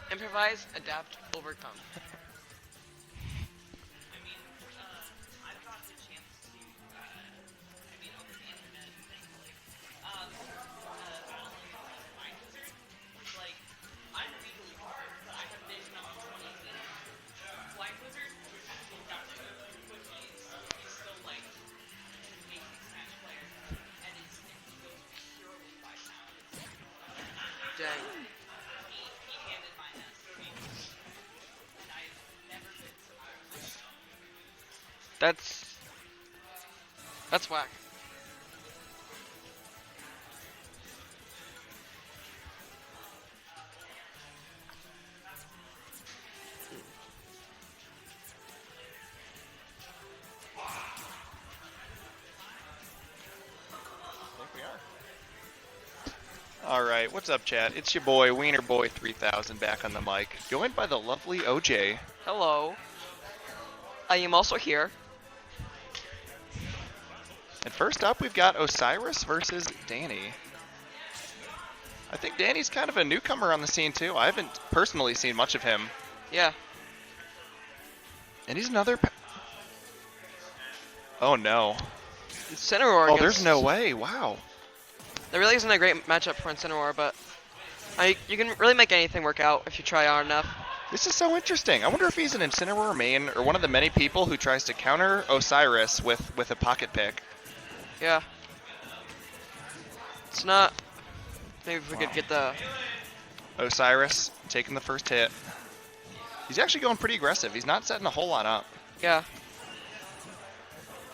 Improvise, adapt, overcome. Dang. That's whack. Alright, what's up, chat? It's your boy, Wienerboy3000, back on the mic, joined by the lovely OJ. Hello. I am also here. And first up, we've got Osiris versus Danny. I think Danny's kind of a newcomer on the scene, too. I haven't personally seen much of him. Yeah. And he's another... Oh, no. Incineroar. Oh, there's no way. Wow. There really isn't a great matchup for Incineroar, but you can really make anything work out if you try hard enough. This is so interesting. I wonder if he's an Incineroar main or one of the many people who tries to counter Osiris with a pocket pick. Yeah. It's not... Maybe if we could get the... Osiris taking the first hit. He's actually going pretty aggressive. He's not setting a whole lot up. Yeah.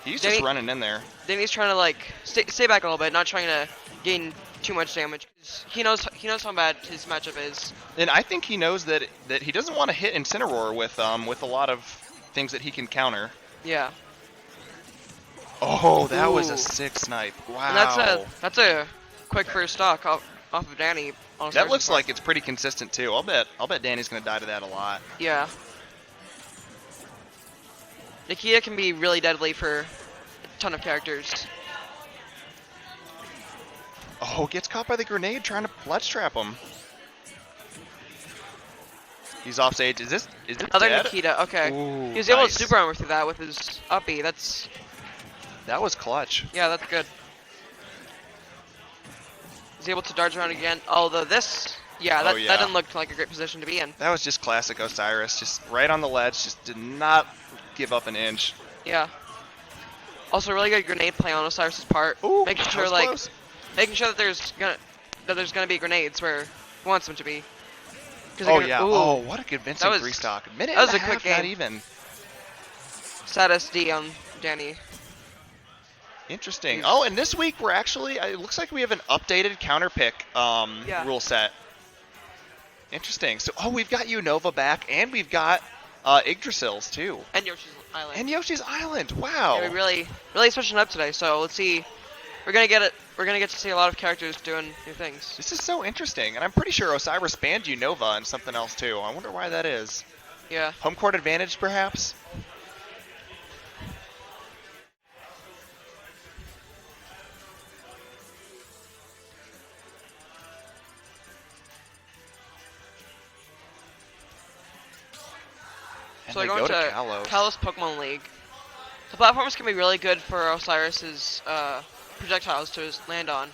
He's just running in there. Then he's trying to like stay back a little bit, not trying to gain too much damage. 'Cause he knows how bad his matchup is. And I think he knows that he doesn't want to hit Incineroar with a lot of things that he can counter. Yeah. Oh, that was a sick snipe. Wow. And that's a quick first stock off of Danny. That looks like it's pretty consistent too. I'll bet Danny's gonna die to that a lot. Yeah. Nikita can be really deadly for a ton of characters. Oh, gets caught by the grenade trying to ledge trap him. He's off stage. Is this Another dead? Nikita, okay. Ooh, He was able to nice. super armor through that with his uppy. That was clutch. Yeah, that's good. He's able to dodge around again. Although that didn't look like a great position to be in. That was just classic Osiris. Just right on the ledge. Just did not give up an inch. Yeah. Also, really good grenade play on Osiris's part. Ooh, making sure that there's gonna be grenades where he wants them to be. Oh yeah. Oh, what a convincing that was, 3-stock. Minute that was and a half, quick game. not even. Sad SD on Danny. Interesting. Oh, and this week we're actually, it looks like we have an updated counter pick rule set. Interesting. So, we've got Unova back, and we've got Yggdrasil's too. And Yoshi's Island. Wow. Yeah, we really switching up today. So let's see. We're gonna get to see a lot of characters doing new things. This is so interesting, and I'm pretty sure Osiris banned Unova and something else too. I wonder why that is. Yeah. Home court advantage, perhaps. So they're going to Kalos Pokemon League. The platforms can be really good for Osiris's projectiles to land on.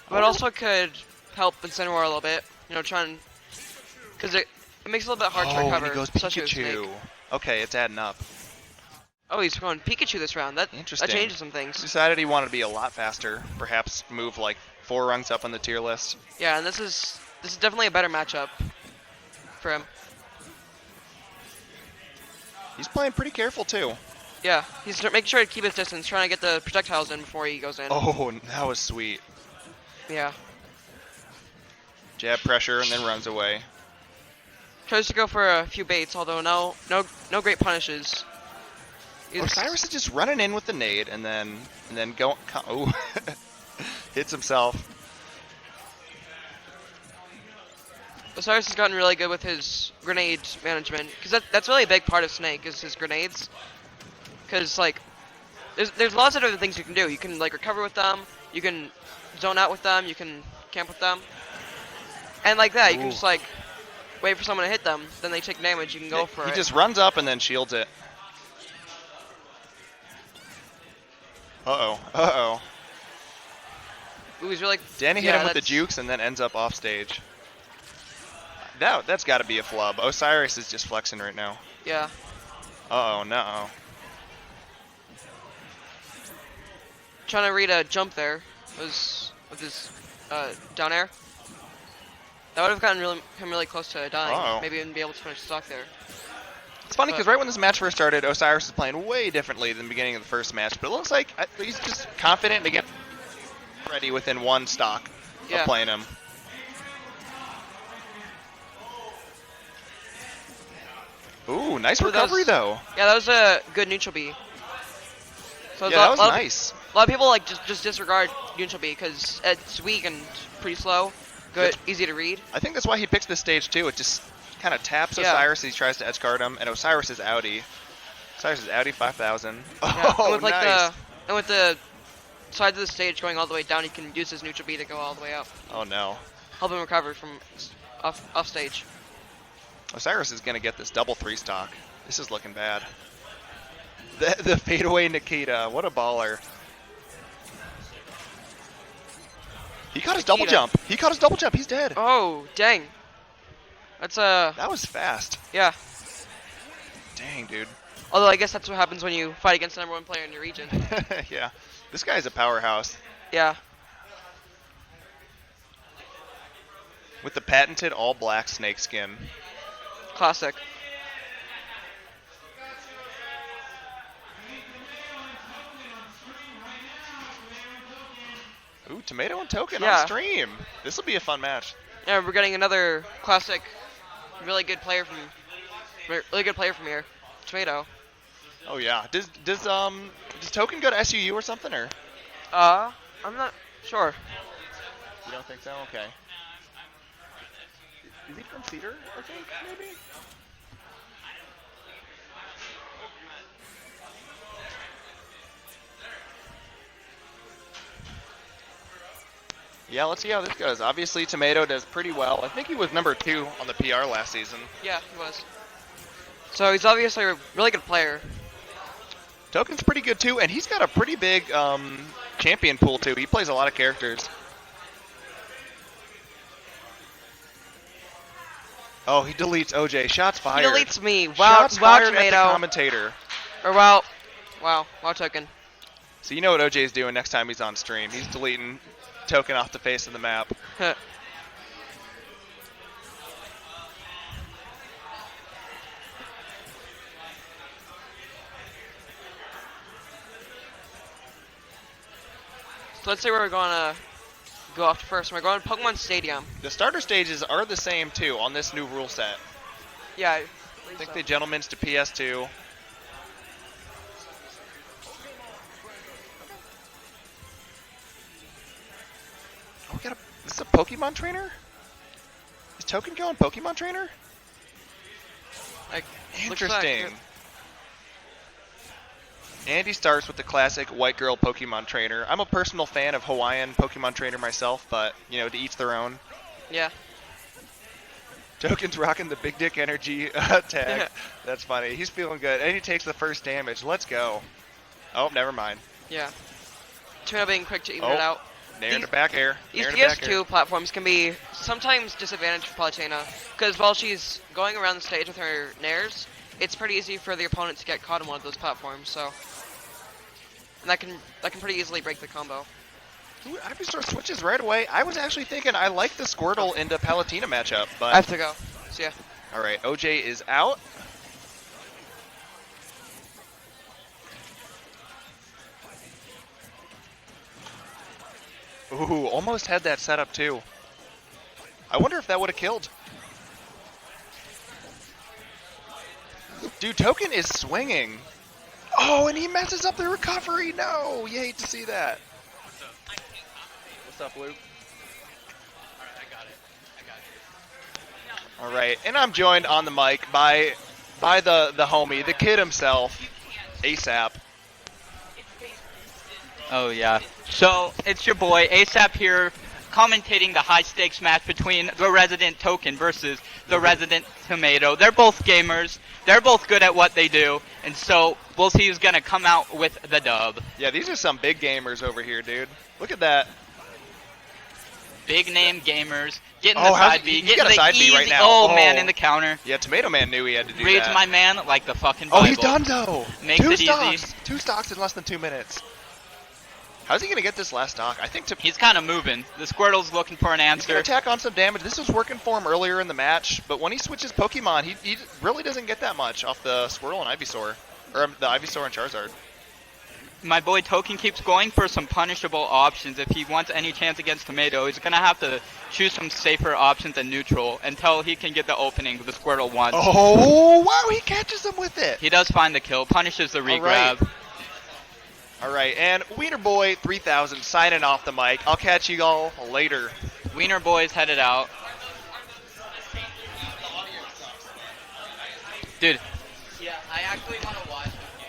But also could help Incineroar a little bit. You know, because it makes it a little bit hard to recover. And he goes especially with Pikachu. Snake. Okay, it's adding up. Oh, he's going Pikachu this round. That changes some things. Decided he wanted to be a lot faster. Perhaps move like 4 rungs up on the tier list. Yeah, and this is definitely a better matchup for him. He's playing pretty careful too. Yeah, he's making sure to keep his distance, trying to get the projectiles in before he goes in. Oh, that was sweet. Yeah. Jab pressure and then runs away. Tries to go for a few baits, although no great punishes. Osiris is just running in with the nade and then go. Oh, hits himself. Osiris has gotten really good with his grenade management, because that's really a big part of Snake is his grenades. Because like, there's lots of other things you can do. You can like recover with them. You can zone out with them. You can camp with them. And like that, you can just like wait for someone to hit them. Then they take damage. You can go for it. He just runs up and then shields it. Uh-oh. Uh-oh. Ooh, he's really... Danny hit him with the jukes and then ends up off stage. That's got to be a flub. Osiris is just flexing right now. Yeah. Uh-oh, no. Trying to read a jump there. Was with his down air. That would have gotten him really close to dying. Maybe even be able to finish stock there. It's funny because right when this match first started, Osiris was playing way differently than the beginning of the first match. But it looks like he's just confident to get ready within one stock of playing him. Ooh, nice recovery though. Yeah, that was a good neutral B. So yeah, that was nice. A lot of people like just disregard neutral B because it's weak and pretty slow. Good, easy to read. I think that's why he picks this stage too. It just kind of taps Osiris as he tries to edge guard him, and Osiris is outie. Osiris is outie 5,000. Yeah. Oh, and with, nice. And with the sides of the stage going all the way down, he can use his neutral B to go all the way up. Oh no. Help him recover from off stage. Osiris is going to get this double 3 stock. This is looking bad. The fadeaway Nikita. What a baller. He caught his double jump. He caught his double jump. He's dead. Oh, dang. That's That was fast. Yeah. Dang, dude. Although I guess that's what happens when you fight against the #1 player in your region. Yeah. This guy's a powerhouse. Yeah. With the patented all-black snake skin. Classic. Ooh, Tomato and Token on stream. This will be a fun match. Yeah, we're getting another classic, really good player from here, Tomato. Oh yeah. Does Token go to SUU or something or? I'm not sure. You don't think so? Okay. Is he from Cedar? I think maybe. Yeah, let's see how this goes. Obviously, Tomato does pretty well. I think he was number 2 on the PR last season. Yeah, he was. So he's obviously a really good player. Token's pretty good too, and he's got a pretty big champion pool too. He plays a lot of characters. Oh, he deletes OJ. Shots fired. He deletes me. Wow, Shots fired Tomato. at the commentator. Or wow, Token. So you know what OJ's doing next time he's on stream. He's deleting Token off the face of the map. So let's say we're gonna go off first. We're going to Pokemon Stadium. The starter stages are the same too on this new rule set. Yeah, I think so. The gentleman's to PS2. Oh, this is a Pokemon trainer? Is Token going Pokemon trainer? Interesting. Andy starts with the classic white girl Pokemon trainer. I'm a personal fan of Hawaiian Pokemon trainer myself, but, you know, to each their own. Yeah. Token's rocking the big dick energy tag. That's funny. He's feeling good. And he takes the first damage. Let's go. Oh, never mind. Yeah. Tomato being quick to even it out. Nair to back air. These PS2 platforms can be sometimes disadvantaged for Palutena, because while she's going around the stage with her nairs, it's pretty easy for the opponent to get caught on one of those platforms, so... And that can pretty easily break the combo. Ooh, Ivysaur switches right away. I was actually thinking I like the Squirtle into Palutena matchup, but... I have to go. See ya. Alright, OJ is out. Ooh, almost had that set up too. I wonder if that would have killed. Dude, Token is swinging. Oh, and he messes up the recovery. No, you hate to see that. What's up, Luke? All right, and I'm joined on the mic by the homie, the kid himself, ASAP. Oh yeah, So, it's your boy, ASAP here, commentating the high-stakes match between the Resident Token versus the Resident Tomato. They're both gamers. They're both good at what they do. And so, we'll see who's going to come out with the dub. Yeah, these are some big gamers over here, dude. Look at that. Big name gamers. Getting the side B. Getting the side B right now. Oh, man, in the counter. Yeah, Tomato Man knew he had to do Reads that. my man like the fucking Bible. Oh, he's done, though. Makes it stocks. easy. 2 stocks in less than 2 minutes. How's he going to get this last stock? I think he's kind of moving. The Squirtle's looking for an answer. He's going to tack on some damage. This was working for him earlier in the match, but when he switches Pokemon, he really doesn't get that much off the Squirtle and Ivysaur. Or the Ivysaur and Charizard. My boy Token keeps going for some punishable options. If he wants any chance against Tomato, he's going to have to choose some safer options than neutral until he can get the opening the Squirtle wants. Oh, wow, he catches him with it. He does find the kill, punishes the regrab. All right, and Wiener Boy 3000 signing off the mic. I'll catch you all later. Wiener Boy's headed out. Dude. Yeah, I actually want to watch this game.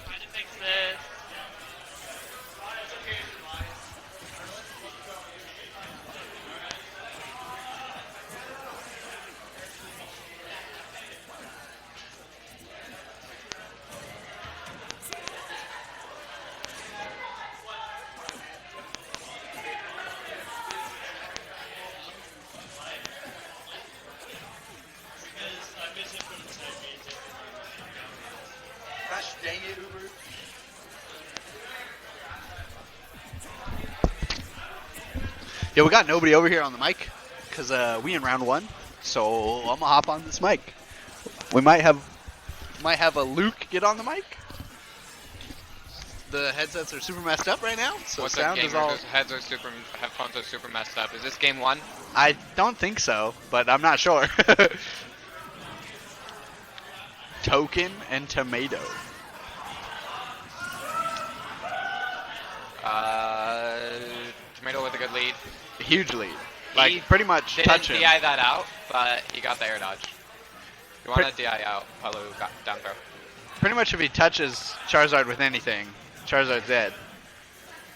Trying to fix this. Dang it, Uber. Yeah, we got nobody over here on the mic because we in round 1, so I'm gonna hop on this mic. We might have a Luke get on the mic. The headsets are super messed up right now, so What's sound is all. Headphones are super messed up. Is this game 1? I don't think so, but I'm not sure. Token and Tomato. Tomato with a good lead. Huge lead. Like, pretty much touch him. He didn't DI that out, but he got the air dodge. You want to DI out, Palu got down throw. Pretty much if he touches Charizard with anything, Charizard's dead.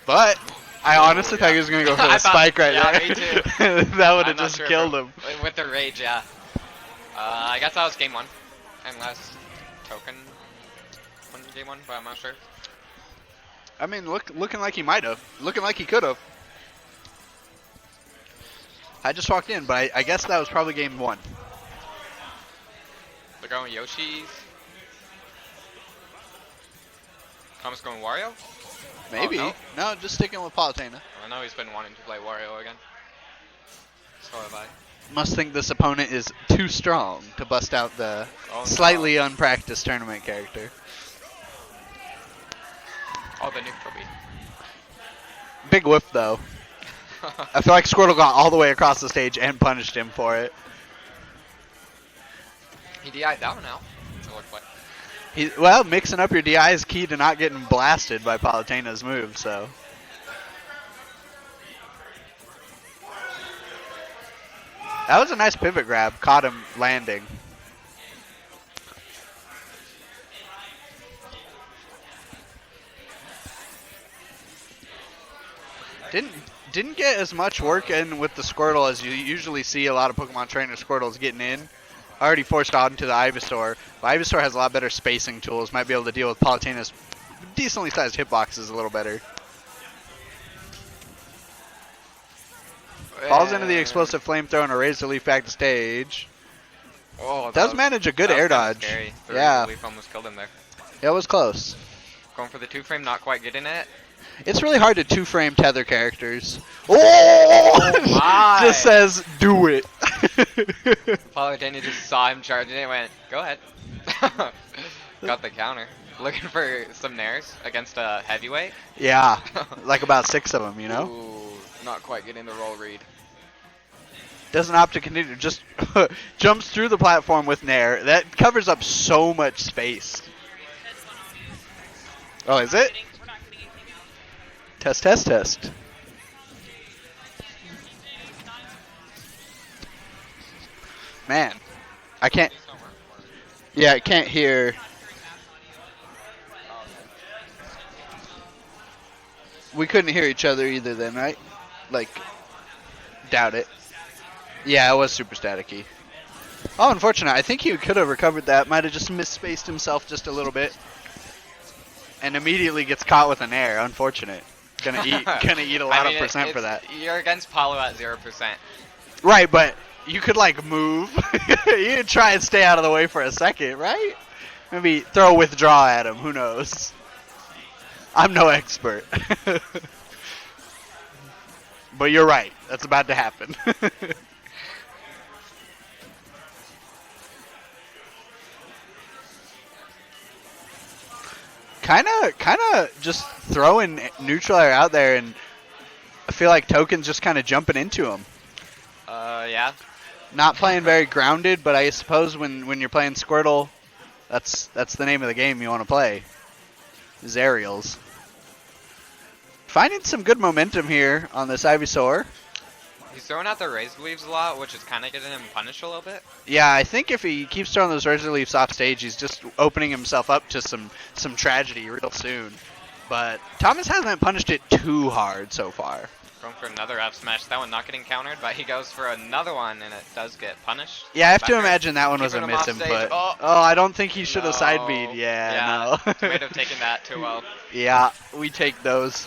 But I honestly thought he was going to go for the spike right there. Me too. That would have just killed him. With the rage, yeah. I guess that was game 1. Unless Token won game 1, but I'm not sure. I mean, looking like he might have. Looking like he could have. I just walked in, but I guess that was probably game 1. They're going Yoshi's. Thomas going Wario? Maybe. Oh, no, just sticking with Palutena. I know he's been wanting to play Wario again. So have I. Must think this opponent is too strong to bust out the slightly unpracticed tournament character. Oh, the new Kirby. Big whiff, though. I feel like Squirtle got all the way across the stage and punished him for it. He DI'd down now. It looked like. Well, mixing up your DI is key to not getting blasted by Palutena's move, so. That was a nice pivot grab. Caught him landing. Didn't get as much work in with the Squirtle as you usually see a lot of Pokemon trainer Squirtles getting in. Already forced on to the Ivysaur. But Ivysaur has a lot better spacing tools. Might be able to deal with Palutena's decently sized hitboxes a little better. Falls into the explosive flamethrower and a razor leaf back to stage. Oh, does manage a good air dodge. Scary. The yeah. leaf almost killed him there. It was close. Going for the 2-frame, not quite getting it. It's really hard to 2-frame tether characters. Oh! My. Just says, do it. Palutena just saw him charging it and went, go ahead. Got the counter. Looking for some nairs against a heavyweight. Yeah, like about 6 of them, you know? Ooh, not quite getting the roll read. Doesn't opt to continue, just jumps through the platform with Nair. That covers up so much space. Oh, is it? Test, test, test. Man, I can't. Yeah, I can't hear. We couldn't hear each other either then, right? Like, doubt it. Yeah, it was super staticky. Oh, unfortunate. I think he could have recovered that. Might have just misspaced himself just a little bit. And immediately gets caught with an air. Unfortunate. Gonna eat a lot of percent for that. You're against Paulo at 0%. Right, but you could like move. You could try and stay out of the way for a second, right? Maybe throw a withdraw at him. Who knows? I'm no expert. But you're right. That's about to happen. kind of just throwing neutral air out there, and I feel like Token's just kind of jumping into him. Yeah. Not playing very grounded, but I suppose when you're playing Squirtle, that's the name of the game you want to play. Is aerials. Finding some good momentum here on this Ivysaur. He's throwing out the Razor Leaves a lot, which is kind of getting him punished a little bit. Yeah, I think if he keeps throwing those Razor Leaves off stage, he's just opening himself up to some tragedy real soon. But Thomas hasn't punished it too hard so far. Going for another F smash. That one not getting countered, but he goes for another one, and it does get punished. Yeah, I have to imagine that one was a misinput. Oh, I don't think he should have side B'd. Yeah, no. Tomato taking that too well. Yeah, we take those.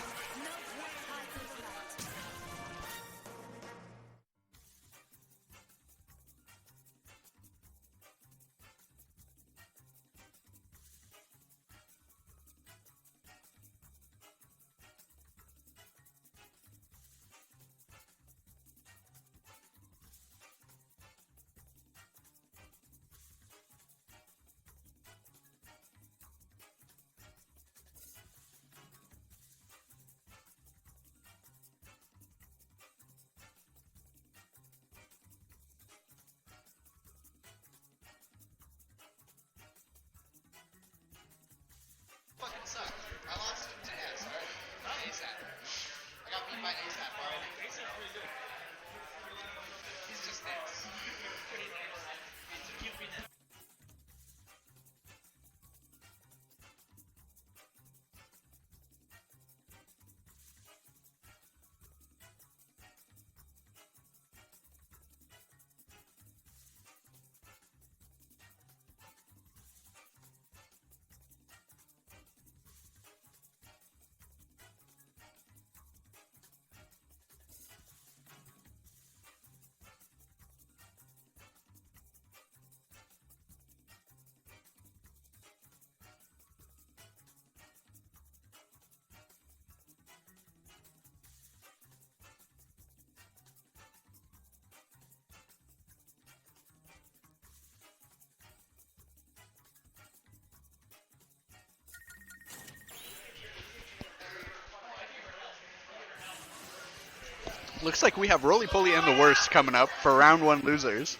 Looks like we have Rollie Poly and the Worst coming up for round one losers,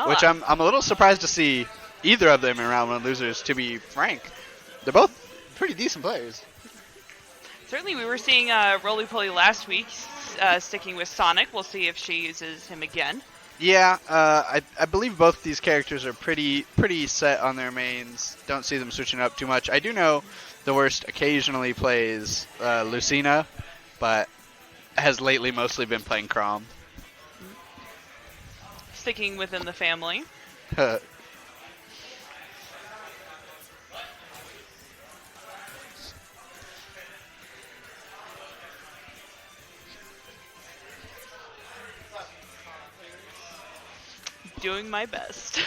which I'm a little surprised to see either of them in round one losers, to be frank. They're both pretty decent players. Certainly, we were seeing Rollie Poly last week, sticking with Sonic. We'll see if she uses him again. Yeah, I believe both these characters are pretty set on their mains. Don't see them switching up too much. I do know the Worst occasionally plays Lucina, but has lately mostly been playing Chrom. Sticking within the family. Doing my best.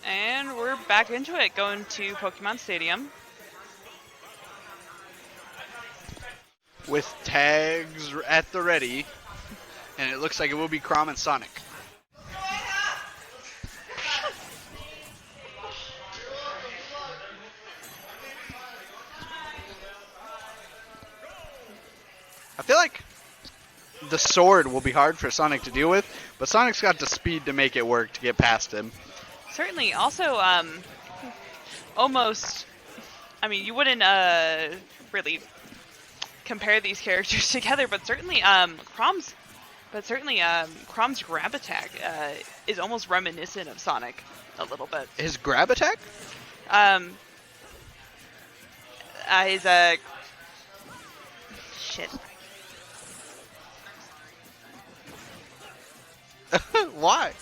And we're back into it, going to Pokemon Stadium. with tags at the ready. And it looks like it will be Chrom and Sonic. I feel like the sword will be hard for Sonic to deal with, but Sonic's got the speed to make it work to get past him. Certainly. Also, almost. I mean, you wouldn't really compare these characters together, but certainly, Chrom's grab attack is almost reminiscent of Sonic a little bit. His grab attack? His shit. Why?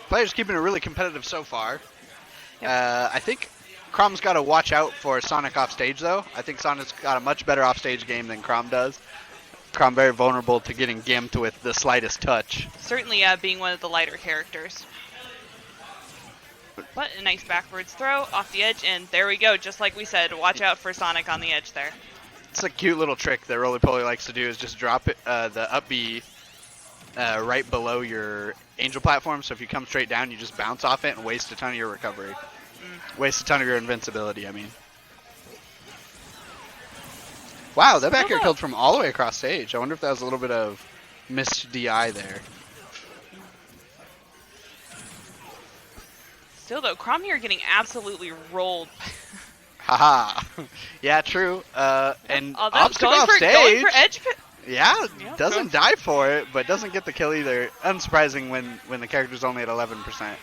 Players keeping it really competitive so far. Yep. I think Chrom's got to watch out for Sonic off stage, though. I think Sonic's got a much better offstage game than Chrom does. Chrom very vulnerable to getting gimped with the slightest touch. Certainly being one of the lighter characters. But a nice backwards throw off the edge, and there we go. Just like we said, watch out for Sonic on the edge there. It's a cute little trick that Rollie Polie likes to do, is just drop it, the up B right below your angel platform. So if you come straight down, you just bounce off it and waste a ton of your recovery. Waste a ton of your invincibility, I mean. Wow, that back air killed from all the way across stage. I wonder if that was a little bit of missed DI there. Still though, Chrom here getting absolutely rolled. Haha. Yeah, true. And obstacle going off for, stage. Going for edge pit. Yeah, Yep. doesn't die for it, but doesn't get the kill either. Unsurprising when the character's only at 11%.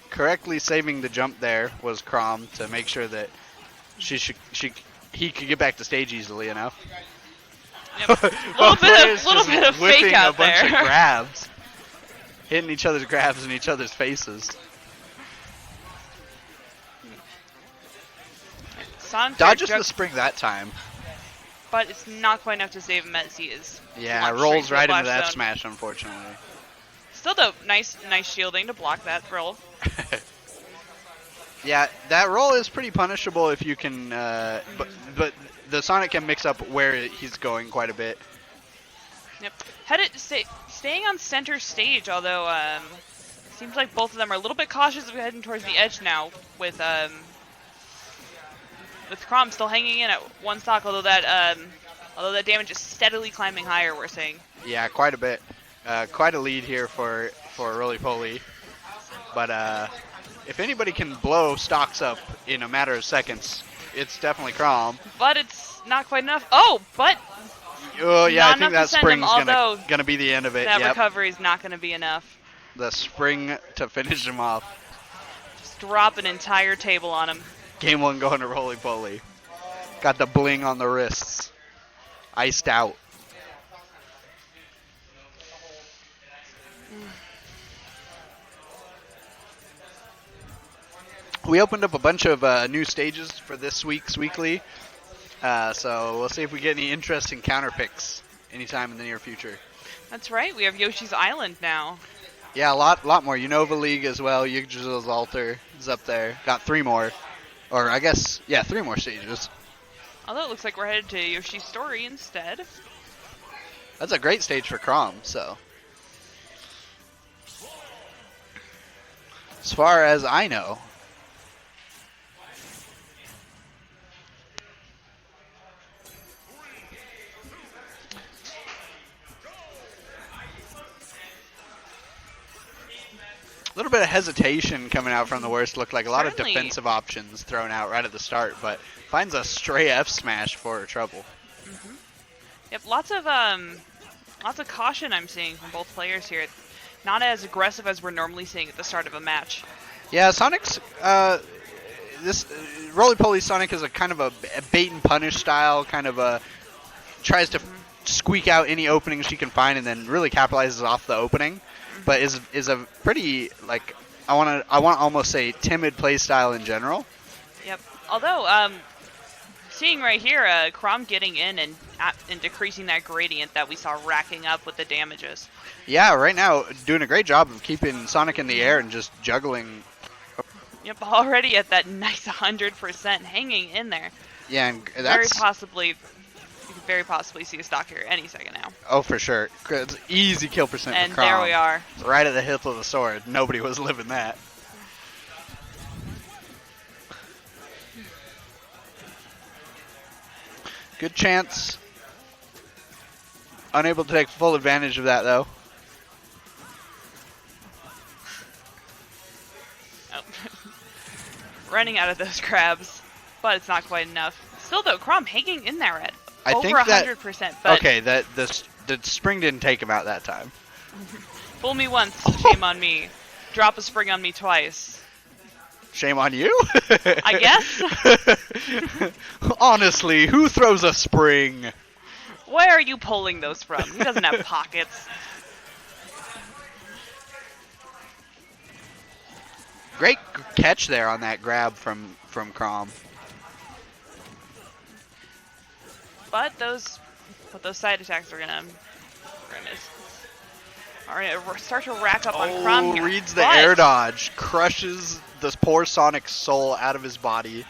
Correctly saving the jump there was Chrom to make sure that he could get back to stage easily enough. Yep. little bit of fake out a bunch there. of grabs, hitting each other's grabs in each other's faces. Dodges the spring that time. But it's not quite enough to save him as he is. Yeah, rolls right into that smash, unfortunately. Still though, nice shielding to block that roll. Yeah, that roll is pretty punishable if you can, but the Sonic can mix up where he's going quite a bit. Yep. Staying on center stage, although seems like both of them are a little bit cautious of heading towards the edge now with Chrom still hanging in at one stock, although that damage is steadily climbing higher, we're seeing. Yeah, quite a bit. Quite a lead here for Rollie Polie. But if anybody can blow stocks up in a matter of seconds, it's definitely Chrom. But it's not quite enough. Oh, but oh yeah, I think that spring's him, gonna be the end of it. That recovery is not gonna be enough. The spring to finish him off. Just drop an entire table on him. Game 1 going to Rollie Polie. Got the bling on the wrists. Iced out. We opened up a bunch of new stages for this week's weekly. So we'll see if we get any interesting counter picks anytime in the near future. That's right. We have Yoshi's Island now. Yeah, a lot more. Unova League as well. Yggdrasil's Altar is up there. Got 3 more. Or I guess, yeah, 3 more stages. Although it looks like we're headed to Yoshi's Story instead. That's a great stage for Chrom, so. As far as I know. A little bit of hesitation coming out from the worst. Looked like a lot of defensive options thrown out right at the start, but finds a stray F smash for trouble. Mm-hmm. Yep, lots of caution I'm seeing from both players here. Not as aggressive as we're normally seeing at the start of a match. Yeah, Sonic's this Rollie Polie Sonic is a kind of a bait and punish style, kind of a tries to squeak out any openings she can find and then really capitalizes off the opening. But is a pretty, like, I want to almost say timid play style in general. Yep. Although, seeing right here, Chrom getting in and decreasing that gradient that we saw racking up with the damages. Yeah, right now doing a great job of keeping Sonic in the air and just juggling. Yep, already at that nice 100%, hanging in there. Yeah, and Very that's possibly, you could very possibly see a stock here any second now. oh for sure. It's easy kill percent. And for there Chrom. we are. Right at the hilt of the sword. Nobody was living that. Good chance. Unable to take full advantage of that though. Oh. Running out of those crabs, but it's not quite enough. Still though, Chrom hanging in there at I over think that 100%. But okay, that the spring didn't take him out that time. fool me once, shame on me. Drop a spring on me twice. Shame on you? I guess. Honestly, who throws a spring? Where are you pulling those from? He doesn't have pockets. Great catch there on that grab from Chrom. But those side attacks are gonna start to rack up on Chrom here. Reads the But air dodge, crushes this poor Sonic's soul out of his body.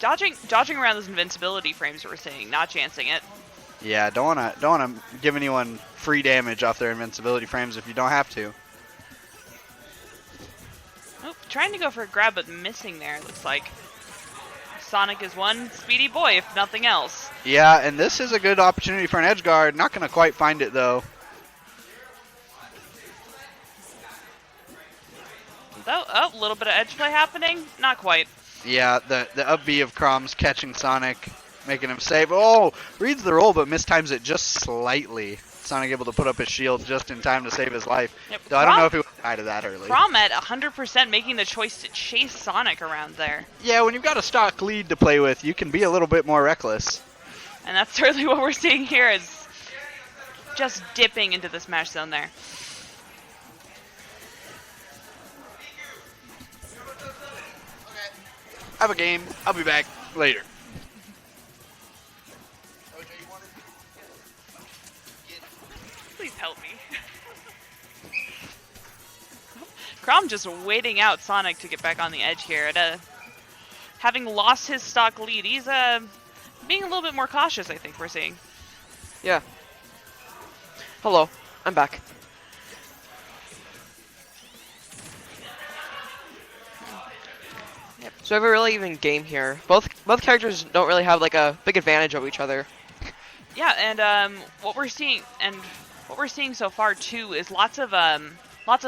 dodging around those invincibility frames we're seeing, not chancing it. Yeah, don't wanna give anyone free damage off their invincibility frames if you don't have to. Oh, trying to go for a grab but missing there, it looks like. Sonic is one speedy boy, if nothing else. Yeah, and this is a good opportunity for an edge guard. Not gonna quite find it though. Oh, a little bit of edge play happening? Not quite. Yeah, the up B of Chrom's catching Sonic, making him save. Oh, reads the roll but mistimes it just slightly. Sonic able to put up his shield just in time to save his life. Yep. Though I don't know if he would die to that early. Chrom at 100% making the choice to chase Sonic around there. Yeah, when you've got a stock lead to play with, you can be a little bit more reckless. And that's certainly what we're seeing here is just dipping into the smash zone there. Have a game. I'll be back later. Please help me. Chrom just waiting out Sonic to get back on the edge here. Having lost his stock lead, he's being a little bit more cautious, I think we're seeing. Yeah. Hello, I'm back. So we have a really even game here. Both characters don't really have like a big advantage over each other. Yeah, and what we're seeing so far too is lots of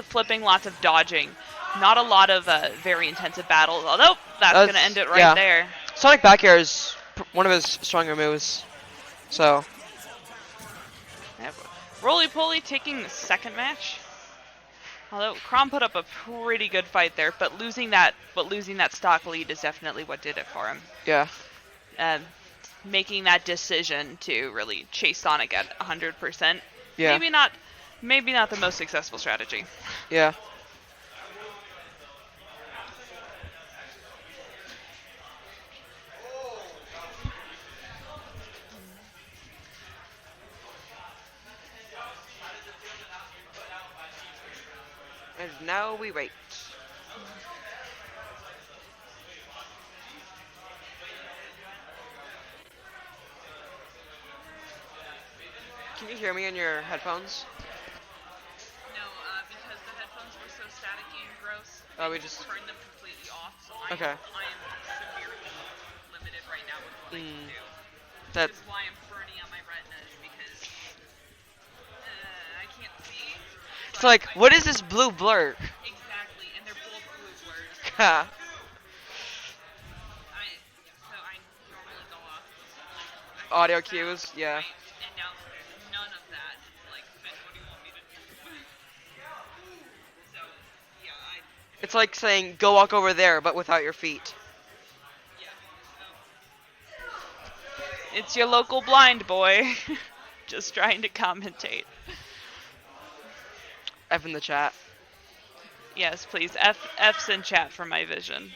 flipping, lots of dodging, not a lot of very intensive battles. Although that's gonna end it right there. Sonic back air is one of his stronger moves. So. Yep. Rollie Polly taking the second match. Although Chrom put up a pretty good fight there, but losing that stock lead is definitely what did it for him. Yeah. Making that decision to really chase Sonic at 100%. Yeah. Maybe not the most successful strategy. Yeah. And now we wait. Can you hear me in your headphones? No, because the headphones were so staticky and gross. Oh, we just turned them completely off. So Okay. I am severely limited right now with what I can do. That's That's why I'm burning on my retinas because I can't see. it's like, what is this blue blur? Exactly, and they're both blue blurs. Ha. So I normally go off Audio cues, yeah. and now none of that. Like, what do you want me to do? So yeah, It's like saying, go walk over there, but without your feet. it's your local blind boy. just trying to commentate. F in the chat. Yes, please. F's in chat for my vision.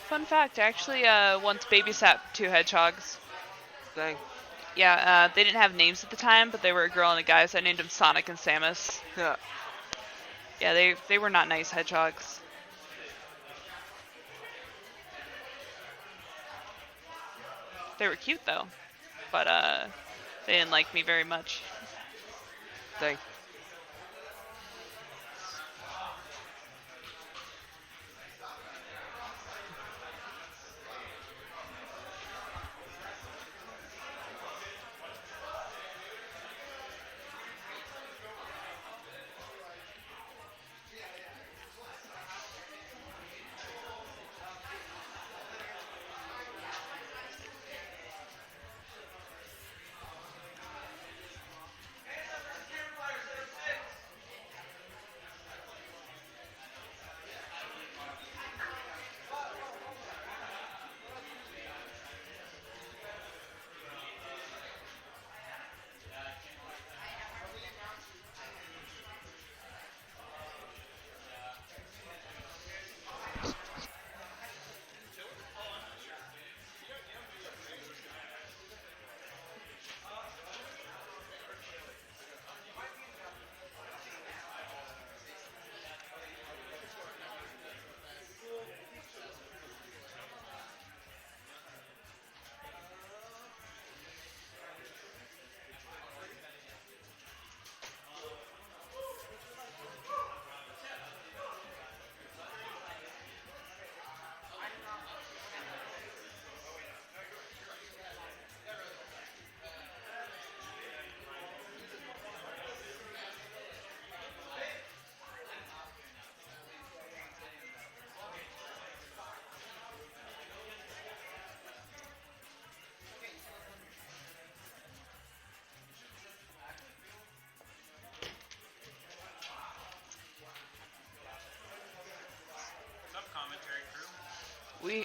Fun fact, I actually once babysat 2 hedgehogs. Dang. Yeah, they didn't have names at the time, but they were a girl and a guy, so I named them Sonic and Samus. Yeah. Yeah, they were not nice hedgehogs. They were cute though, but they didn't like me very much. Dang. We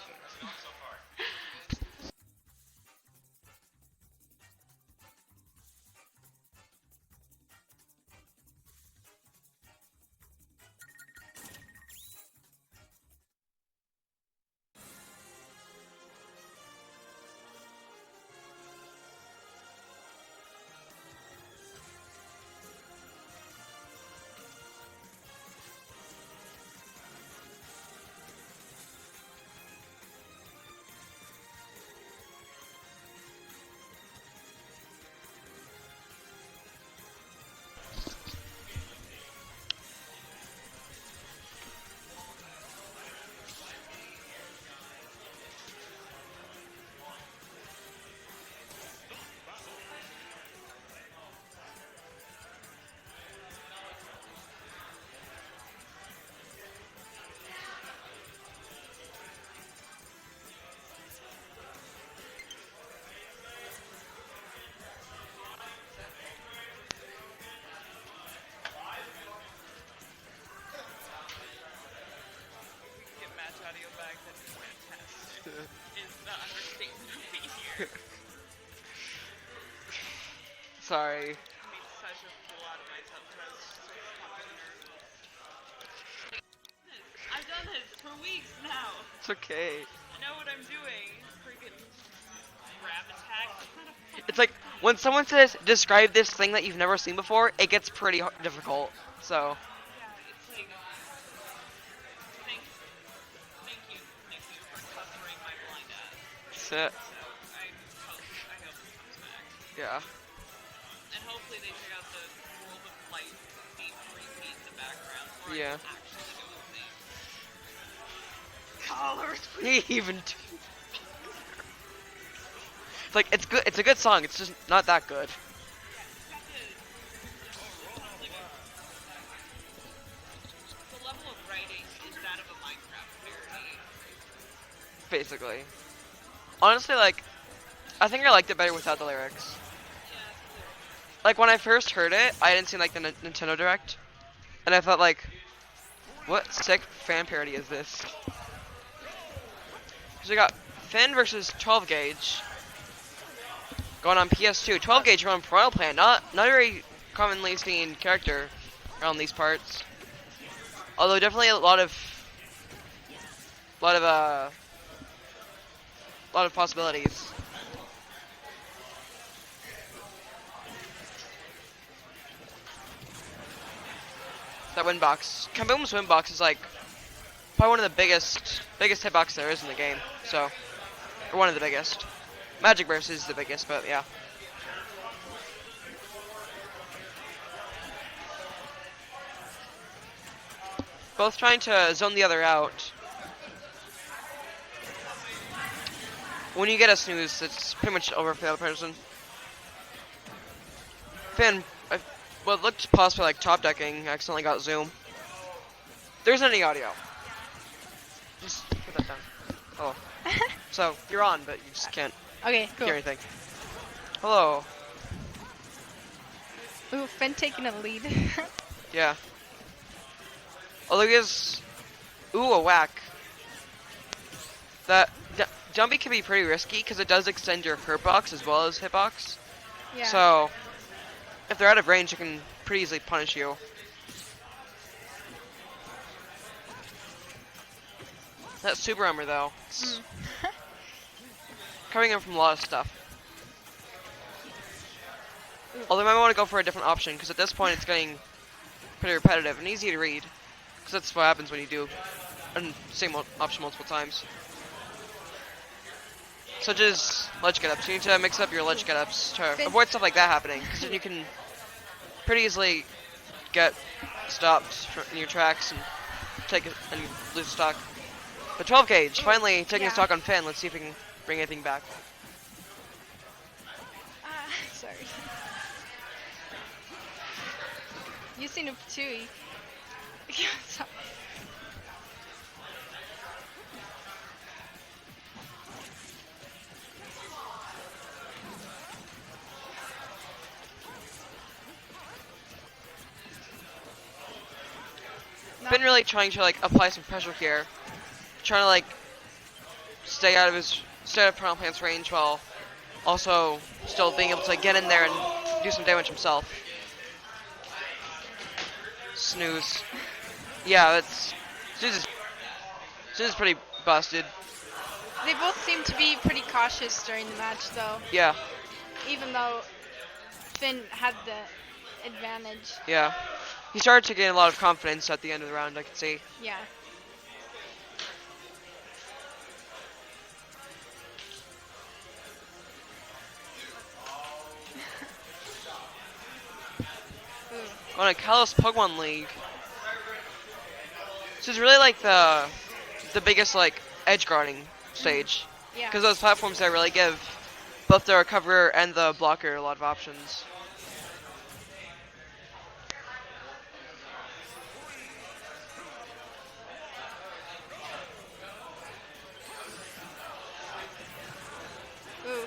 sorry. I've done this for weeks now. It's okay. I know what I'm doing. Freaking grab attack. It's like when someone says describe this thing that you've never seen before, it gets pretty difficult. So. Yeah, it's like. Thank you for covering my blind eye. That's it. So I hope it comes back. Yeah. And hopefully they check out the World of Light theme repeat in the background. Where Yeah. I actually do the thing. Colors, even. It's like it's good. It's a good song. It's just not that good. Yeah, it's got the basically. Honestly, like, I think I liked it better without the lyrics. Like, when I first heard it, I didn't see, like, the Nintendo Direct. And I thought, like, what sick fan parody is this? So we got Finn versus 12 Gauge. Going on PS2. 12 Gauge from Frontal Plan. Not a very commonly seen character around these parts. Although definitely a lot of possibilities. That win box. Kaboom's win box is like probably one of the biggest hitbox there is in the game. So, or one of the biggest. Magic Burst is the biggest, but yeah. Both trying to zone the other out. When you get a snooze, it's pretty much over for the other person. Finn, what looked possibly like top decking, accidentally got zoom. There isn't any audio. Just put that down. Oh. So, you're on, but you just can't Okay, cool. hear anything. Hello. Ooh, Finn taking a lead. Yeah. Although he is... Ooh, a whack. That... Jumpy can be pretty risky because it does extend your hurt box as well as hitbox. Yeah. So, if they're out of range, it can pretty easily punish you. That super armor though, it's covering him from a lot of stuff. Although I might want to go for a different option because at this point it's getting pretty repetitive and easy to read. Because that's what happens when you do the same option multiple times. Such as ledge get-ups. You need to mix up your ledge get-ups to avoid stuff like that happening. Because then you can pretty easily get stopped in your tracks and take it and lose stock. But 12 Gauge, finally taking a stock on Finn. Let's see if we can bring anything back. Sorry. Using a 2. Sorry. Been really trying to like apply some pressure here, trying to like stay out of Primal Plant's range while also still being able to get in there and do some damage himself. Snooze. Yeah, Snooze is pretty busted. They both seem to be pretty cautious during the match, though. Yeah. Even though Finn had the advantage. Yeah. He started to gain a lot of confidence at the end of the round, I could see. Yeah. On a Kalos Pokemon League. This is really like the biggest like edge guarding stage. Yeah. Because those platforms that really give both the recoverer and the blocker a lot of options. Ooh.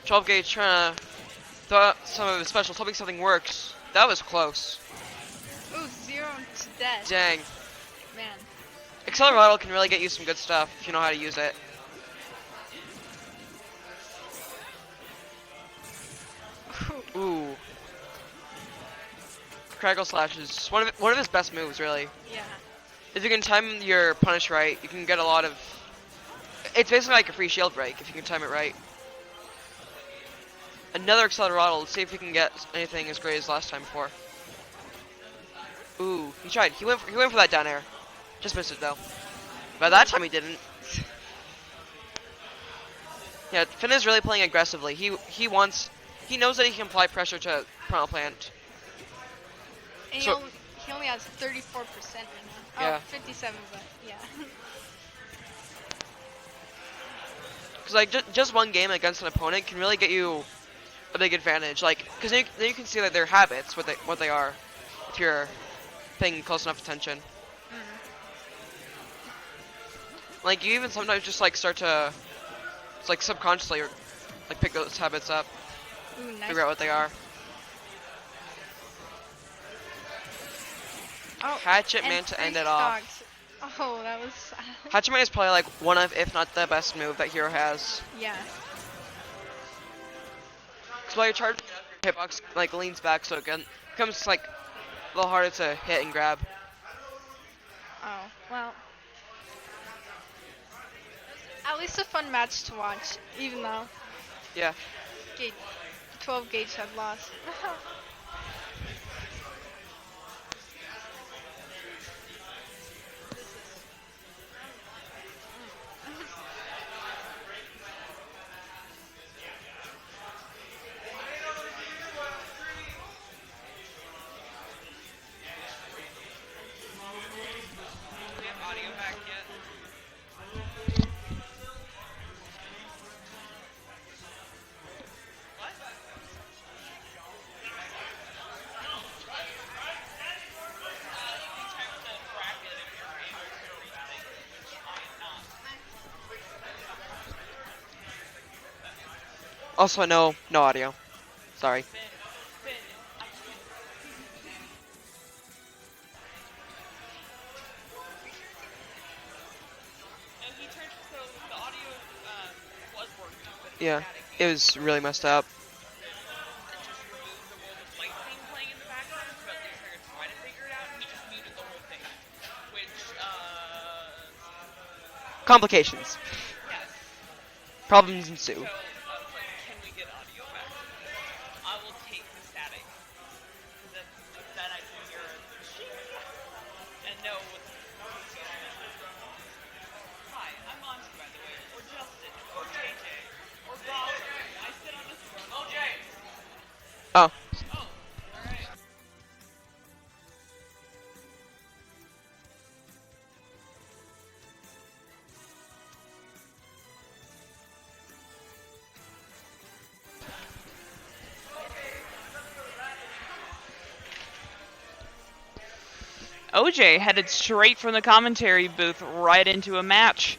12 Gauge trying to throw out some of his specials, hoping something works. That was close. Ooh, 0 to death. Dang. Man. Accelerator can really get you some good stuff if you know how to use it. Ooh. Craggle Slash is one of his best moves, really. Yeah. If you can time your punish right, you can get a lot of... It's basically like a free shield break if you can time it right. Another Accelerator. Let's see if we can get anything as great as last time before. Ooh, he tried. He went for that down air. Just missed it though. But that time he didn't. Yeah, Finn is really playing aggressively. He knows that he can apply pressure to Primal Plant. And So- he only has 34% right now. Yeah. Oh, 57, but yeah. Because like just one game against an opponent can really get you a big advantage. Like, because then you can see that their habits, what they are, if you're paying close enough attention. Like you even sometimes just like start to, it's like subconsciously, or like pick those habits up, Ooh, nice. figure out what they are. Oh, Hatchet and Man to end three it off. stocks. Oh, that was. Hatchet Man is probably like one of, if not the best move that Hero has. Yeah. Because while you're charging, your hitbox like leans back, so it becomes like a little harder to hit and grab. Oh, well. At least a fun match to watch, even though Yeah. 12 Gauge had lost. Also, no audio. Sorry. Yeah, it was really messed up. Complications. Problems ensue. Oh. OJ headed straight from the commentary booth right into a match.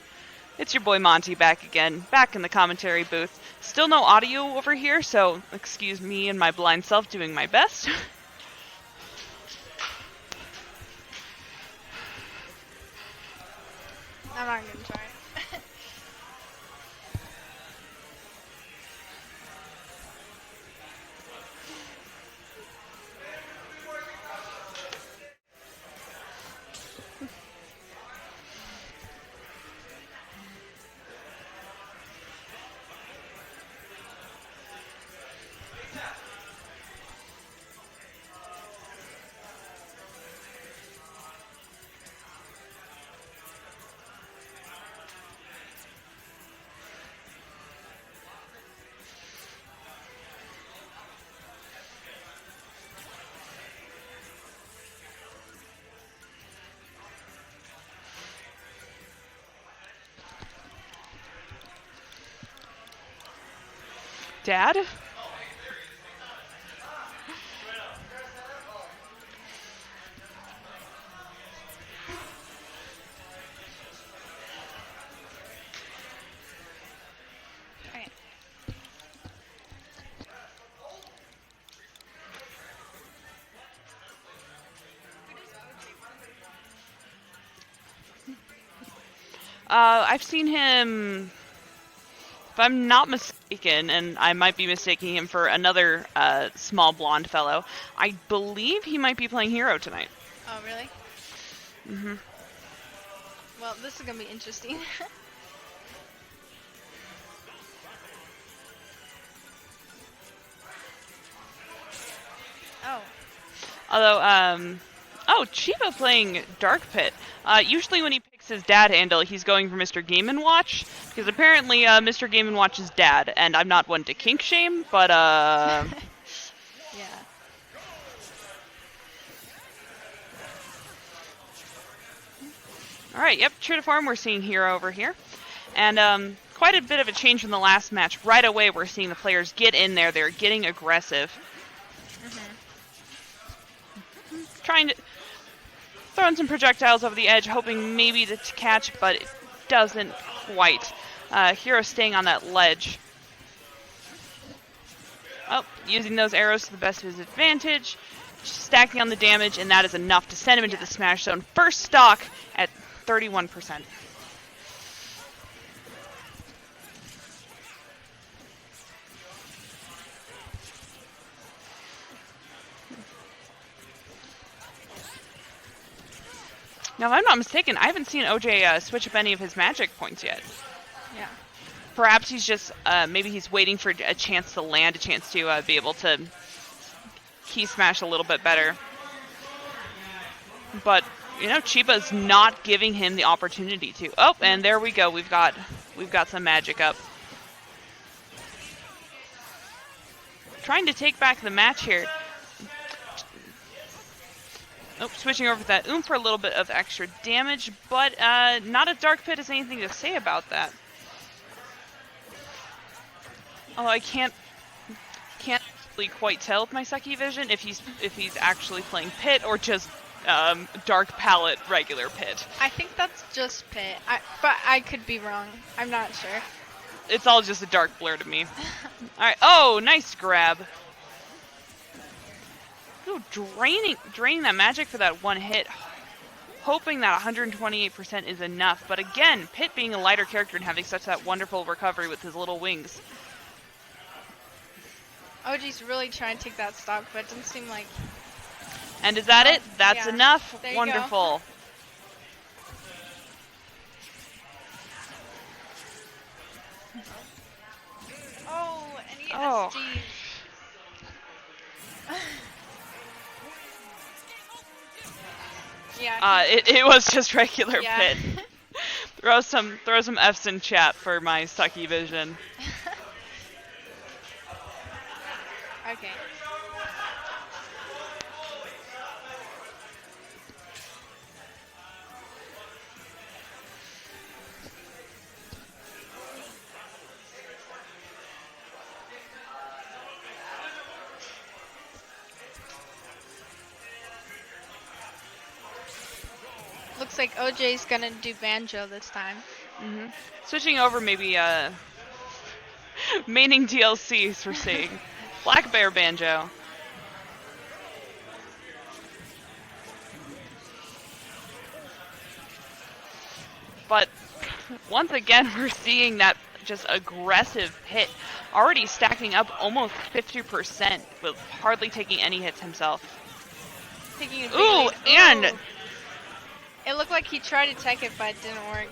It's your boy Monty back again, back in the commentary booth. Still no audio over here, so excuse me and my blind self doing my best. I'm not gonna try. Dad? Okay. I've seen him, if I'm not mistaken, and I might be mistaking him for another small blonde fellow, I believe he might be playing Hero tonight. Oh, really? Mm-hmm. Well, this is gonna be interesting. Oh. Although, oh, Chiba playing Dark Pit. Usually when he picks his dad handle, he's going for Mr. Game & Watch, because apparently Mr. Game & Watch is dad, and I'm not one to kink shame, but Yeah. Alright, yep, true to form, we're seeing Hero over here. And quite a bit of a change from the last match. Right away, we're seeing the players get in there, they're getting aggressive. Trying to throw in some projectiles over the edge, hoping maybe to catch, but doesn't quite. Hero staying on that ledge. Oh, using those arrows to the best of his advantage. Stacking on the damage, and that is enough to send him into the Smash Zone. First stock at 31%. Now, if I'm not mistaken, I haven't seen OJ switch up any of his magic points yet. Yeah. Perhaps he's just, maybe he's waiting for a chance to land, a chance to be able to key smash a little bit better. But, you know, Chiba's not giving him the opportunity to. Oh, and there we go. We've got some magic up. Trying to take back the match here. Oh, switching over to that Oom for a little bit of extra damage, but not a Dark Pit has anything to say about that. Although I can't really quite tell with my Sucky vision if he's actually playing Pit or just Dark Palette regular Pit. I think that's just Pit, but I could be wrong. I'm not sure. It's all just a dark blur to me. All right. Oh, nice grab. Ooh, draining that magic for that one hit, hoping that 128% is enough. But again, Pit being a lighter character and having such that wonderful recovery with his little wings. OG's really trying to take that stock, but it doesn't seem like... And is that it? That's yeah. enough? There you Wonderful. Oh, any Oh. SGs. Yeah. It was just regular Yeah. Pit. throw some F's in chat for my Sucky vision. Okay. Looks like OJ's gonna do Banjo this time. Mm-hmm. Switching over, maybe maining DLCs we're seeing. Black Bear Banjo. But once again, we're seeing that just aggressive Pit, already stacking up almost 50% with hardly taking any hits himself. Taking a big Ooh, lead. and Ooh. It looked like he tried to tech it, but it didn't work.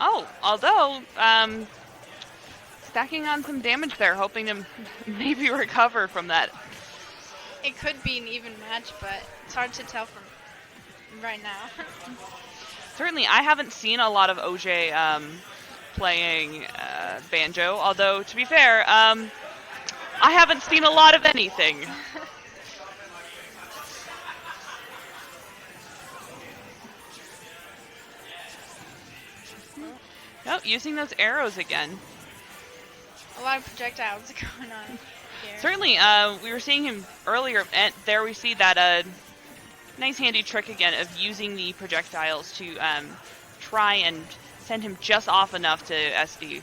oh, although stacking on some damage there, hoping to maybe recover from that. It could be an even match, but it's hard to tell from right now. Certainly, I haven't seen a lot of OJ playing Banjo, although, to be fair, I haven't seen a lot of anything. Oh, using those arrows again. A lot of projectiles going on here. Certainly, we were seeing him earlier, and there we see that nice handy trick again of using the projectiles to try and send him just off enough to SD.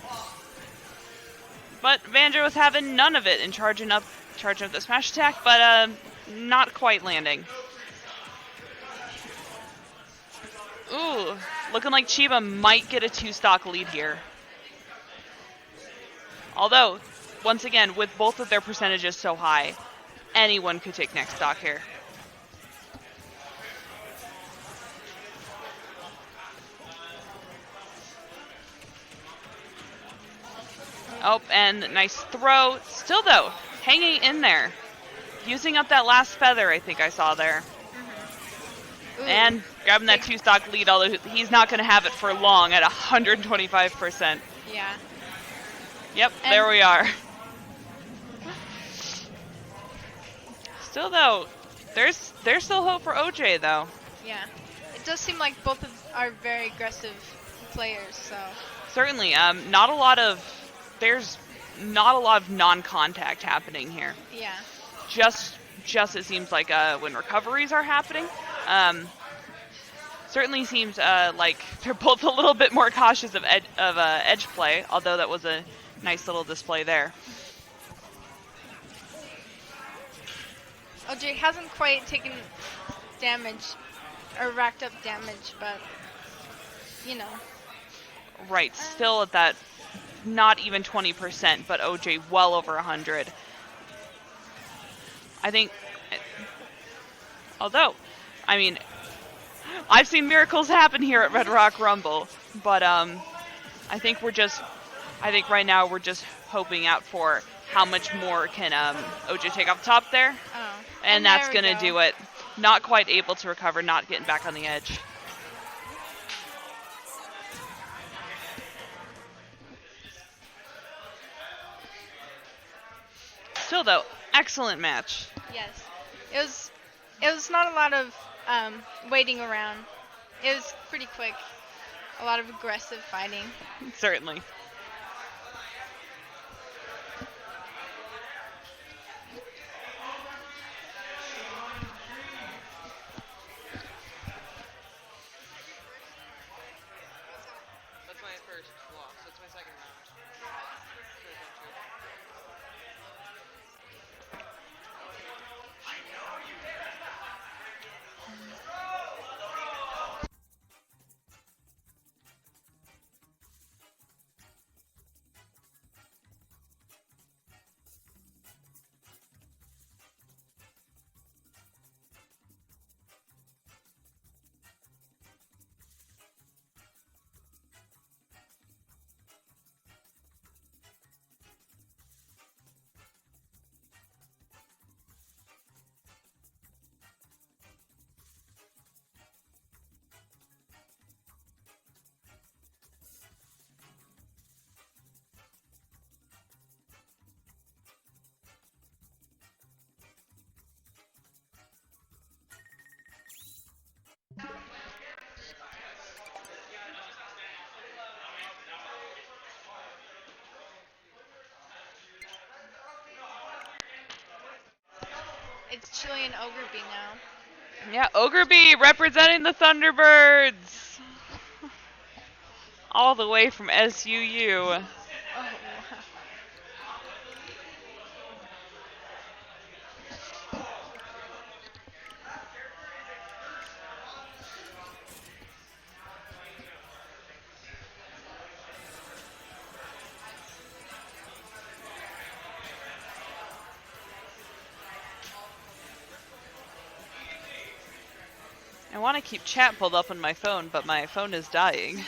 But Banjo was having none of it and charging up the smash attack, but not quite landing. Ooh, looking like Chiba might get a 2-stock lead here. Although, once again, with both of their percentages so high, anyone could take next stock here. Oh, and nice throw. Still, though, hanging in there. Using up that last feather I think I saw there. Ooh. And grabbing that 2-stock lead, although he's not going to have it for long at 125%. Yeah. Yep, there we are. Still, though, there's still hope for OJ, though. Yeah. It does seem like both are very aggressive players, so. Certainly, not a lot of, there's not a lot of non-contact happening here. Yeah. Just it seems like when recoveries are happening, certainly seems like they're both a little bit more cautious of edge play, although that was a nice little display there. OJ hasn't quite taken damage, or racked up damage, but, you know. Right, still at that, not even 20%, but OJ well over 100. I think, although, I mean, I've seen miracles happen here at Red Rock Rumble, but I think right now we're just hoping out for how much more can OJ take off top there. Oh. And that's going to do it. Not quite able to recover, not getting back on the edge. Still, though, excellent match. Yes. It was not a lot of waiting around. It was pretty quick. A lot of aggressive fighting. Certainly. That's my first loss. That's my second round. It's Chilean Ogreby now. Yeah, Ogreby representing the Thunderbirds. All the way from SUU. Oh, wow. I want to keep chat pulled up on my phone, but my phone is dying.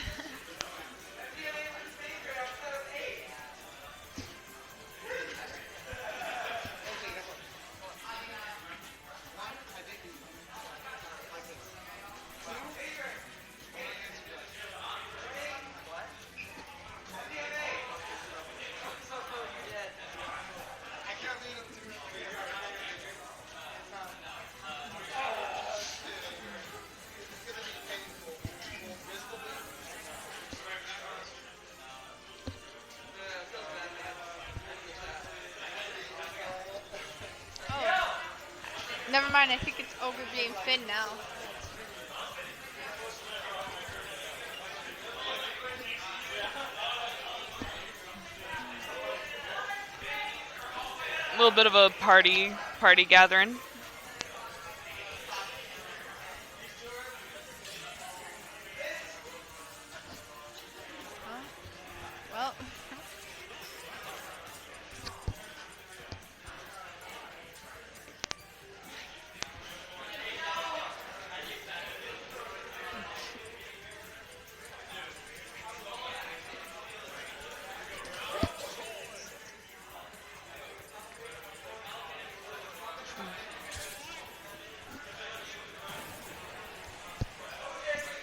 Never mind, I think it's Ogreby and Finn now. A little bit of a party gathering. Well.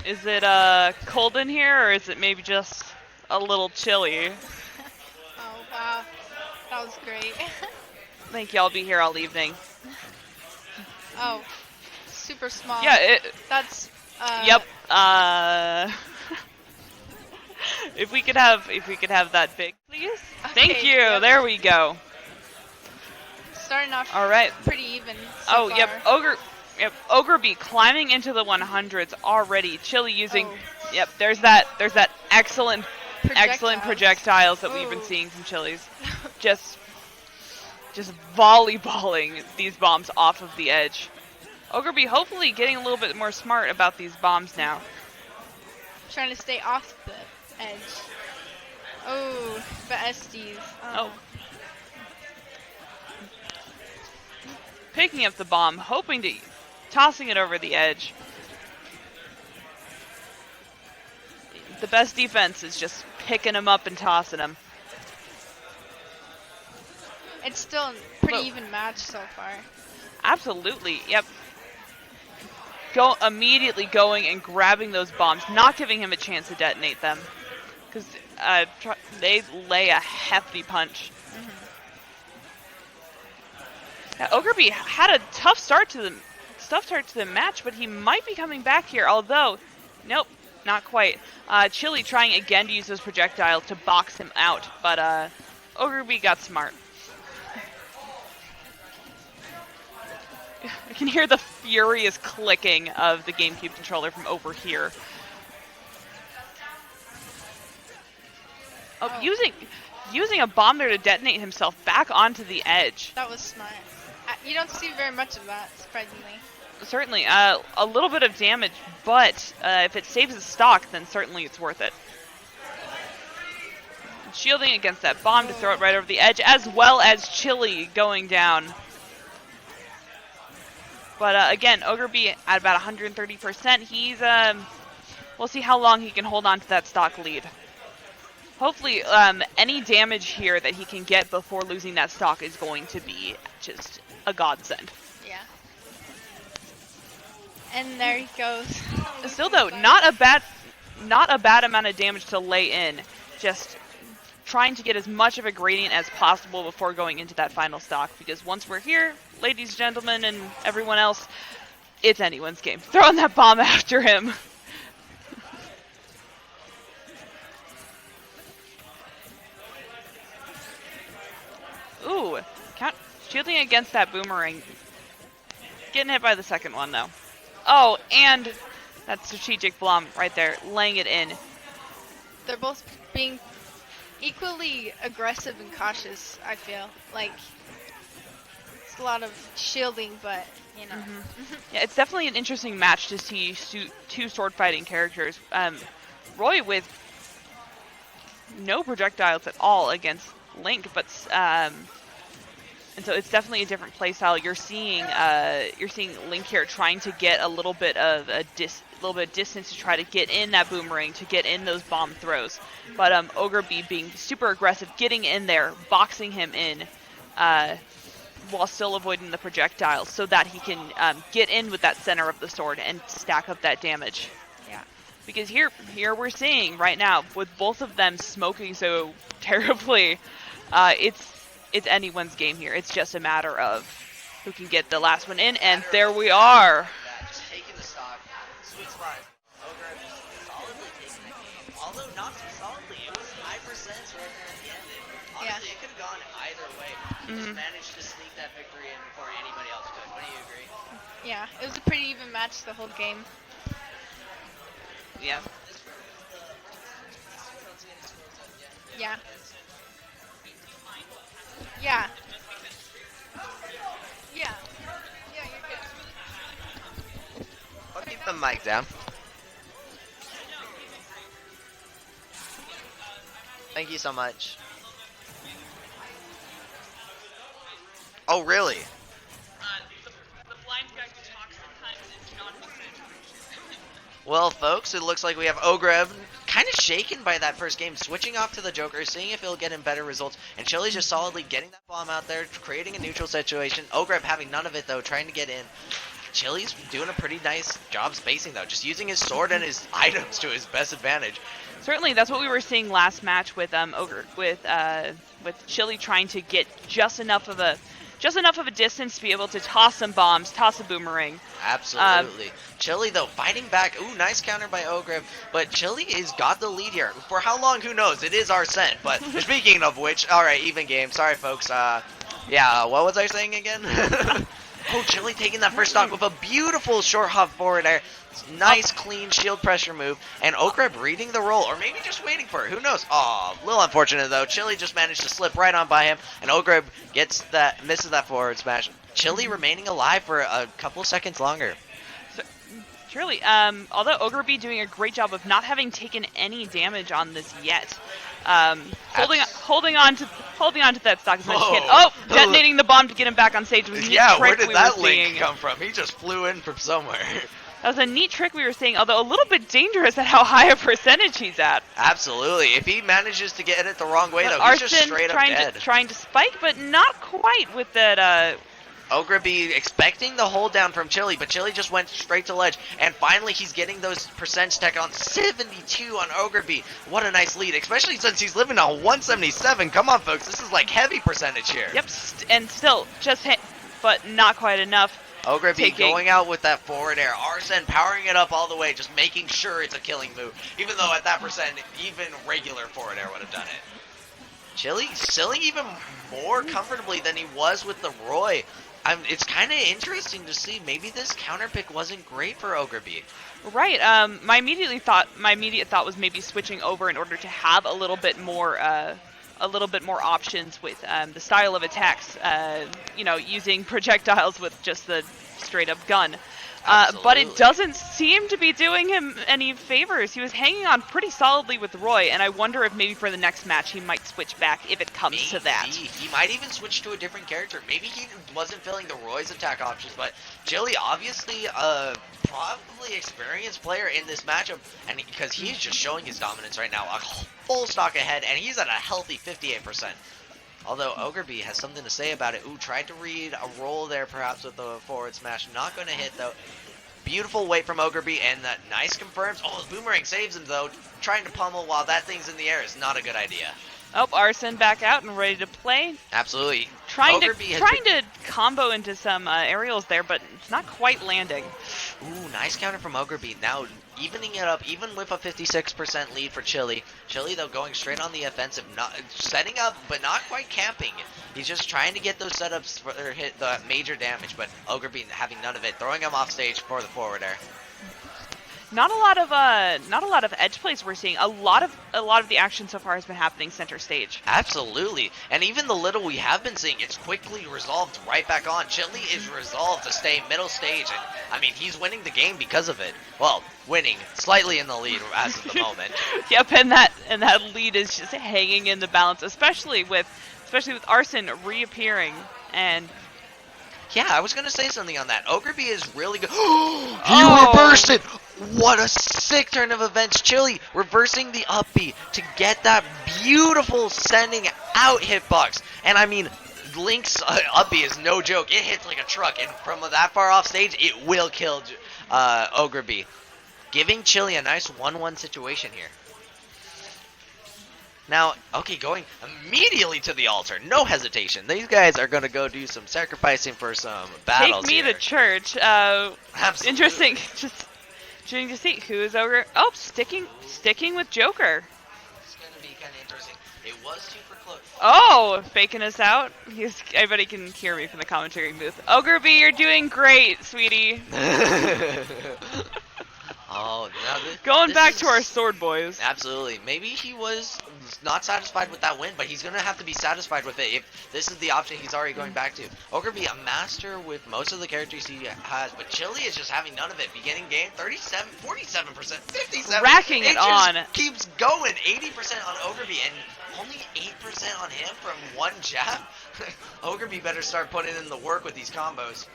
Is it cold in here, or is it maybe just a little chilly? Oh, wow. That was great. Thank you. I'll be here all evening. Oh, super small. Yeah, That's, Yep. If we could have that big, please. Thank Okay, you. yep. There we go. Starting off All right. pretty even. So Oh, far. yep. Ogre B climbing into the 100s already. Chili using. Oh. Yep. There's that excellent projectiles that we've been Oh. seeing from Chili's. Just volleyballing these bombs off of the edge. Ogre B hopefully getting a little bit more smart about these bombs now. Trying to stay off the edge. Oh, but SDs. Oh. Picking up the bomb, hoping to tossing it over the edge. The best defense is just picking them up and tossing them. It's still a pretty Whoa. even match so far. Absolutely, yep. Immediately going and grabbing those bombs, not giving him a chance to detonate them, because they lay a hefty punch. Now, Ogre B had a tough start to the match, but he might be coming back here. Although, nope, not quite. Chili trying again to use those projectiles to box him out, but Ogre B got smart. I can hear the furious clicking of the GameCube controller from over here. Oh, using a bomb there to detonate himself back onto the edge. That was smart. You don't see very much of that, surprisingly. Certainly, a little bit of damage, but if it saves his stock, then certainly it's worth it. Shielding against that bomb to throw it right over the edge, as well as Chili going down. But again, Ogre B at about 130%. He's we'll see how long he can hold on to that stock lead. Hopefully, any damage here that he can get before losing that stock is going to be just a godsend. Yeah. And there he goes. Still though, not a bad amount of damage to lay in. Just trying to get as much of a gradient as possible before going into that final stock, because once we're here, ladies and gentlemen and everyone else, it's anyone's game. Throwing that bomb after him. Ooh, shielding against that boomerang. Getting hit by the second one though. Oh, and that strategic bomb right there, laying it in. They're both being equally aggressive and cautious, I feel. Like, it's a lot of shielding, but, you know. Yeah, it's definitely an interesting match to see two sword fighting characters. Roy with no projectiles at all against Link, but and so it's definitely a different playstyle. You're seeing Link here trying to get a little bit of distance to try to get in that boomerang, to get in those bomb throws. But Ogre B being super aggressive, getting in there, boxing him in, while still avoiding the projectiles, so that he can get in with that center of the sword and stack up that damage. Yeah. Because here we're seeing right now, with both of them smoking so terribly, it's anyone's game here. It's just a matter of who can get the last one in, and there we are. Just taking the stock, sweet spot. Ogre solidly taking the game, although not so solidly. It was high percents right there at the end. Honestly, it could have gone either way. He just managed to sneak that victory in before anybody else could. Wouldn't you agree? Yeah, it was a pretty even match the whole game. Yeah. Yeah. Yeah. Yeah. Yeah, you're good. I'll keep the mic down. Thank you so much. Oh, really? Well, folks, it looks like we have Ogre kind of shaken by that first game, switching off to the Joker, seeing if he'll get him better results, and Chili's just solidly getting that bomb out there, creating a neutral situation. Ogre having none of it, though, trying to get in. Chili's doing a pretty nice job spacing, though, just using his sword and his items to his best advantage. Certainly, that's what we were seeing last match with Ogre, with Chili trying to get just enough of a just enough of a distance to be able to toss some bombs, toss a boomerang. Absolutely. Chili, though, fighting back. Ooh, nice counter by Ogrev. But Chili has got the lead here. For how long, who knows? It is Arsene. But speaking of which, all right, even game. Sorry, folks. Yeah, what was I saying again? Oh, Chili taking that first stock with a beautiful short hop forward air. Nice, clean shield pressure move. And Ogrev reading the roll, or maybe just waiting for it. Who knows? Oh, a little unfortunate, though. Chili just managed to slip right on by him. And Ogrev misses that forward smash. Chili remaining alive for a couple seconds longer. Surely, although Ogre doing a great job of not having taken any damage on this yet. Holding on to that stock as much as he can. Oh, detonating the bomb to get him back on stage was a neat trick where did we that were link seeing. come from? He just flew in from somewhere. That was a neat trick we were seeing, although a little bit dangerous at how high a percentage he's at. Absolutely. If he manages to get it the wrong way, though, he's just straight up dead. Trying to spike, but not quite with that. Ogre expecting the hold down from Chili, but Chili just went straight to ledge, and finally he's getting those percent tech on 72 on Ogre. What a nice lead, especially since he's living on 177. Come on, folks, this is like heavy percentage here. Yep, and still just hit, but not quite enough. Ogre going out with that forward air. Arsene powering it up all the way, just making sure it's a killing move, even though at that percent, even regular forward air would have done it. Chili selling even more comfortably than he was with the Roy. It's kind of interesting to see. Maybe this counter pick wasn't great for Ogre. Right. My immediate thought was maybe switching over in order to have a little bit more options with the style of attacks. Using projectiles with just the straight up gun. But it doesn't seem to be doing him any favors. He was hanging on pretty solidly with Roy, and I wonder if maybe for the next match he might switch back if it comes to that. He might even switch to a different character. Maybe he wasn't feeling the Roy's attack options, but Chili obviously probably experienced player in this matchup, and because he's just showing his dominance right now, a full stock ahead, and he's at a healthy 58%. Although Ogre has something to say about it. Ooh, tried to read a roll there perhaps with the forward smash. Not going to hit though. Beautiful wait from Ogre, and that nice confirms. Oh, the boomerang saves him though. Trying to pummel while that thing's in the air is not a good idea. Oh, Arsene back out and ready to play. Absolutely. Trying to combo into some aerials there, but it's not quite landing. Ooh, nice counter from Ogre. Now evening it up, even with a 56% lead for Chili. Chili, though, going straight on the offensive, not setting up, but not quite camping. He's just trying to get those setups for hit the major damage, but Ogre having none of it, throwing him off stage for the forward air. Not a lot of edge plays we're seeing. A lot of the action so far has been happening center stage. Absolutely, and even the little we have been seeing, it's quickly resolved right back on. Chili is resolved to stay middle stage, and I mean he's winning the game because of it. Well, winning slightly in the lead as of the moment. Yep, and that lead is just hanging in the balance, especially with Arsene reappearing and. Yeah, I was gonna say something on that. Ogre is really good. He reversed it. What a sick turn of events. Chili reversing the up B to get that beautiful sending out hitbox. And I mean, Link's up B is no joke. It hits like a truck, and from that far off stage, it will kill Ogre, giving Chili a nice 1-1 situation here. Now, okay, going immediately to the altar. No hesitation. These guys are going to go do some sacrificing for some battles. Take me here. to church. Absolutely. Interesting. Just trying to see who is Ogre. Oh, sticking with Joker. It's going to be kind of interesting. It was super close. Oh, faking us out. Everybody can hear me from the commentary booth. Ogre, you're doing great, sweetie. Oh, going back to our sword boys. Absolutely. Maybe he was not satisfied with that win, but he's going to have to be satisfied with it if this is the option he's already going back to. Ogre a master with most of the characters he has, but Chili is just having none of it. Beginning game, 47%, 57%, racking it on. Just keeps going, 80% on Ogre and only 8% on him from one jab. Ogre better start putting in the work with these combos.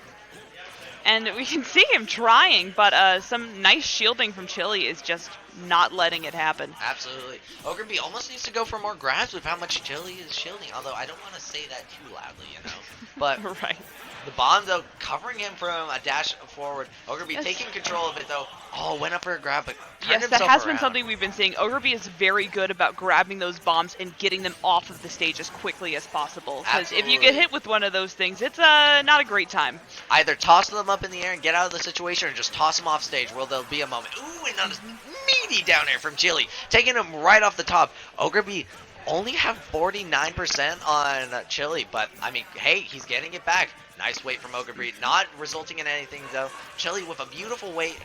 And we can see him trying, but some nice shielding from Chili is just not letting it happen. Absolutely. Ogre B almost needs to go for more grabs with how much Chili is shielding, although I don't want to say that too loudly, you know. But Right. the bomb, though, covering him from a dash forward. Ogre B taking control of it, though. Oh, went up for a grab, but turned Yes, that himself has been around. something we've been seeing. Ogre B is very good about grabbing those bombs and getting them off of the stage as quickly as possible. Because if you get Absolutely. hit with one of those things, it's not a great time. Either toss them up in the air and get out of the situation, or just toss them off stage where there'll be a moment. Ooh, and on his meaty down air from Chili, taking him right off the top. Ogre B only have 49% on Chili, but I mean, hey, he's getting it back. Nice weight from Ogre B, not resulting in anything though. Chili with a beautiful weight,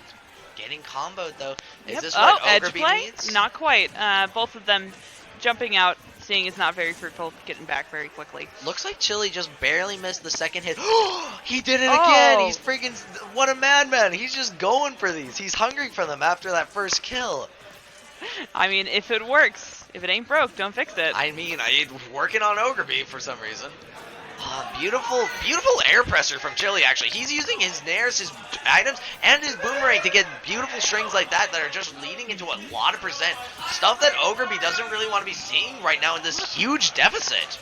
getting comboed though. Is this what Ogre edge B play? needs? Not quite. Both of them jumping out, seeing it's not very fruitful, getting back very quickly. Looks like Chili just barely missed the second hit. He did it again! Oh. He's freaking, what a madman! He's just going for these. He's hungry for them after that first kill. I mean, if it works, if it ain't broke, don't fix it. I mean, I'm working on Ogre B for some reason. Beautiful, beautiful air presser from Chili, actually. He's using his nairs, his items, and his boomerang to get beautiful strings like that that are just leading into a lot of percent. Stuff that Ogre B doesn't really want to be seeing right now in this huge deficit.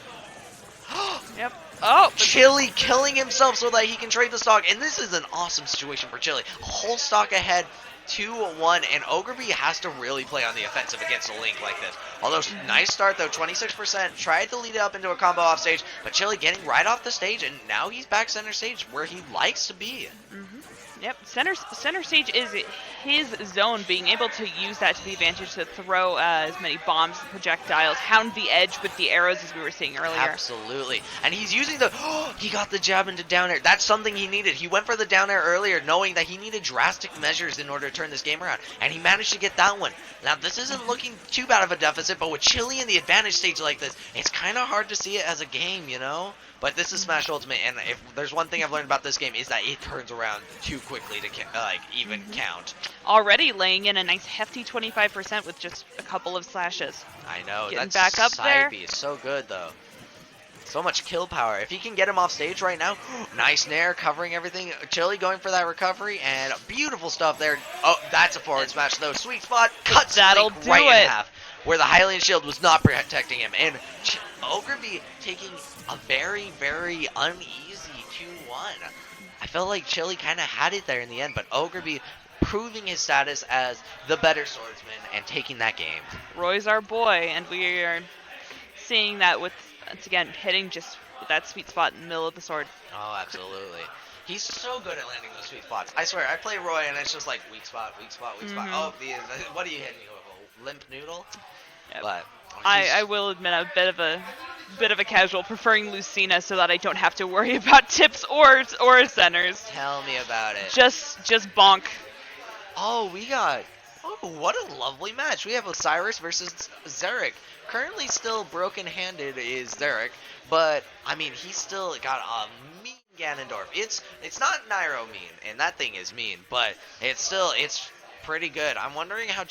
Yep. Oh, Chili killing himself so that he can trade the stock. And this is an awesome situation for Chili. A whole stock ahead, 2-1, and Ogre B has to really play on the offensive against a Link like this. Although, nice start though, 26%. Tried to lead it up into a combo off stage, but Chili getting right off the stage, and now he's back center stage where he likes to be. Yep, center stage is his zone, being able to use that to the advantage to throw as many bombs and projectiles, hound the edge with the arrows as we were seeing earlier. Absolutely. And he's using the, he got the jab into down air. That's something he needed. He went for the down air earlier knowing that he needed drastic measures in order to turn this game around. And he managed to get that one. Now this isn't looking too bad of a deficit, but with Chili in the advantage stage like this, it's kind of hard to see it as a game, you know? But this is Smash Ultimate, and if there's one thing I've learned about this game is that it turns around too quickly to even count. Already laying in a nice hefty 25% with just a couple of slashes. I know. Getting That's back up there. Side-B is so good though. So much kill power. If he can get him off stage right now, nice nair covering everything. Chili going for that recovery, and beautiful stuff there. Oh, that's a forward smash though. Sweet spot, cuts That'll Link do right in it. half, where the Hylian shield was not protecting him, and Ogre B taking a very, very uneasy 2-1. I felt like Chili kind of had it there in the end, but Ogre B proving his status as the better swordsman and taking that game. Roy's our boy, and we are seeing that with, once again, hitting just with that sweet spot in the middle of the sword. Oh, absolutely. He's so good at landing those sweet spots. I swear, I play Roy and it's just like weak spot, weak spot, weak spot. Oh, what are you hitting me with? A limp noodle? Yep. But I will admit I'm a bit of a casual, preferring Lucina so that I don't have to worry about tips or centers. tell me about it. Just bonk. Oh, what a lovely match. We have Osiris versus Xeric. Currently still broken-handed is Xeric, but I mean he's still got a mean Ganondorf. It's not Nairo mean, and that thing is mean, but it's pretty good. I'm wondering how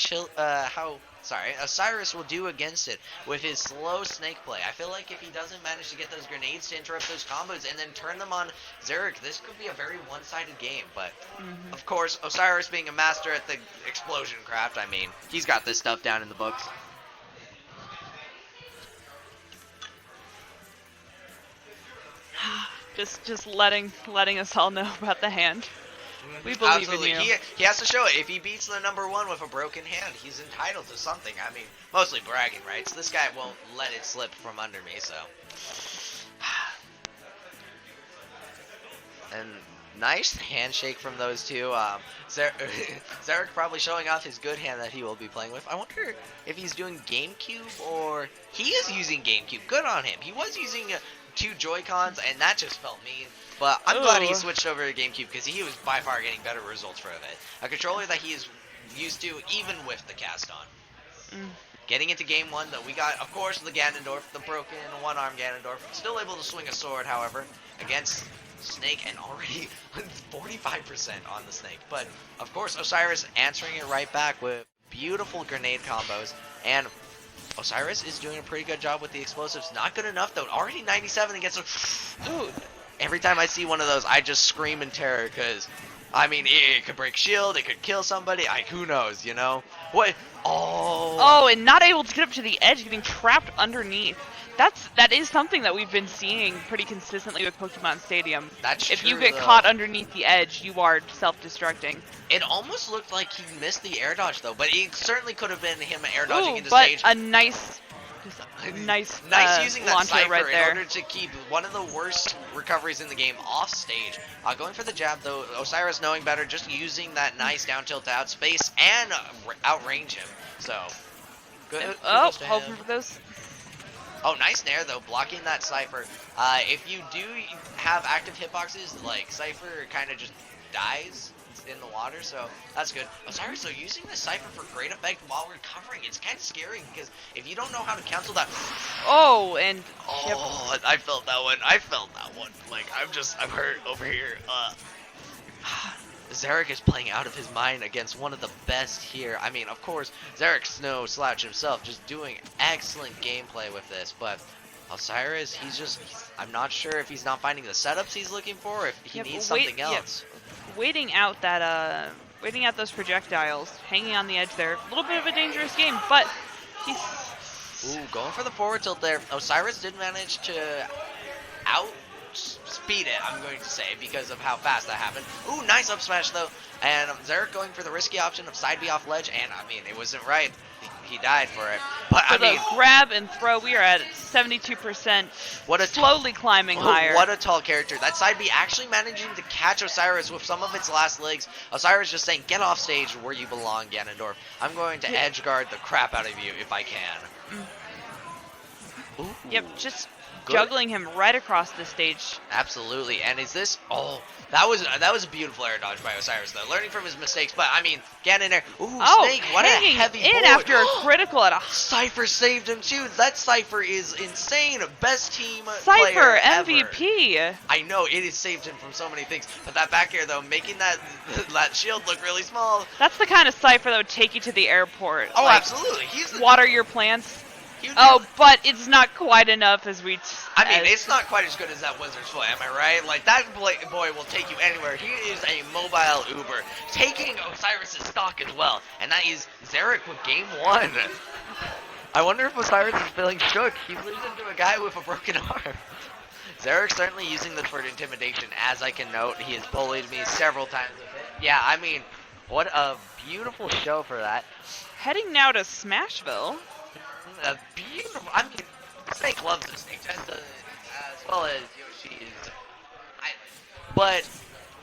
Osiris will do against it with his slow snake play. I feel like if he doesn't manage to get those grenades to interrupt those combos and then turn them on Xeric, this could be a very one-sided game. But, of course, Osiris being a master at the explosion craft, I mean, he's got this stuff down in the books. Just letting us all know about the hand. We believe Absolutely. in you. He has to show it. If he beats the number one with a broken hand, he's entitled to something. I mean, mostly bragging rights. This guy won't let it slip from under me, so. And nice handshake from those two. Xeric probably showing off his good hand that he will be playing with. I wonder if he's doing GameCube or he is using GameCube. Good on him. He was using two Joy-Cons, and that just felt mean. But I'm glad he switched over to GameCube because he was by far getting better results for it. A controller that he is used to even with the cast on. Getting into game one, though, we got, of course, the Ganondorf, the broken one-arm Ganondorf. Still able to swing a sword, however, against Snake, and already 45% on the Snake. But, of course, Osiris answering it right back with beautiful grenade combos. And Osiris is doing a pretty good job with the explosives. Not good enough, though. Already 97 against... Ooh. Every time I see one of those, I just scream in terror because I mean, it could break shield, it could kill somebody. Who knows, you know? What? Oh. Oh, and not able to get up to the edge, getting trapped underneath. That is something that we've been seeing pretty consistently with Pokemon Stadium. That's if true, you get though. caught underneath the edge, you are self-destructing. It almost looked like he missed the air dodge though, but it certainly could have been him air Ooh, dodging into but stage. a nice Using that launcher Cypher right there. in order to keep one of the worst recoveries in the game off stage. Going for the jab though, Osiris knowing better, just using that nice down tilt to outspace and outrange him. So good. Oh, kudos to hoping him. for those. Oh, nice nair though, blocking that Cypher. If you do have active hitboxes, like Cypher kind of just dies in the water, so that's good. Osiris though using the Cypher for great effect while recovering. It's kind of scary because if you don't know how to cancel that. Oh, and Oh, I felt that one. Like I'm hurt over here. Zarek is playing out of his mind against one of the best here. I mean, of course, Zarek's no slouch himself, just doing excellent gameplay with this, but Osiris, I'm not sure if he's not finding the setups he's looking for, or if he needs something else. Waiting out those projectiles, hanging on the edge there. A little bit of a dangerous game, but he's... Ooh, going for the forward tilt there. Osiris did manage to outspeed it, I'm going to say, because of how fast that happened. Ooh, nice up smash though. And Zarek going for the risky option of side B off ledge, and I mean, it wasn't right. He died for it. But for the grab and throw, we are at 72%. Slowly climbing higher. What a tall character. That side B actually managing to catch Osiris with some of its last legs. Osiris just saying, get off stage where you belong, Ganondorf. I'm going to edge guard the crap out of you if I can. Ooh. Yep, just Good. juggling him right across the stage. Absolutely. And is this... Oh, that was a beautiful air dodge by Osiris, though. Learning from his mistakes. But, I mean, Ganon there. Ooh, Snake. What a heavy in bullet. after a critical at a... Cypher saved him, too. That Cypher is insane. Best team Cypher, player MVP. Ever. I know. It has saved him from so many things. But that back air, though, making that shield look really small. That's the kind of Cypher that would take you to the airport. Oh, like, absolutely. water your plants. Oh, but it's not quite enough as we... it's not quite as good as that Wizard's Foot, am I right? Like, that boy will take you anywhere. He is a mobile Uber, taking Osiris' stock as well. And that is Zarek with game 1. I wonder if Osiris is feeling shook. He's losing to a guy with a broken arm. Zarek certainly using this for intimidation, as I can note. He has bullied me several times with it. Yeah, I mean, what a beautiful show for that. Heading now to Smashville. A beautiful. I mean, Snake loves the stage as well as Yoshi's island. But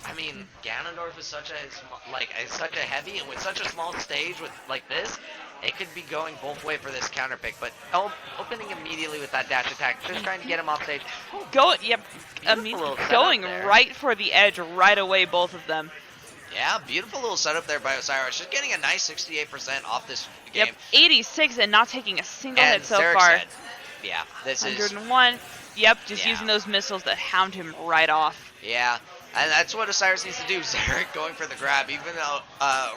I mean, Ganondorf is such a heavy, and with such a small stage with like this, it could be going both way for this counter pick. But opening immediately with that dash attack, just trying to get him off stage. Going right for the edge right away, both of them. Yeah, beautiful little setup there by Osiris. Just getting a nice 68% off this game. Yep, 86 and not taking a single hit so far. Yeah, this 101. Yep, just using those missiles that hound him right off. Yeah, and that's what Osiris needs to do. Zarek going for the grab, even though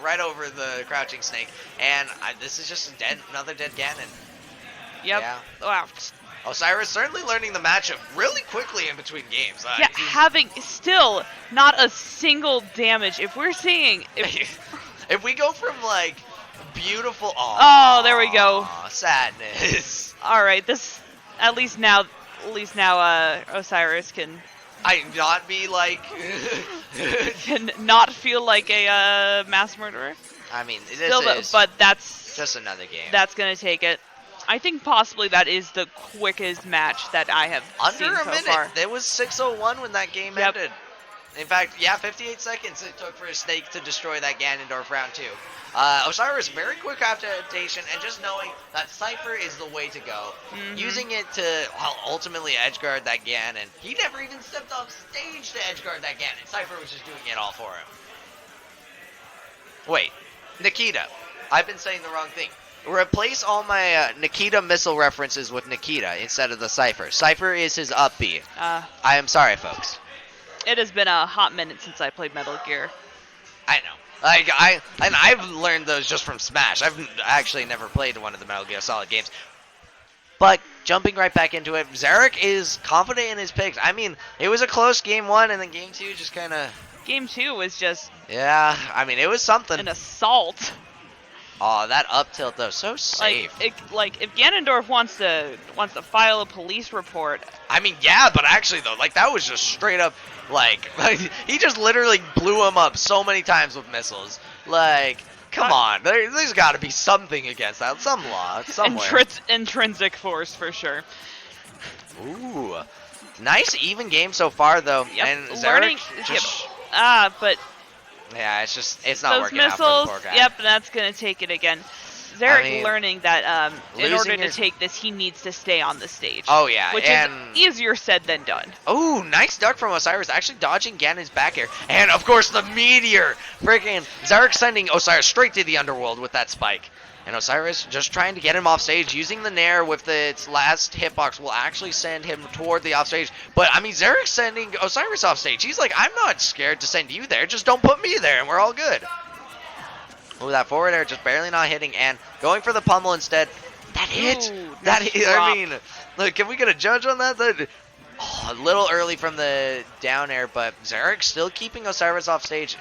right over the crouching Snake. And this is just another dead Ganon. Yep. Yeah. Wow. Osiris certainly learning the matchup really quickly in between games. Having still not a single damage. If we're seeing... If we go from, like, beautiful... Oh, there we go. Sadness. All right, this... At least now Osiris can... not be, like... can not feel like a mass murderer. I mean, but that's... just another game. That's going to take it. I think possibly that is the quickest match that I have seen so far. Under a minute. It was 6:01 when that game ended. In fact, 58 seconds it took for Snake to destroy that Ganondorf round 2. Osiris, very quick adaptation, and just knowing that Cypher is the way to go. Using it to ultimately edgeguard that Ganon. He never even stepped off stage to edgeguard that Ganon. Cypher was just doing it all for him. Wait, Nikita. I've been saying the wrong thing. Replace all my Nikita missile references with Nikita instead of the Cypher. Cypher is his up B. I am sorry, folks. It has been a hot minute since I played Metal Gear. I know. I've learned those just from Smash. I've actually never played one of the Metal Gear Solid games. But jumping right back into it, Zarek is confident in his picks. I mean, it was a close game 1, and then game 2 just kind of Game 2 was just Yeah, I mean, it was something. an assault. Oh, that up tilt though, so safe. Like if Ganondorf wants to file a police report. I mean, yeah, but actually though, like that was just straight up, like he just literally blew him up so many times with missiles. Like, come on, there's got to be something against that, some law somewhere. Intrinsic force for sure. Ooh, nice even game so far though. Yep. And Learning. Zarek just, But yeah, it's not those working missiles. out for the poor guy. Yep, that's gonna take it again. Zarek I mean, learning that in order losing to your- take this, he needs to stay on the stage. Oh yeah, which and is easier said than done. oh, nice duck from Osiris, actually dodging Ganon's back air. And, of course, the meteor! Freaking Zarek sending Osiris straight to the underworld with that spike. And Osiris just trying to get him off stage, using the Nair with its last hitbox will actually send him toward the off stage. But, I mean, Zarek's sending Osiris off stage. He's like, I'm not scared to send you there, just don't put me there, and we're all good. Ooh, that forward air just barely not hitting, and going for the pummel instead. That hit! Ooh, That nice hit, drop. I mean, look, can we get a judge on that? A little early from the down air, but Zarek still keeping Osiris off stage.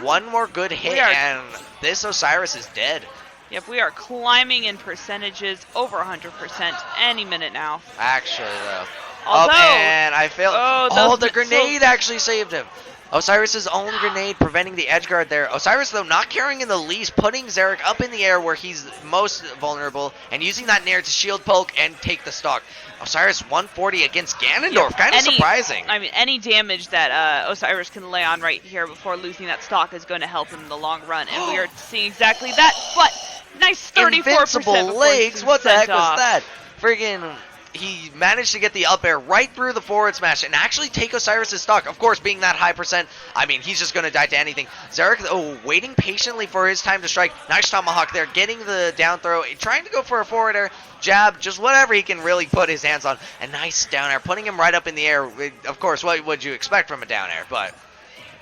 One more good hit, We are- and this Osiris is dead. Yep, we are climbing in percentages over 100% any minute now. Actually, though. Although- and I failed. Oh, Oh, those the missiles- grenade actually saved him. Osiris's own grenade preventing the edge guard there. Osiris, though, not carrying in the least, putting Zarek up in the air where he's most vulnerable, and using that Nair to shield poke and take the stock. Osiris 140 against Ganondorf, kind of surprising. I mean, any damage that Osiris can lay on right here before losing that stock is going to help him in the long run, and we are seeing exactly that. But nice 34% Invincible before legs, what the sent heck was off. that? Friggin', he managed to get the up air right through the forward smash and actually take Osiris' stock. Of course, being that high percent, I mean, he's just going to die to anything. Zarek, waiting patiently for his time to strike. Nice tomahawk there, getting the down throw, trying to go for a forward air, jab, just whatever he can really put his hands on. A nice down air, putting him right up in the air. Of course, what would you expect from a down air? But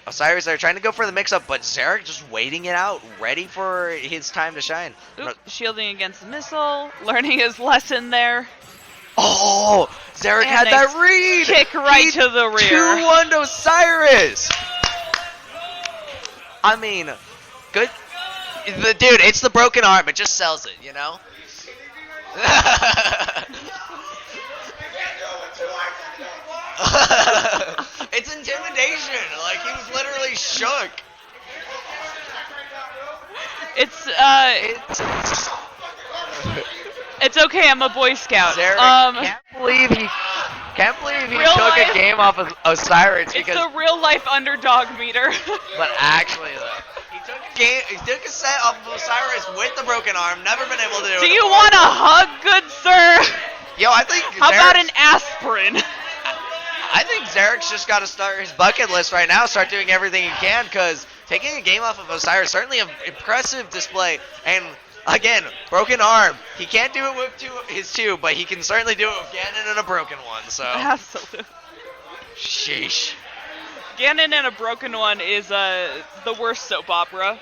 Osiris there trying to go for the mix-up, but Zarek just waiting it out, ready for his time to shine. Oop, shielding against the missile, learning his lesson there. Oh, Zarek And had a that read. kick right He to the rear. 2-1 to Osiris. I mean, good. Dude, it's the broken arm. It just sells it, you know? It's intimidation. Like, he was literally shook. It's okay. I'm a Boy Scout. Zarek can't believe he Real took life- a game off of Osiris It's because. a real life underdog meter. But actually, though, he took a set off of Osiris with the broken arm. Never been able to do it. Do you want a hug, good sir? Yo, I think. How about Zarek's- an aspirin? I think Zarek's just got to start his bucket list right now. Start doing everything he can, because taking a game off of Osiris certainly an impressive display. And again, broken arm. He can't do it with his two, but he can certainly do it with Ganon and a broken one. So. Absolutely. Sheesh. Ganon and a broken one is the worst soap opera.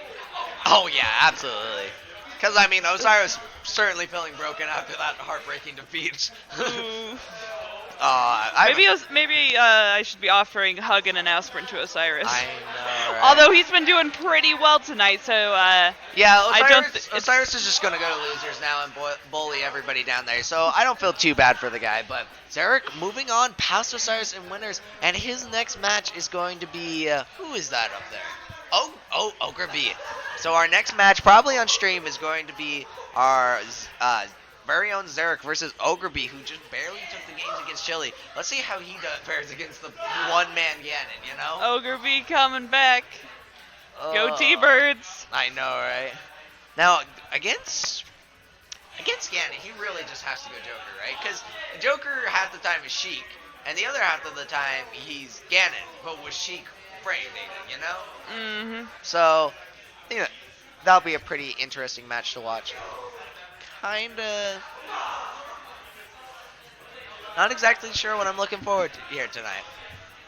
Oh yeah, absolutely. Because I mean, Osiris certainly feeling broken after that heartbreaking defeat. Ooh. Maybe I should be offering hug and an aspirin to Osiris. I know, right? Although he's been doing pretty well tonight, so yeah, I don't Osiris is just gonna go to losers now and bully everybody down there. So I don't feel too bad for the guy. But Zarek moving on past Osiris in winners, and his next match is going to be who is that up there? Oh, Kirby. So our next match, probably on stream, is going to be our very own Zarek versus Ogreby, who just barely took the games against Chili. Let's see how he fares against the one-man Ganon, you know? Ogreby coming back. Go T-Birds. I know, right? Now, against Ganon, he really just has to go Joker, right? Because Joker half the time is Sheik, and the other half of the time he's Ganon, but with Sheik frame data, you know? Mm-hmm. So, you know, that'll be a pretty interesting match to watch. Kinda not exactly sure what I'm looking forward to here tonight.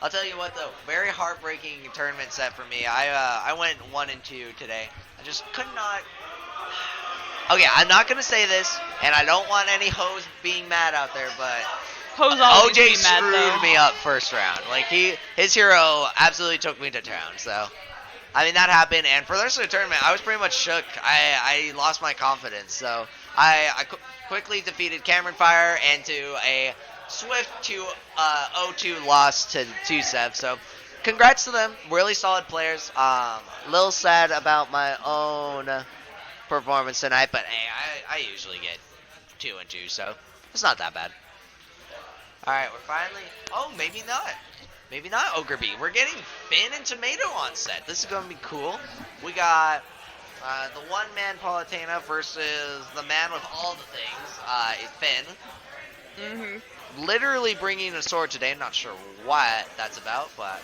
I'll tell you what though, very heartbreaking tournament set for me. I went 1 and 2 today. I just could not. Okay, I'm not gonna say this, and I don't want any hoes being mad out there, but Poe's always OJ be mad, screwed though. me up first round. Like his hero absolutely took me to town. So, I mean that happened, and for the rest of the tournament, I was pretty much shook. I lost my confidence. So I quickly defeated Cameron Fire and to a swift 0-2 loss to 2-7. So, congrats to them. Really solid players. A little sad about my own performance tonight, but hey, I usually get 2-2, so it's not that bad. All right, we're finally. Oh, maybe not. Maybe not Ogre B. We're getting Finn and Tomato on set. This is gonna be cool. We got the one-man Palutena versus the man with all the things. Finn. Literally bringing a sword today. I'm not sure what that's about, but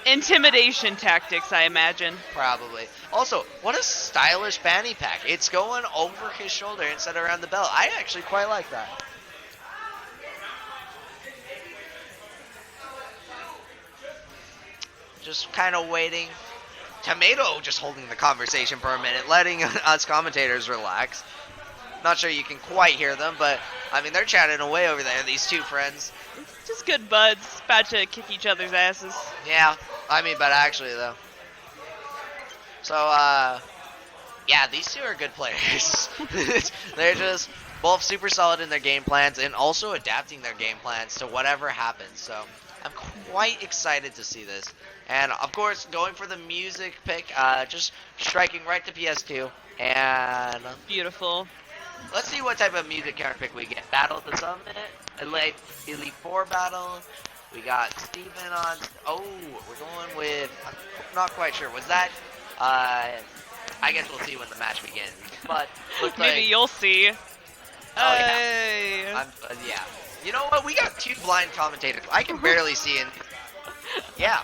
Intimidation tactics, I imagine. probably. Also, what a stylish fanny pack. It's going over his shoulder instead of around the belt. I actually quite like that. Just kind of waiting. Tomato just holding the conversation for a minute, letting us commentators relax. Not sure you can quite hear them, but I mean, they're chatting away over there, these two friends. Just good buds, about to kick each other's asses. Yeah, I mean, but actually, though. So, yeah, these two are good players. They're just both super solid in their game plans and also adapting their game plans to whatever happens. So, I'm quite excited to see this. And, of course, going for the music pick, just striking right to PS2. And Beautiful. let's see what type of music counter pick we get. Battle of the Summit, Elite 4 battle. We got Steven on. Oh, we're going with. I'm not quite sure. Was that? I guess we'll see when the match begins. But looks Maybe like. you'll see. Oh, Hey. yeah. You know what? We got two blind commentators. I can barely see in. Yeah.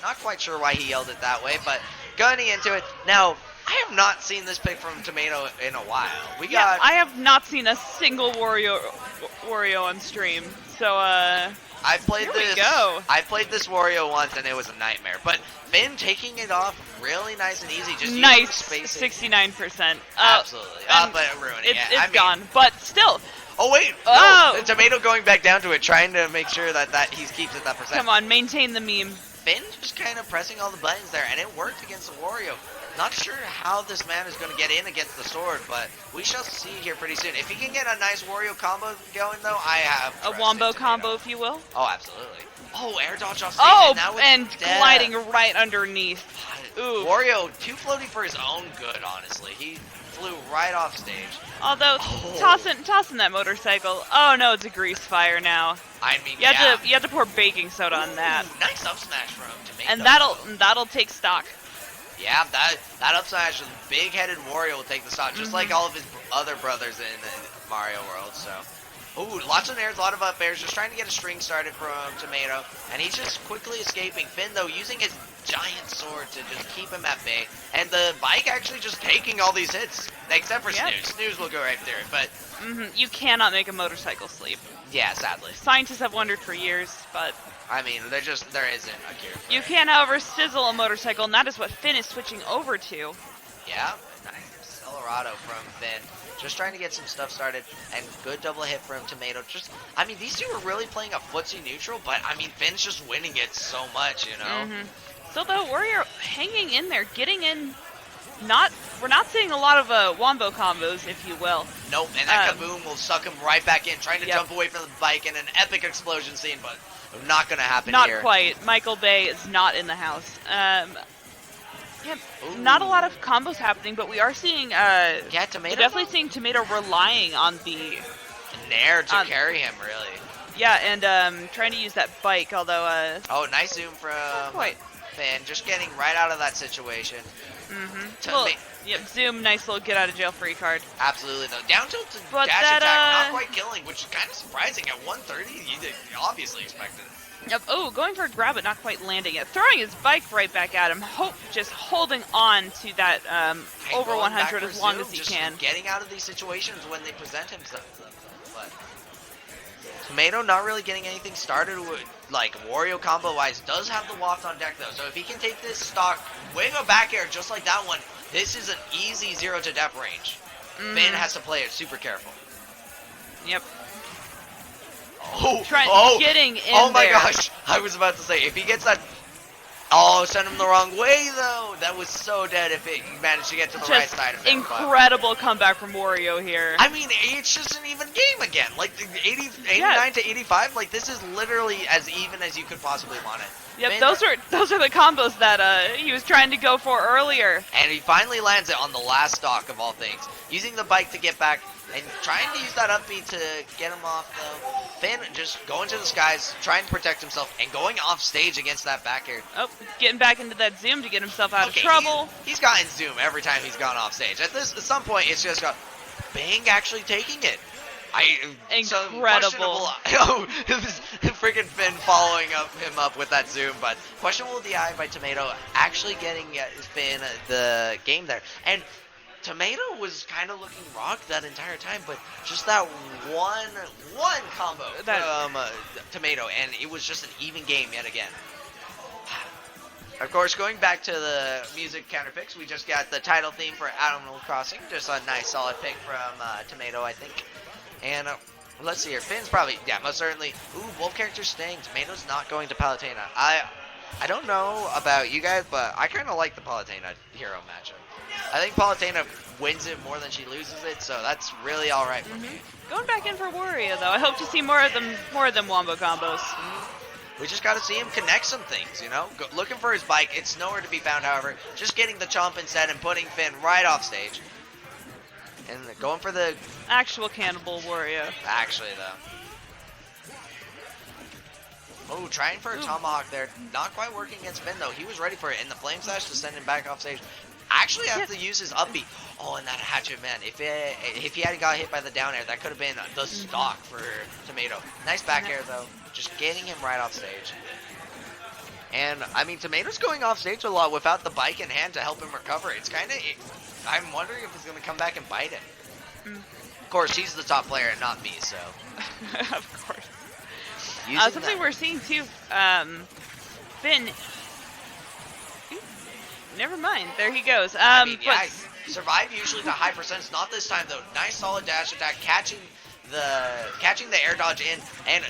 Not quite sure why he yelled it that way, but going into it. Now, I have not seen this pick from Tomato in a while. We Yeah, got. I have not seen a single Wario on stream. So, I played here this. we go. I played this Wario once and it was a nightmare. But Finn taking it off really nice and easy. Just Nice, using spacing. 69%. Absolutely. and But ruining it. It's I mean, gone, but still. Oh wait. Oh. No, the Tomato going back down to it, trying to make sure that he keeps it that percent. Come on, maintain the meme. Finn just kind of pressing all the buttons there, and it worked against the Wario. Not sure how this man is going to get in against the sword, but we shall see here pretty soon. If he can get a nice Wario combo going, though, I have A trust wombo in Tomato. combo, if you will. Oh, absolutely. Oh, air dodge off stage. Oh, now with and death. gliding right underneath. Ooh. Wario, too floaty for his own good, honestly. He flew right off stage. Although, tossing that motorcycle. Oh no, it's a grease fire now. I mean, You have to pour baking soda on that. Ooh, nice up smash from Tomato. And that'll take stock. Yeah, that up smash, the big-headed Wario will take the stock, just like all of his other brothers in Mario World, so. Ooh, lots of airs, a lot of up airs, just trying to get a string started from Tomato, and he's just quickly escaping. Finn, though, using his giant sword to just keep him at bay, and the bike actually just taking all these hits, except for Snooze. Snooze will go right through it, but... You cannot make a motorcycle sleep. Yeah, sadly. Scientists have wondered for years, but... I mean, there isn't a cure for You it. can, however, sizzle a motorcycle, and that is what Finn is switching over to. Yeah, nice Colorado from Finn. Just trying to get some stuff started, and good double hit from Tomato. I mean, these two are really playing a footsie neutral, but I mean, Finn's just winning it so much, you know? So though, Warrior hanging in there, getting in, we're not seeing a lot of wombo combos, if you will. Nope, and that kaboom will suck him right back in, trying to Yep. jump away from the bike in an epic explosion scene, but not gonna happen Not here. quite. Michael Bay is not in the house. Yeah, not a lot of combos happening, but we are seeing, Yeah, we're Tomato. definitely seeing Tomato relying on the, Nair to carry him, really. yeah, and trying to use that bike, although, Oh, nice zoom from quite. Finn, just getting right out of that situation. Well, yep, Zoom, nice little get out of jail free card. Absolutely, though. Down tilt to But dash that, attack, not quite killing, which is kind of surprising. At 130, you obviously expected it. Yep. Oh, going for a grab, but not quite landing it. Throwing his bike right back at him. Just holding on to that over Going back 100 for as long Zoom, as he just can. Getting out of these situations when they present himself. But Tomato not really getting anything started with, like, Wario combo-wise. Does have the waft on deck, though. So if he can take this stock, wing a back air just like that one, this is an easy 0 to death range. Finn has to play it super careful. Yep. Oh, getting in oh my there. gosh. I was about to say, if he gets that... Oh, sent him the wrong way, though. That was so dead if it managed to get to the right side of it. Incredible comeback from Wario here. I mean, it's just an even game again. Like, 89 to 85, like, this is literally as even as you could possibly want it. Yep, Finn, those are the combos that he was trying to go for earlier. And he finally lands it on the last stock of all things. Using the bike to get back and trying to use that up B to get him off, though. Finn just going to the skies, trying to protect himself, and going off stage against that back air. Oh, getting back into that zoom to get himself out of trouble. He's gotten zoom every time he's gone off stage. At some point, it's just got Bang actually taking it. Incredible. Oh, this freaking Finn following him up with that zoom, but questionable DI by Tomato actually getting Finn the game there. And Tomato was kind of looking rocked that entire time, but just that one combo from Tomato, and it was just an even game yet again. Of course, going back to the music counter picks, we just got the title theme for Animal Crossing. Just a nice solid pick from Tomato, I think. And let's see here. Finn's probably, yeah, most certainly. Ooh, both characters staying. Tomato's not going to Palutena. I don't know about you guys, but I kind of like the Palutena hero matchup. I think Palutena wins it more than she loses it, so that's really all right for me. Going back in for Wario, though. I hope to see more of them wombo combos. We just got to see him connect some things, you know? Looking for his bike. It's nowhere to be found, however. Just getting the chomp instead and putting Finn right off stage. And going for the... Actual cannibal Wario. Actually, though. Oh, trying for a tomahawk there. Not quite working against Finn, though. He was ready for it. And the flame slash to send him back off stage. Actually have to use his up B. Oh, and that hatchet, man. If he had got hit by the down air, that could have been the stock for Tomato. Nice back air, though. Just getting him right off stage. And, I mean, Tomato's going off stage a lot without the bike in hand to help him recover. It's kind of... I'm wondering if he's going to come back and bite it. Of course, he's the top player and not me, so... Of course. Something we're seeing, too, Finn... Never mind. There he goes. I mean, yeah, survive usually to high percents. Not this time, though. Nice solid dash attack, catching the air dodge in, and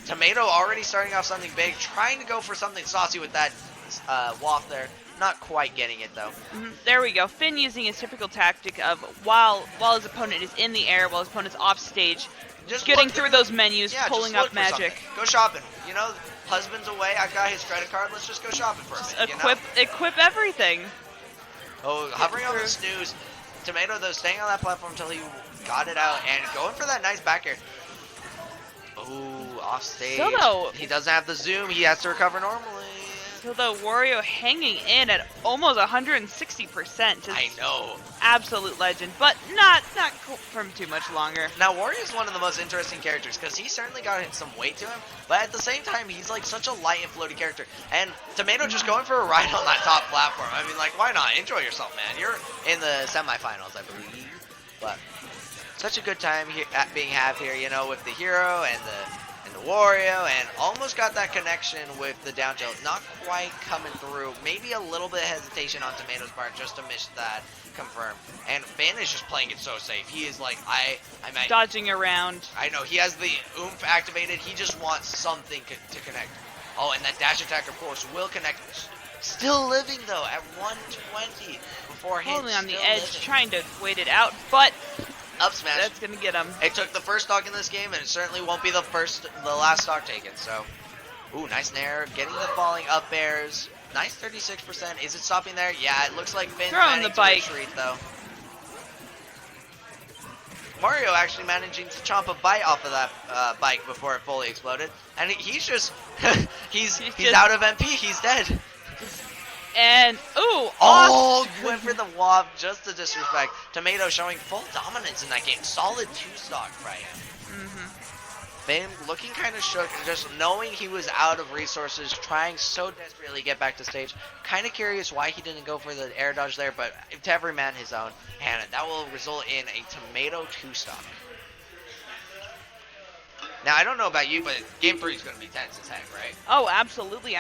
Tomato already starting off something big, trying to go for something saucy with that waft there. Not quite getting it, though. There we go. Finn using his typical tactic of while his opponent is in the air, while his opponent's off stage, just getting through those menus, pulling up magic. Go shopping. You know, husband's away. I've got his credit card. Let's just go shopping for a minute. Equip everything. Oh, hovering on the snooze. Tomato, though, staying on that platform until he got it out and going for that nice back air. Oh, off stage. Still, though, he doesn't have the zoom. He has to recover normally. Still, though, Wario hanging in at almost 160%. I know. Absolute legend, but not from too much longer. Now, Wario's one of the most interesting characters because he certainly got some weight to him, but at the same time, he's like such a light and floaty character. And Tomato just going for a ride on that top platform. I mean, like, why not? Enjoy yourself, man. You're in the semifinals, I believe. But such a good time being had here, you know, with the hero and the Wario, and almost got that connection with the down tilt. Not quite coming through. Maybe a little bit of hesitation on Tomato's part just to miss that confirm. And Ban is just playing it so safe. He is like, I might... Dodging around. I know. He has the oomph activated. He just wants something to connect. Oh, and that dash attack, of course, will connect. Still living, though, at 120 before hit. Holding on the edge, trying to wait it out, but... Up smash. That's gonna get him. It took the first stock in this game, and it certainly won't be the last stock taken. So, ooh, nice nair, getting the falling up airs. Nice 36%. Is it stopping there? Yeah, it looks like Finn's throwing the bike. Retreat, though. Mario actually managing to chomp a bite off of that bike before it fully exploded, and he's just he's out of MP. He's dead. And, ooh, oh, went for the wob just to disrespect. Tomato showing full dominance in that game. Solid 2-stock by him. Finn looking kind of shook, just knowing he was out of resources, trying so desperately to get back to stage. Kind of curious why he didn't go for the air dodge there, but to every man his own. And that will result in a Tomato 2-stock. Now, I don't know about you, but Game 3 is going to be tense as heck, right? Oh, absolutely.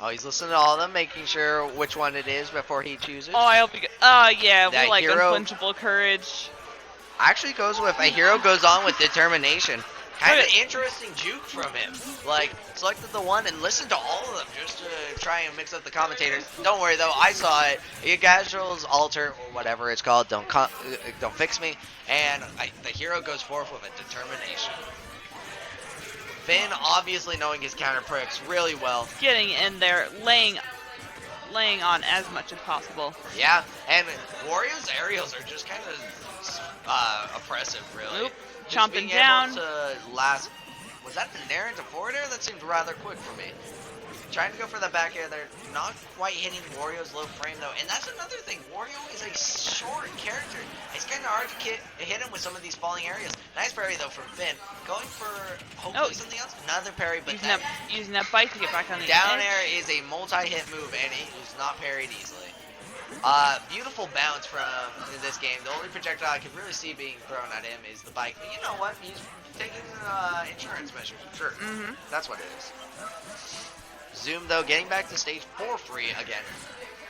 Oh, he's listening to all of them, making sure which one it is before he chooses. Oh, I hope you. Oh yeah, That we like hero- unflinchable courage. Actually goes with, a hero goes on with determination. Kind of interesting juke from him. Like, selected the one and listened to all of them just to try and mix up the commentators. Don't worry though, I saw it. You casuals alter or whatever it's called. Don't fix me. And the hero goes forth with a determination. Finn obviously knowing his counter pricks really well. Getting in there, laying on as much as possible. Yeah, and Wario's aerials are just kind of oppressive, really. Nope. Just Chomping being down. Able to last. Was that the Nair into forward air? That seemed rather quick for me. Trying to go for the back air there, not quite hitting Wario's low frame though, and that's another thing. Wario is a short character. It's kind of hard to hit him with some of these falling areas. Nice parry though from Finn. Going for hopefully something else. Another parry, but using that bite to get back on the down edge. air is a multi-hit move, and it was not parried easily. Beautiful bounce from this game. The only projectile I could really see being thrown at him is the bike, but you know what? He's taking insurance measures. Sure, that's what it is. Zoom though, getting back to stage 4 free again.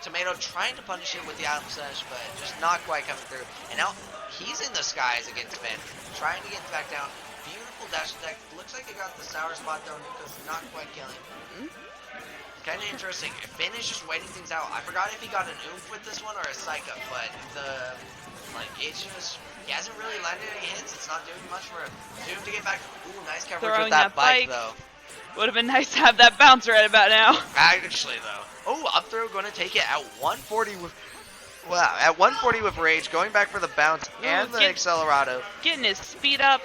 Tomato trying to punish him with the out slash, but just not quite coming through. And now he's in the skies against Finn, trying to get back down. Beautiful dash attack. Looks like it got the sour spot though, because not quite killing. Kind of interesting. Finn is just waiting things out. I forgot if he got an oomph with this one or a psych up, but it's just, he hasn't really landed any hits. It's not doing much for him. Zoom to get back. Ooh, nice coverage Throwing with that bike bike. though. Would have been nice to have that bounce right about now. Actually, though. Oh, up throw going to take it at 140 with... Wow, at 140 with Rage, going back for the bounce and the Accelerado. Getting his speed up.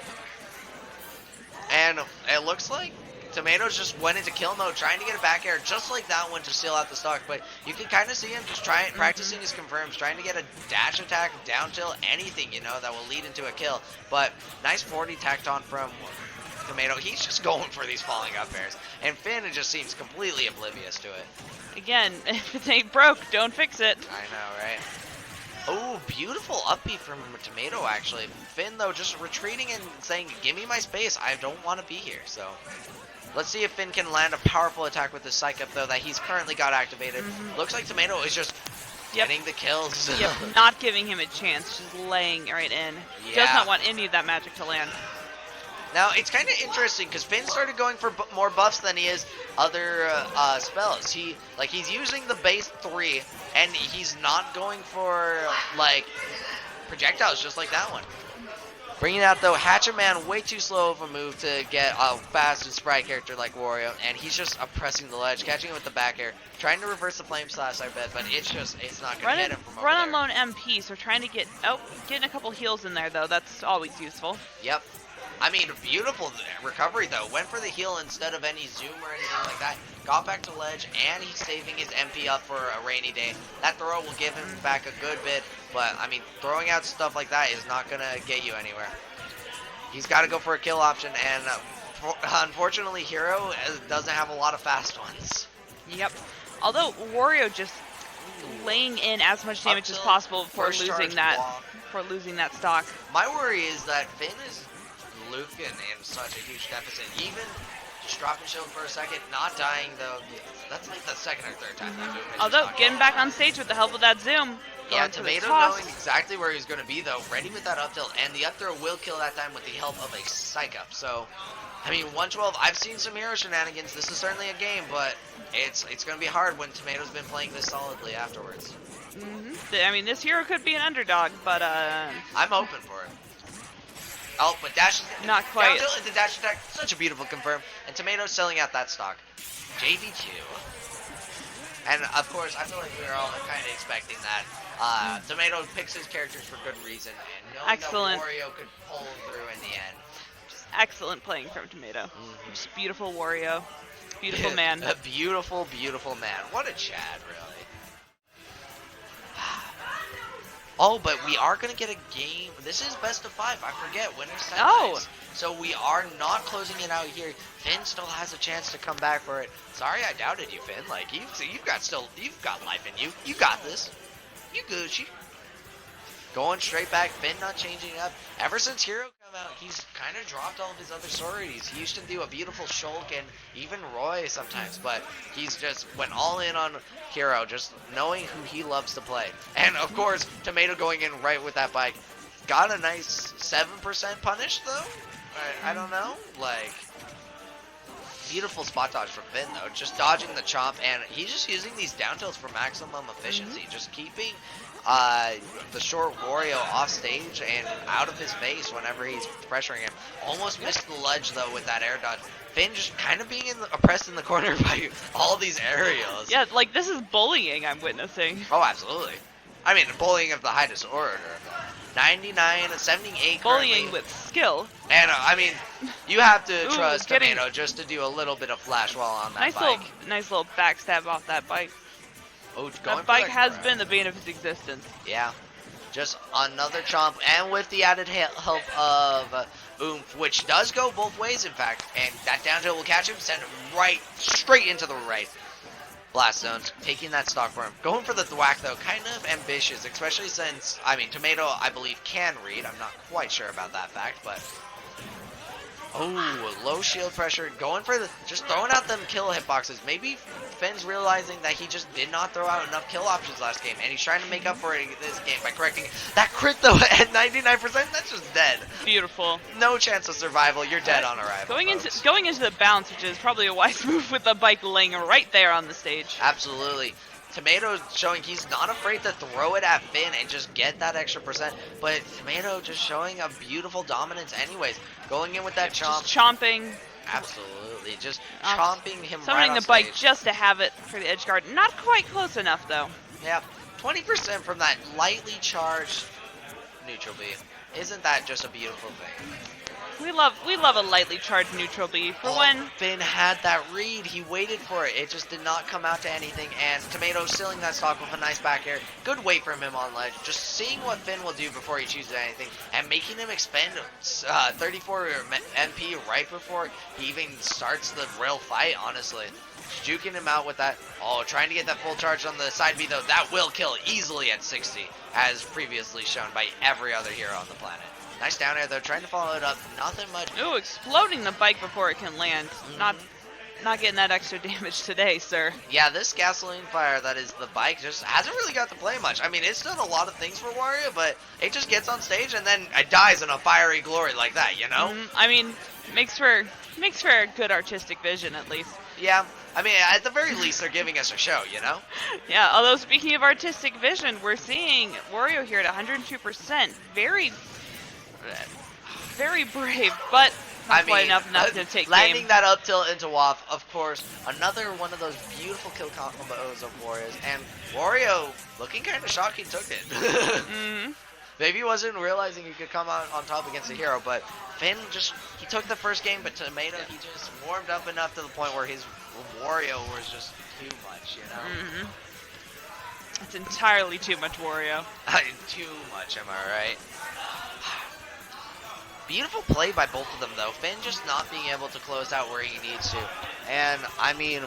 And it looks like Tomatoes just went into kill mode, trying to get a back air just like that one to seal out the stock. But you can kind of see him just practicing his confirms, trying to get a dash attack, down tilt, anything, that will lead into a kill. But nice 40 tacked on from Tomato. He's just going for these falling up airs. And Finn just seems completely oblivious to it. Again, if it ain't broke, don't fix it. I know, right? Oh, beautiful upbeat from Tomato, actually. Finn, though, just retreating and saying, give me my space. I don't want to be here. So let's see if Finn can land a powerful attack with the Psych Up, though, that he's currently got activated. Looks like Tomato is just getting the kills. Yep, not giving him a chance, just laying right in. Does not want any of that magic to land. Now, it's kind of interesting because Finn started going for more buffs than he is other spells. He's using the base 3, and he's not going for, projectiles just like that one. Bringing out, though, Hatchet Man, way too slow of a move to get a fast and spry character like Wario, and he's just oppressing the ledge, catching him with the back air, trying to reverse the flame slash, I bet, but it's not going to hit him from over Run there. on lone MP, so trying to getting a couple heals in there, though, that's always useful. Yep. I mean, beautiful recovery, though. Went for the heal instead of any zoom or anything like that. Got back to ledge, and he's saving his MP up for a rainy day. That throw will give him back a good bit, but, I mean, throwing out stuff like that is not going to get you anywhere. He's got to go for a kill option, and unfortunately, Hero doesn't have a lot of fast ones. Yep. Although, Wario just laying in as much damage as possible before losing that stock. My worry is that Finn is Lucan in such a huge deficit. Even just dropping shield for a second, not dying though. That's like the second or third time that move. Although getting back on stage with the help of that zoom. Yeah, Tomato knowing exactly where he's going to be though, ready with that up tilt, and the up throw will kill that time with the help of a psych up. So, I mean, 112. I've seen some hero shenanigans. This is certainly a game, but it's going to be hard when Tomato's been playing this solidly afterwards. I mean, this hero could be an underdog, but I'm hoping for it. Oh, but dash not quite. Down tilt into dash attack, such a beautiful confirm, and Tomato's selling out that stock. JV2. And of course, I feel like we were all kind of expecting that. Tomato picks his characters for good reason, and knowing that Wario could pull through in the end. Just excellent playing from Tomato. Just beautiful Wario. Beautiful man. A beautiful, beautiful man. What a Chad, really. Oh, but we are going to get a game. This is best of 5. I forget. Winner's semis. So we are not closing it out here. Finn still has a chance to come back for it. Sorry I doubted you, Finn. Like, you've got life in you. You got this. You Gucci. Going straight back. Finn not changing up. Ever since Hero He's kind of dropped all of his other sororities. He used to do a beautiful Shulk and even Roy sometimes, but he's just went all in on Hero, just knowing who he loves to play. And of course, Tomato going in right with that bike. Got a nice 7% punish though. I don't know, like. Beautiful spot dodge from Finn though, just dodging the chomp, and he's just using these down tilts for maximum efficiency, just keeping the short Wario off stage and out of his face whenever he's pressuring him. Almost missed the ledge though with that air dodge. Finn just kind of being oppressed in the corner by all these aerials. Yeah, like this is bullying I'm witnessing. Oh, absolutely. I mean, bullying of the highest order. 99, 78 bullying currently. With skill. And I mean, you have to trust Tomato just to do a little bit of flash while on that bike. Nice little backstab off that bike. Oh, that bike has been the bane of his existence. Yeah. Just another chomp, and with the added help of Oomph, which does go both ways, in fact. And that down tilt will catch him, send him straight into the right. Blast zones, taking that stock for him. Going for the thwack though, kind of ambitious, especially since, I mean, Tomato, I believe, can read. I'm not quite sure about that fact, but... Oh, low shield pressure, going for just throwing out them kill hitboxes. Maybe Finn's realizing that he just did not throw out enough kill options last game, and he's trying to make up for it this game by correcting that crit though at 99%. That's just dead. Beautiful. No chance of survival. You're dead on arrival. Going into the bounce, which is probably a wise move with the bike laying right there on the stage. Absolutely. Tomato showing he's not afraid to throw it at Finn and just get that extra percent, but Tomato just showing a beautiful dominance anyways. Going in with that chomp. Just chomping. Absolutely. Just chomping him summoning right the bike just to have it for the edge guard. Not quite close enough though. Yeah. 20% from that lightly charged neutral B. Isn't that just a beautiful thing? We love a lightly charged neutral B for when Finn had that read. He waited for it. It just did not come out to anything. And Tomato sealing that stock with a nice back air. Good wait from him on ledge. Just seeing what Finn will do before he chooses anything, and making him expend 34 MP right before he even starts the real fight. Honestly, juking him out with that. Oh, trying to get that full charge on the side B though. That will kill easily at 60, as previously shown by every other hero on the planet. Nice down air though, trying to follow it up. Nothing much. Ooh, exploding the bike before it can land. Not getting that extra damage today, sir. Yeah, this gasoline fire that is the bike just hasn't really got to play much. I mean, it's done a lot of things for Wario, but it just gets on stage and then it dies in a fiery glory like that, you know? I mean, makes for a good artistic vision at least. Yeah. I mean, at the very least, they're giving us a show, you know? Yeah, although speaking of artistic vision, we're seeing Wario here at 102%. Very brave, but not quite enough to take landing game. that up tilt into Waff, of course, another one of those beautiful kill combos of Wario's, and Wario looking kind of shocked he took it. Maybe he wasn't realizing he could come out on top against a hero, but Finn he took the first game, but Tomato, he just warmed up enough to the point where his Wario was just too much, you know? It's entirely too much Wario. Too much, am I right? Beautiful play by both of them, though. Finn just not being able to close out where he needs to. And, I mean,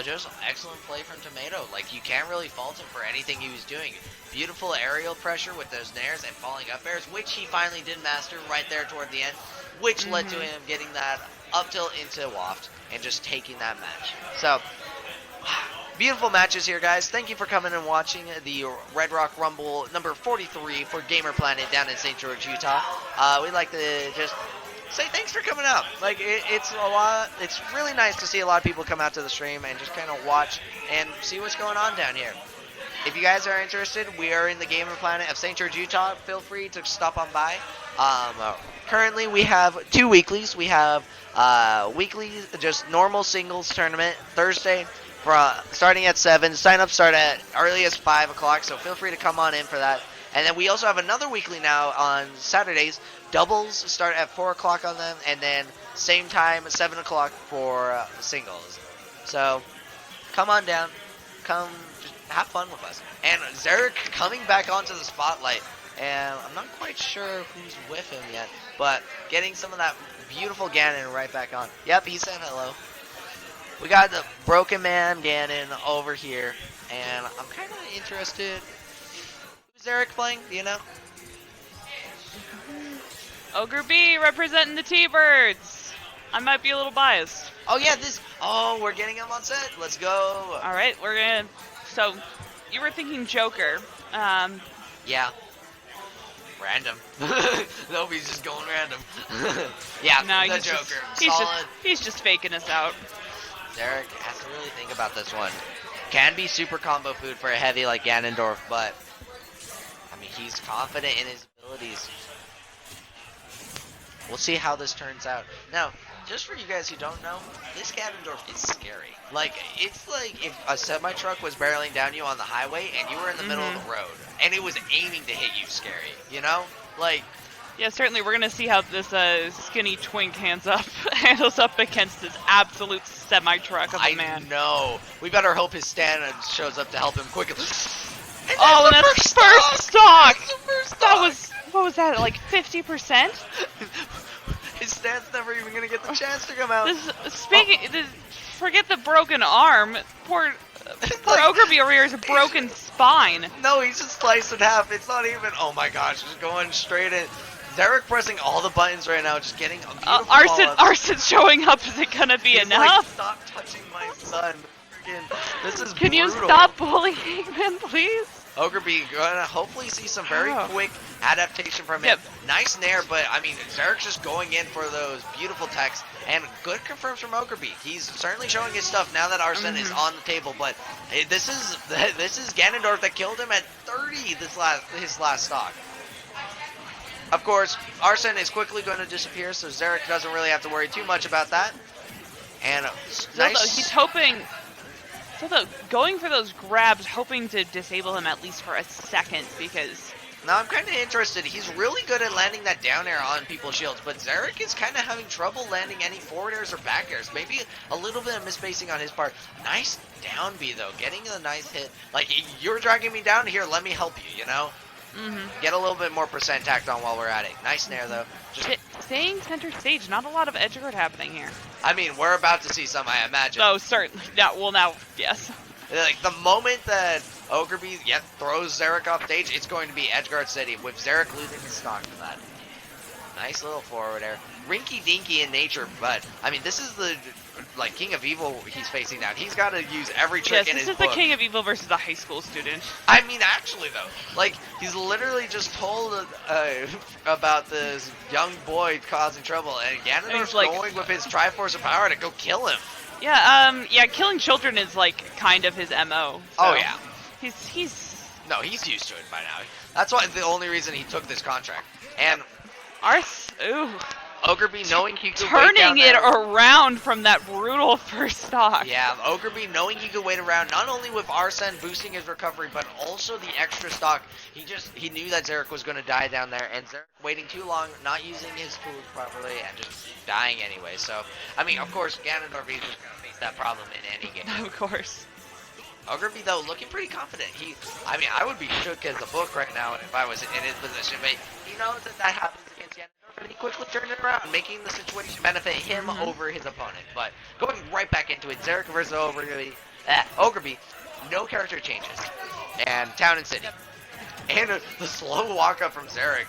just excellent play from Tomato. Like, you can't really fault him for anything he was doing. Beautiful aerial pressure with those nairs and falling up airs, which he finally did master right there toward the end, which led to him getting that up tilt into Waft and just taking that match. So, beautiful matches here, guys. Thank you for coming and watching the Red Rock Rumble number 43 for Gamer Planet down in St. George, Utah. We'd like to just say thanks for coming out. Like, it's a lot. It's really nice to see a lot of people come out to the stream and just kind of watch and see what's going on down here. If you guys are interested, we are in the Gamer Planet of St. George, Utah. Feel free to stop on by. Currently, we have 2 weeklies. We have weekly, just normal singles tournament Thursday. Starting at 7. Sign-ups start at early as 5 o'clock, so feel free to come on in for that. And then we also have another weekly now on Saturdays. Doubles start at 4 o'clock on them, and then same time, 7 o'clock for singles. So come on down. Come just have fun with us. And Zarek coming back onto the spotlight. And I'm not quite sure who's with him yet, but getting some of that beautiful Ganon right back on. Yep, he said hello. We got the Broken Man Ganon over here, and I'm kind of interested. Who's Eric playing? Do you know? Ogre B representing the T-Birds. I might be a little biased. Oh yeah, we're getting him on set. Let's go. All right, we're gonna. So, you were thinking Joker. Yeah. Random. Nope, he's just going random. Yeah, no, the Joker. He's just faking us out. Derek has to really think about this one. Can be super combo food for a heavy like Ganondorf, but I mean, he's confident in his abilities. We'll see how this turns out. Now, just for you guys who don't know, this Ganondorf is scary. Like, it's like if a semi-truck was barreling down you on the highway and you were in the middle of the road and it was aiming to hit you scary, you know? Like... Yeah, certainly we're going to see how this skinny twink handles up against this absolute semi-truck of a man. I know. We better hope his stand shows up to help him quickly. And that's first stock! That was... What was that, like 50%? His stand's never even gonna get the chance to come out. Forget the broken arm. Poor Ogre B over here has a broken spine. No, he's just sliced in half. It's not even. Oh my gosh, just going straight in. Derek pressing all the buttons right now, just getting a beautiful Arson showing up. Is it gonna be enough? Like, stop touching my son. This is Can brutal. you stop bullying him, please? Ogre B gonna hopefully see some very quick adaptation from him. Nice nair, but I mean, Zarek's just going in for those beautiful techs, and good confirms from Ogre B. He's certainly showing his stuff now that Arsene is on the table, but this is Ganondorf that killed him at 30 his last stock. Of course, Arsene is quickly going to disappear, so Zarek doesn't really have to worry too much about that. And nice. He's hoping. So going for those grabs, hoping to disable him at least for a second, because... Now I'm kind of interested. He's really good at landing that down air on people's shields, but Zarek is kind of having trouble landing any forward airs or back airs. Maybe a little bit of misspacing on his part. Nice down B, though. Getting a nice hit. Like, you're dragging me down here, let me help you, you know? Get a little bit more percent tacked on while we're at it. Nice snare, though. Staying center stage, not a lot of edge guard happening here. I mean, we're about to see some, I imagine. Oh, certainly. Now, yes. Like, the moment that Ogre B throws Zarek off stage, it's going to be Edgeguard City, with Zarek losing his stock for that. Nice little forward air. Rinky-dinky in nature, but, I mean, this is the, like, King of Evil he's facing now. He's got to use every trick in his book. This is the King of Evil versus the high school student. I mean, actually, though. Like, he's literally just told about this young boy causing trouble, and Ganondorf's going with his Triforce of Power to go kill him. Yeah, killing children is, like, kind of his MO. So oh, yeah. No, he's used to it by now. That's why the only reason he took this contract. And... Ogre B knowing he could turning it around from that brutal first stock. Yeah, Ogre B knowing he could wait around, not only with Arsene boosting his recovery, but also the extra stock. He knew that Zarek was going to die down there, and Zarek waiting too long, not using his tools properly, and just dying anyway. So, I mean, of course, Ganondorf is going to face that problem in any game. Of course. Ogre B, though, looking pretty confident. I mean, I would be shook as a book right now if I was in his position, but he knows that happens against Ganondorf, and he quickly turned it around, making the situation benefit him over his opponent. But going right back into it, Zarek versus Ogre B, no character changes, and Town and City. And the slow walk up from Zarek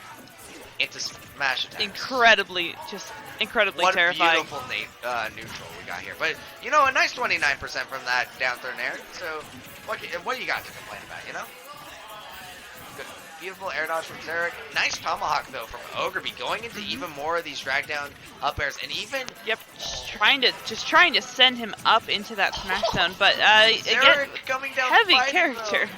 into smash attacks. Incredibly terrifying. What a beautiful neutral we got here. But, you know, a nice 29% from that down throw air. So, what do you got to complain about, you know? Good. Beautiful air dodge from Zarek. Nice tomahawk, though, from Ogre B, going into even more of these drag down up airs. And even... Yep, just trying to send him up into that smash zone. But, again, coming down heavy character. Though.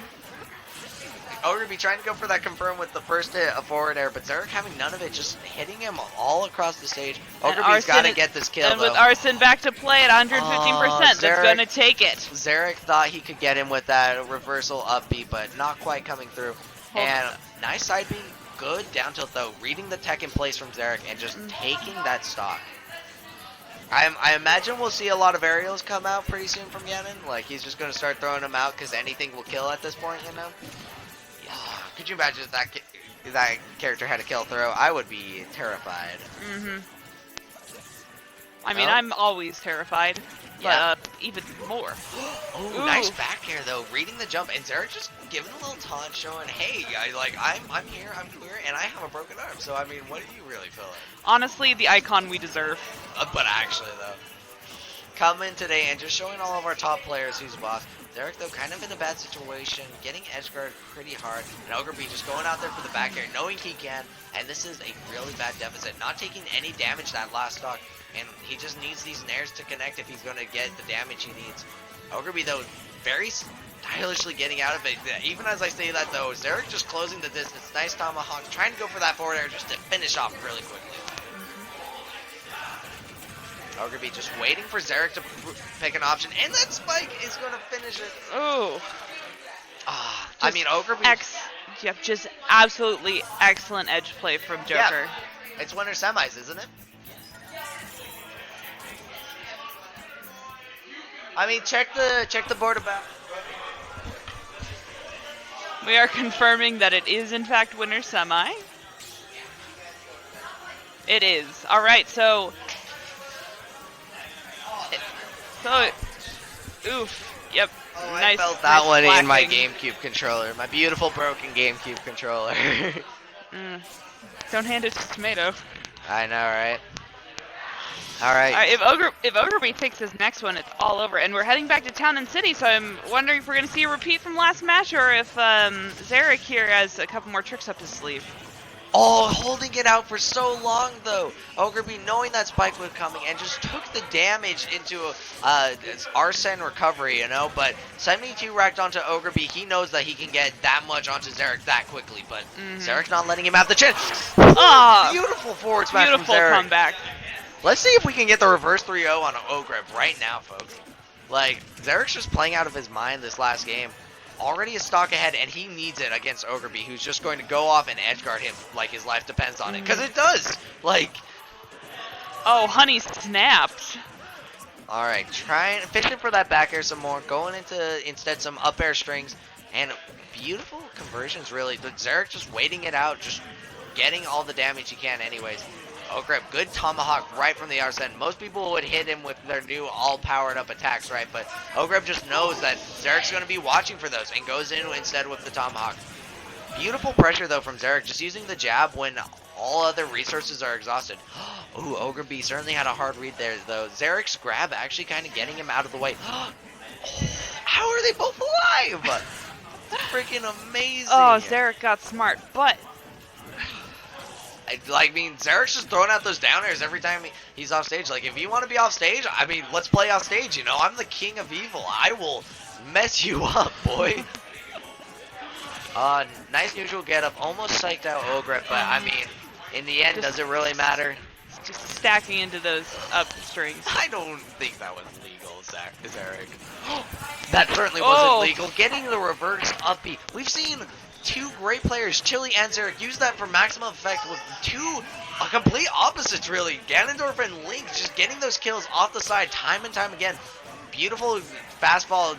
Ogre B trying to go for that confirm with the first hit of forward air, but Zarek having none of it, just hitting him all across the stage. Ogre B's got to get this kill, and with Arsene back to play at 115%, that's going to take it. Zarek thought he could get him with that reversal up B, but not quite coming through. And nice side B, good down tilt though, reading the tech in place from Zarek and just taking that stock. I imagine we'll see a lot of aerials come out pretty soon from Ganon. Like, he's just going to start throwing them out because anything will kill at this point, you know? Could you imagine if that character had a kill throw? I would be terrified. I mean, I'm always terrified. but even more. Ooh, nice back air though, reading the jump, and Zarek just giving a little taunt, showing, hey, I'm here, I'm clear, and I have a broken arm. So I mean, what do you really feel like? Honestly, the icon we deserve. But actually though, coming today and just showing all of our top players who's boss. Zarek though kind of in a bad situation, getting edge guard pretty hard, and Ogre B just going out there for the back air, knowing he can, and this is a really bad deficit, not taking any damage that last stock, and he just needs these nairs to connect if he's going to get the damage he needs. Ogre B though, very stylishly getting out of it. Even as I say that though, Zarek just closing the distance, nice tomahawk, trying to go for that forward air just to finish off really quickly. Ogre B just waiting for Zarek to pick an option, and that spike is going to finish it. Oh. I mean, Ogre B. Just absolutely excellent edge play from Joker. Yeah, it's winner semis, isn't it? I mean, check the board about. We are confirming that it is in fact winner semi. It is. All right, so. Oof. Yep. Oh, nice. I felt that one in my flacking. GameCube controller. My beautiful broken GameCube controller. Don't hand it to Tomato. I know, right? All right. If Ogre B takes this next one, it's all over. And we're heading back to Town and City, so I'm wondering if we're going to see a repeat from last match or if Zarek here has a couple more tricks up his sleeve. Oh, holding it out for so long, though. Ogre B knowing that spike was coming and just took the damage into Arsene recovery, you know. But 72 racked onto Ogre B. He knows that he can get that much onto Zarek that quickly. But Zarek's not letting him have the chance. Beautiful forward smash from Zarek. Beautiful comeback. Let's see if we can get the reverse 3-0 on Ogre right now, folks. Like, Zarek's just playing out of his mind this last game. Already a stock ahead, and he needs it against Ogre B, who's just going to go off and edge guard him like his life depends on it. Because it does! Like... Oh, honey snapped. Alright, fishing for that back air some more, going into, instead, some up air strings, and beautiful conversions, really. But Zarek just waiting it out, just getting all the damage he can anyways. Ogre, good tomahawk right from the Arsene. Most people would hit him with their new all-powered up attacks, right? But Ogre just knows that Zarek's going to be watching for those and goes in instead with the tomahawk. Beautiful pressure, though, from Zarek, just using the jab when all other resources are exhausted. Ooh, Ogre B certainly had a hard read there, though. Zarek's grab actually kind of getting him out of the way. How are they both alive? That's freaking amazing. Oh, Zarek got smart, but... I mean, Zarek's just throwing out those down airs every time he's off stage. Like, if you want to be off stage, I mean, let's play off stage, you know? I'm the king of evil. I will mess you up, boy. Nice neutral get up. Almost psyched out Ogre, but I mean, in the end, does it really matter? Just stacking into those up strings. I don't think that was legal, Zarek. That certainly wasn't legal. Getting the reverse up B. We've seen two great players, Chili and Zarek, use that for maximum effect with two complete opposites, really. Ganondorf and Link just getting those kills off the side time and time again. Beautiful fastball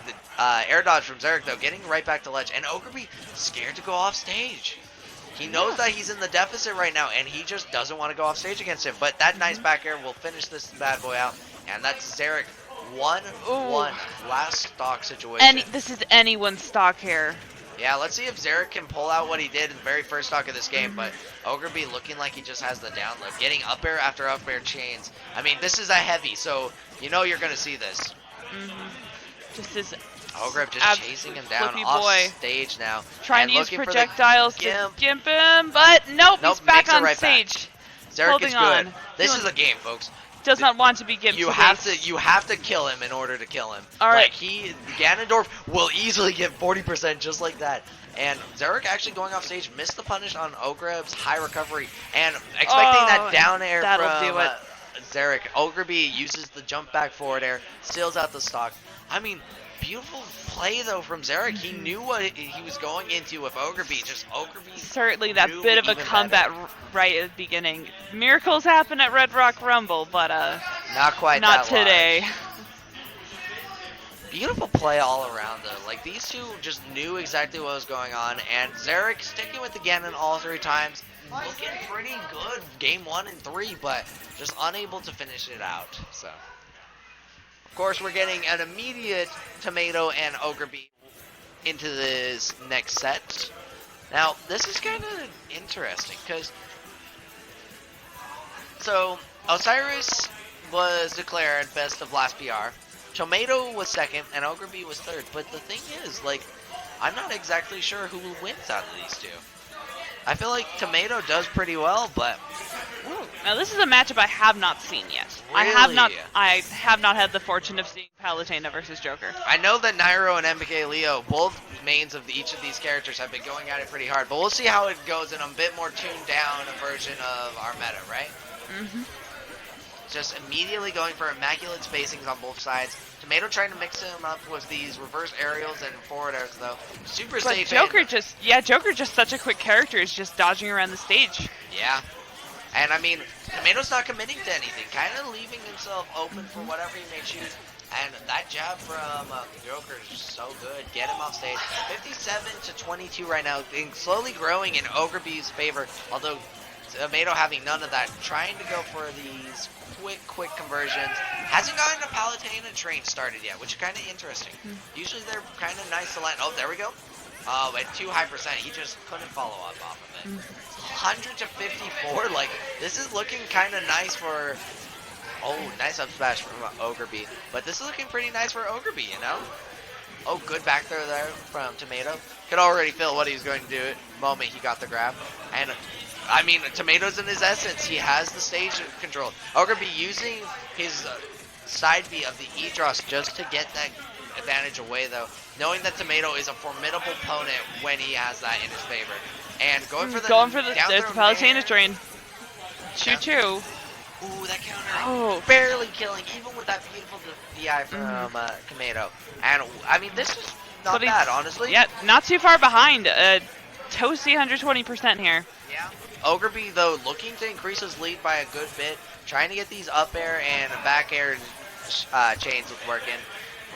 air dodge from Zarek, though, getting right back to ledge. And Ogre B scared to go off stage. He knows that he's in the deficit right now, and he just doesn't want to go off stage against him. But that nice back air will finish this bad boy out. And that's Zarek 1-1 last stock situation. This is anyone's stock here. Yeah, let's see if Zarek can pull out what he did in the very first stock of this game, but Ogre B looking like he just has the download, getting up air after up air chains. I mean, this is a heavy, so you know you're going to see this. Just this Ogre just chasing him down off stage now. Trying to use projectiles to gimp him, but nope, he's back on stage. Zarek is good. This is a game, folks. Does not want to be gimped. You have to kill him in order to kill him. All right. Like Ganondorf will easily get 40% just like that. And Zarek actually going off stage missed the punish on Ogre's high recovery and expecting that down air from Zarek. Ogre B uses the jump back forward air, steals out the stock. I mean, beautiful play though from Zarek. He knew what he was going into with Ogre B. Just Ogre B. Certainly that bit of a comeback right at the beginning. Miracles happen at Red Rock Rumble, but not quite. Not today. Beautiful play all around though. Like these two just knew exactly what was going on, and Zarek sticking with the Ganon all 3 times. Looking pretty good game 1 and 3, but just unable to finish it out. So, of course, we're getting an immediate Tomato and Ogre Bee into this next set. Now, this is kind of interesting, because... So, Osiris was declared best of last PR. Tomato was second, and Ogre Bee was third. But the thing is, like, I'm not exactly sure who wins out of these two. I feel like Tomato does pretty well, but... Now this is a matchup I have not seen yet. Really? I have not had the fortune of seeing Palutena versus Joker. I know that Nairo and MK Leo, both mains of each of these characters, have been going at it pretty hard. But we'll see how it goes in a bit more tuned down version of our meta, right? Mm-hmm. Just immediately going for immaculate spacings on both sides. Tomato trying to mix him up with these reverse aerials and forward airs, though. Super But safe. Joker just such a quick character. Is just dodging around the stage. Yeah. And I mean, Tomato's not committing to anything, kind of leaving himself open for whatever he may choose. And that jab from Joker is just so good. Get him off stage. 57 to 22 right now, and slowly growing in Ogre Bee's favor. Although Tomato having none of that, trying to go for these quick conversions. Hasn't gotten a Palutena train started yet, which is kind of interesting. Usually they're kind of nice to land. Oh, there we go. At too high percent, he just couldn't follow up off of it. 100 to 54, like, this is looking kind of nice for... Oh, nice up smash from Ogre Bee. But this is looking pretty nice for Ogre Bee, you know? Oh, good back throw there from Tomato. Could already feel what he was going to do the moment he got the grab. And, I mean, Tomato's in his essence. He has the stage control. Ogre Bee using his side B of the E-Dross just to get that advantage away, though. Knowing that Tomato is a formidable opponent when he has that in his favor. And going for the there's the Palutena train. Choo-choo. Ooh, that counter. Oh. Barely killing, even with that beautiful DI from Tomato. And, I mean, this is not bad, honestly. Yeah, not too far behind. Toasty 120% here. Yeah. Ogre Bee, though, looking to increase his lead by a good bit. Trying to get these up air and back air chains working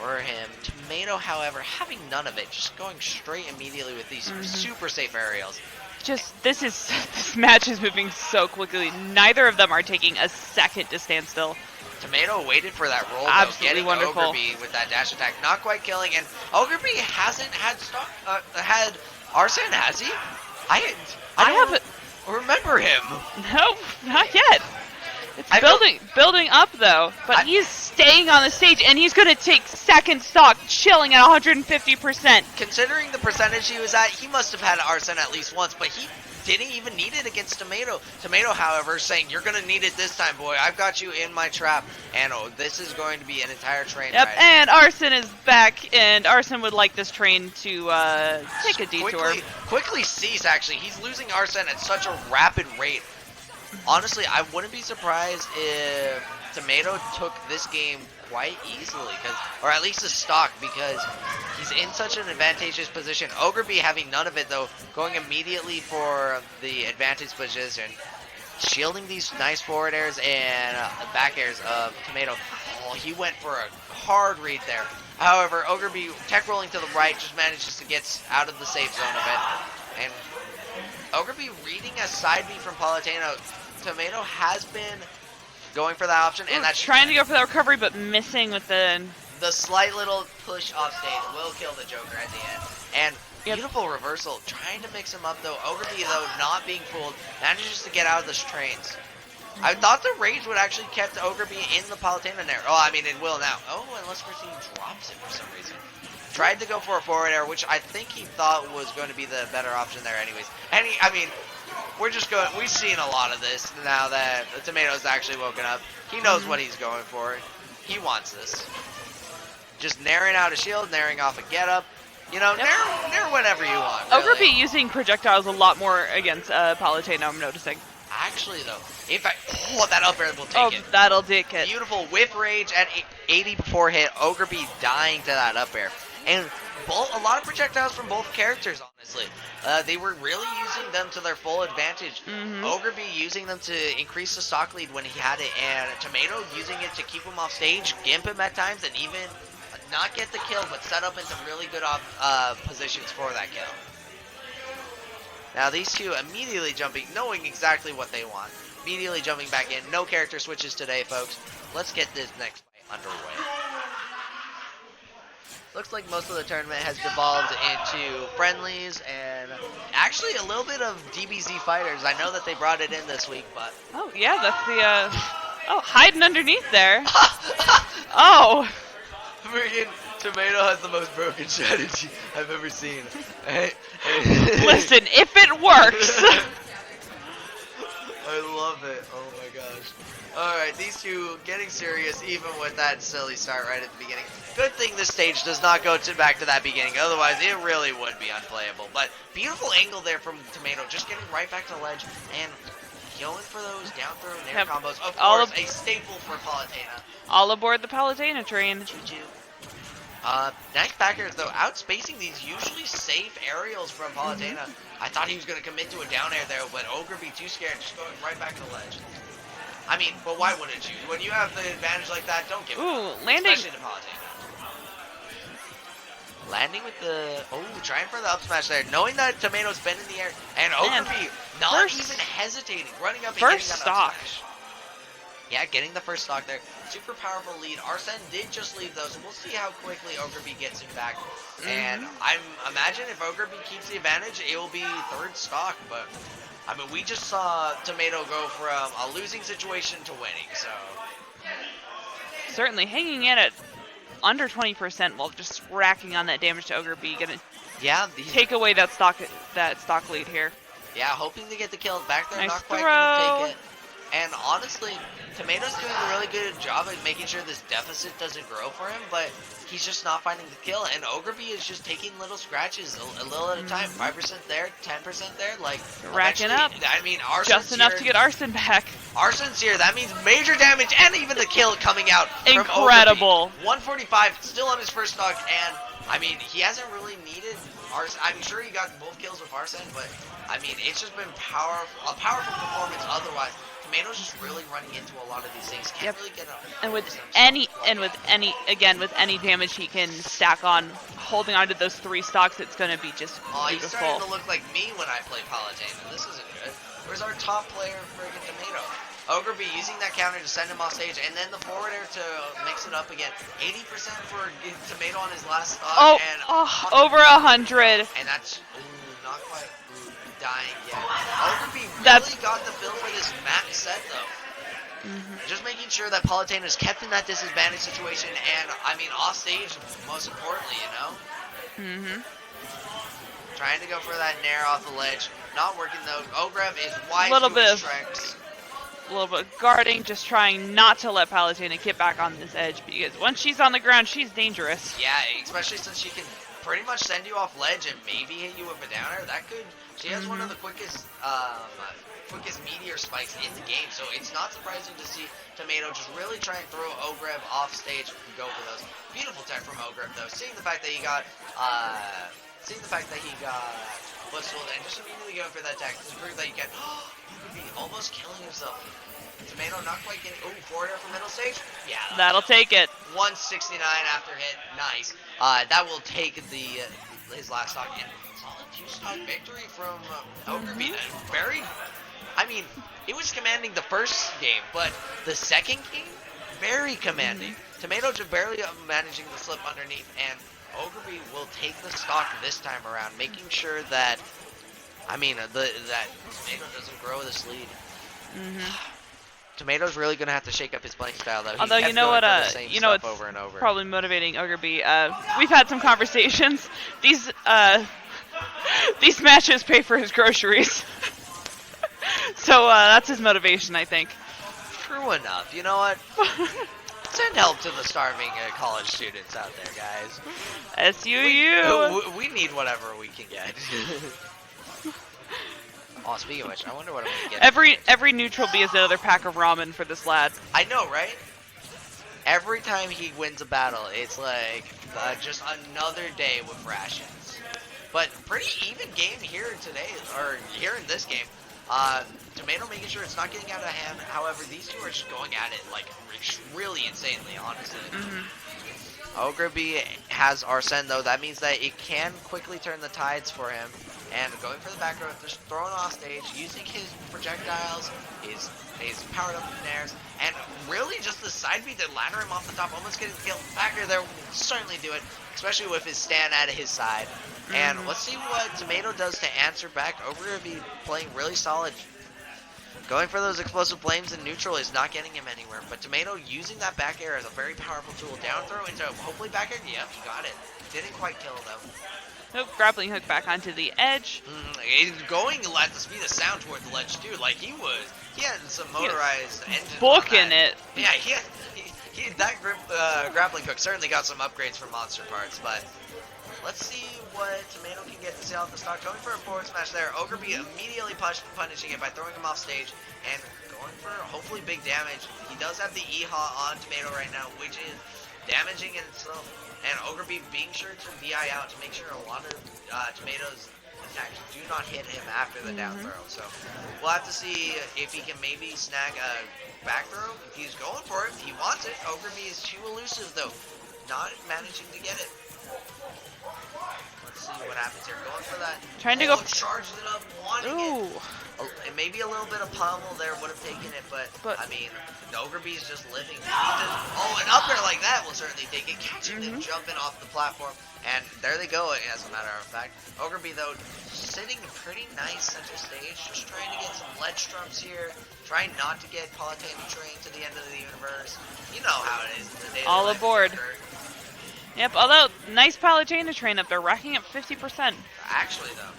for him. Tomato, however, having none of it. Just going straight immediately with these super safe aerials. This match is moving so quickly. Neither of them are taking a second to stand still. Tomato waited for that roll, Absolutely getting wonderful. Ogre Bee with that dash attack. Not quite killing, and Ogre Bee hasn't had had Arsene, has he? I haven't remember him. No, not yet. It's building up though, but he's staying on the stage and he's gonna take second stock, chilling at 150%. Considering the percentage he was at, he must have had Arsene at least once, but he didn't even need it against Tomato. Tomato, however, saying, "You're gonna need it this time, boy. I've got you in my trap." And this is going to be an entire train ride. And Arsene is back, and Arsene would like this train to take a detour. Quickly cease. Actually, he's losing Arsene at such a rapid rate. Honestly, I wouldn't be surprised if Tomato took this game quite easily, or at least a stock, because he's in such an advantageous position. Ogre Bee having none of it, though, going immediately for the advantage position, shielding these nice forward airs and back airs of Tomato. Oh, he went for a hard read there. However, Ogre Bee, tech rolling to the right, just manages to get out of the safe zone of it. And Ogre Bee reading a side B from Palutena. Tomato has been going for that option, and that's trying to go for that recovery, but missing with the slight little push off stage will kill the Joker at the end. And beautiful reversal, trying to mix him up though. Ogre Bee, though, not being fooled, manages to get out of the trains. I thought the rage would actually kept Ogre Bee in the Palutena there. Oh, I mean, it will now. Oh, unless he drops it for some reason. Tried to go for a forward air, which I think he thought was going to be the better option there anyways. And I mean, we've seen a lot of this now that the Tomato's actually woken up. He knows what he's going for. He wants this. Just naring out a shield, naring off a get up. You know, nair whenever you want. Really. Ogre Bee using projectiles a lot more against Palutena, I'm noticing. Actually, though, if that up air will take it. Oh, that'll take it. Beautiful whiff rage at 80 before hit. Ogre Bee dying to that up air. And a lot of projectiles from both characters, honestly. They were really using them to their full advantage. Ogre Bee using them to increase the stock lead when he had it, and Tomato using it to keep him off stage, gimp him at times, and even not get the kill, but set up in some really good positions for that kill. Now these two immediately jumping, knowing exactly what they want. Immediately jumping back in. No character switches today, folks. Let's get this next fight underway. looks like most of the tournament has devolved into friendlies and actually a little bit of DBZ fighters. I know that they brought it in this week, but Oh yeah, that's the oh, hiding underneath there. Oh. freaking Tomato has the most broken strategy I've ever seen. Listen, if it works. I love it. Oh my gosh. Alright, these two getting serious even with that silly start right at the beginning. Good thing this stage does not go back to that beginning, otherwise it really would be unplayable. But beautiful angle there from Tomato, just getting right back to ledge and going for those down throw nair combos. Of course, a staple for Palutena. All aboard the Palutena train. Choo-choo. Nice backers though, outspacing these usually safe aerials from Palutena. I thought he was going to commit to a down air there, but Ogre be too scared, just going right back to ledge. I mean, but why wouldn't you? When you have the advantage like that, don't give it up. Landing. Especially to Palutena. Landing with the, trying for the up smash there, knowing that Tomato's been in the air, and Ogre be not even hesitating, running up and getting that up smash. Yeah, getting the first stock there. Super powerful lead. Arsene did just leave though, so we'll see how quickly Ogreby gets him back. And I'm imagine if Ogreby keeps the advantage, it will be third stock. But I mean, we just saw Tomato go from a losing situation to winning, so certainly hanging in at under 20% while just racking on that damage to Ogreby. Gonna take away that stock lead here. Yeah, hoping to get the kill back there. Nice Not quite throw. gonna take it. And honestly, Tomato's doing a really good job at making sure this deficit doesn't grow for him, but he's just not finding the kill. And Ogreby is just taking little scratches a little at a time. 5% there, 10% there, like racking up. I mean, Arsene's just enough to get Arsene back. Arsene's here. That means major damage and even the kill coming out. Incredible. From 145, still on his first stock, and I mean, he hasn't really needed Arsene. I'm sure he got both kills with Arsene, but I mean, it's just been a powerful performance otherwise. Tomato's just really running into a lot of these things. Can't really get up. And with any damage he can stack on, holding onto those 3 stocks, it's going to be just beautiful. He's starting to look like me when I play Palutena. This isn't good. Where's our top player, friggin' Tomato? Ogreby using that counter to send him off stage, and then the forward air to mix it up again. 80% for Tomato on his last stock, and over 100. And that's not quite dying yet. Ogreby really got the feel for this max set though. Just making sure that Palutena is kept in that disadvantage situation, and I mean off stage most importantly, you know. Trying to go for that nair off the ledge, not working though. Ogrev is wise to his strikes. A little bit of guarding, just trying not to let Palutena get back on this edge, because once she's on the ground, she's dangerous. Yeah, especially since she can pretty much send you off ledge and maybe hit you with a downer. That could. She has one of the quickest meteor spikes in the game, so it's not surprising to see Tomato just really try and throw Ogrev off stage and go for those. Beautiful tech from Ogrev though. Seeing the fact that he got whistled and just immediately going for that tech to prove that you can be almost killing himself. Tomato not quite getting forward air from middle stage. Yeah, that'll take it. 169 after hit. Nice. That will take his last stock in. Solid 2-stock victory from Ogreby. I mean, it was commanding the first game, but the second game, very commanding. Tomato just barely managing to slip underneath, and Ogreby will take the stock this time around, making sure that, I mean, that Tomato doesn't grow this lead. Tomato's really gonna have to shake up his playing style though. Although you know what, it's over and over. Probably motivating Ogreby. We've had some conversations. These matches pay for his groceries, so that's his motivation, I think. True enough. You know what? Send help to the starving college students out there, guys. SUU. We need whatever we can get. Oh, speaking of which, I wonder what I'm gonna get. Every neutral B is another pack of ramen for this lad. I know, right? Every time he wins a battle, it's like just another day with rations. But pretty even game here today, or here in this game. Tomato making sure it's not getting out of hand. However, these two are just going at it like really insanely, honestly. Ogreby has Arsene though. That means that it can quickly turn the tides for him. and going for the back row, just throwing off stage, using his projectiles, his powered up nairs, and really just the side beat to ladder him off the top, almost getting killed. Back air there will certainly do it, especially with his stand at his side. And let's see what Tomato does to answer back. Ogre playing really solid. Going for those explosive flames in neutral is not getting him anywhere, but Tomato using that back air as a very powerful tool. Down throw into hopefully back air. Yep, he got it. Didn't quite kill though. Nope, grappling hook back onto the edge. He's going at the speed of sound toward the ledge too, like he had some motorized engine. Booking it. Yeah, that grappling hook certainly got some upgrades for monster parts, but let's see what Tomato can get to sail off the stock. Going for a forward smash there. Ogre immediately punishing it by throwing him off stage and going for hopefully big damage. He does have the E-Haw on Tomato right now, which is damaging in itself. And Ogre being sure to VI out to make sure a lot of Tomato's attacks do not hit him after the down throw. So we'll have to see if he can maybe snag a back throw. If he's going for it, he wants it. Ogre is too elusive though, not managing to get it. Let's see what happens here. Going for that. Trying to go. Charged it up, wanting it. And maybe a little bit of pummel there would have taken it, but I mean, Ogre is just living. An up air like that will certainly take it. Catching them jumping off the platform. And there they go, as a matter of fact. Ogre though, sitting pretty nice center stage, just trying to get some ledge trumps here. Trying not to get Palutena trained to the end of the universe. You know how it is. All aboard. Yep, although, nice Palutena train up there, racking up 50%. Actually, though,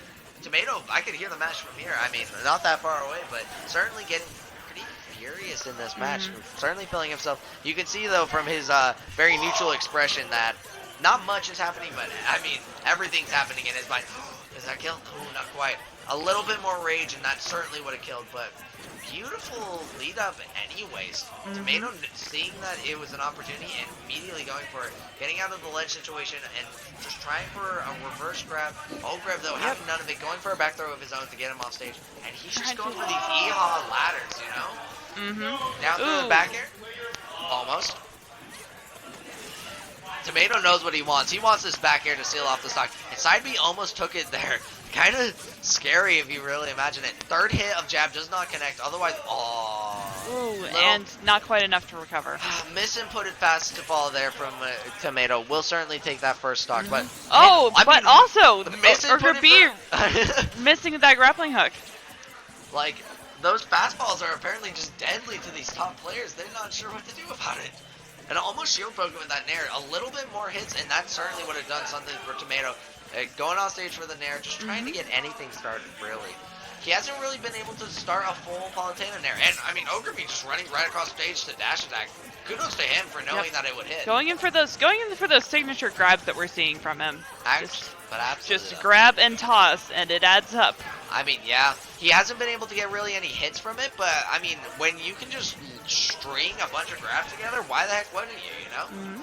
Tomato, I could hear the match from here. I mean, not that far away, but certainly getting pretty furious in this match. Certainly feeling himself. You can see, though, from his very neutral expression that not much is happening, but, I mean, everything's happening in his mind. Is that killed? Oh, not quite. A little bit more rage, and that certainly would have killed, but beautiful lead up anyways. Tomato seeing that it was an opportunity and immediately going for it, getting out of the ledge situation and just trying for a reverse grab. Ogre though having none of it, going for a back throw of his own to get him off stage, and he's just going for these E-Haw ladders, you know? Down through the back air, almost. Tomato knows what he wants. He wants this back air to seal off the stock. And side B almost took it there. Kind of scary if you really imagine it. Third hit of jab does not connect. Otherwise, and not quite enough to recover. Misinputted fast to fall there from Tomato. Will certainly take that first stock, but also Ogre B missing that grappling hook. Like those fastballs are apparently just deadly to these top players. They're not sure what to do about it. And almost shield broken with that nair. A little bit more hits, and that certainly would have done something for Tomato. Going on stage for the nair, just trying to get anything started, really. He hasn't really been able to start a full Palutena nair. And, I mean, Ogre just running right across stage to dash attack. Kudos to him for knowing that it would hit. Going in for those signature grabs that we're seeing from him. Just grab and toss, and it adds up. I mean, yeah, he hasn't been able to get really any hits from it, but I mean, when you can just string a bunch of grabs together, why the heck wouldn't you, you know?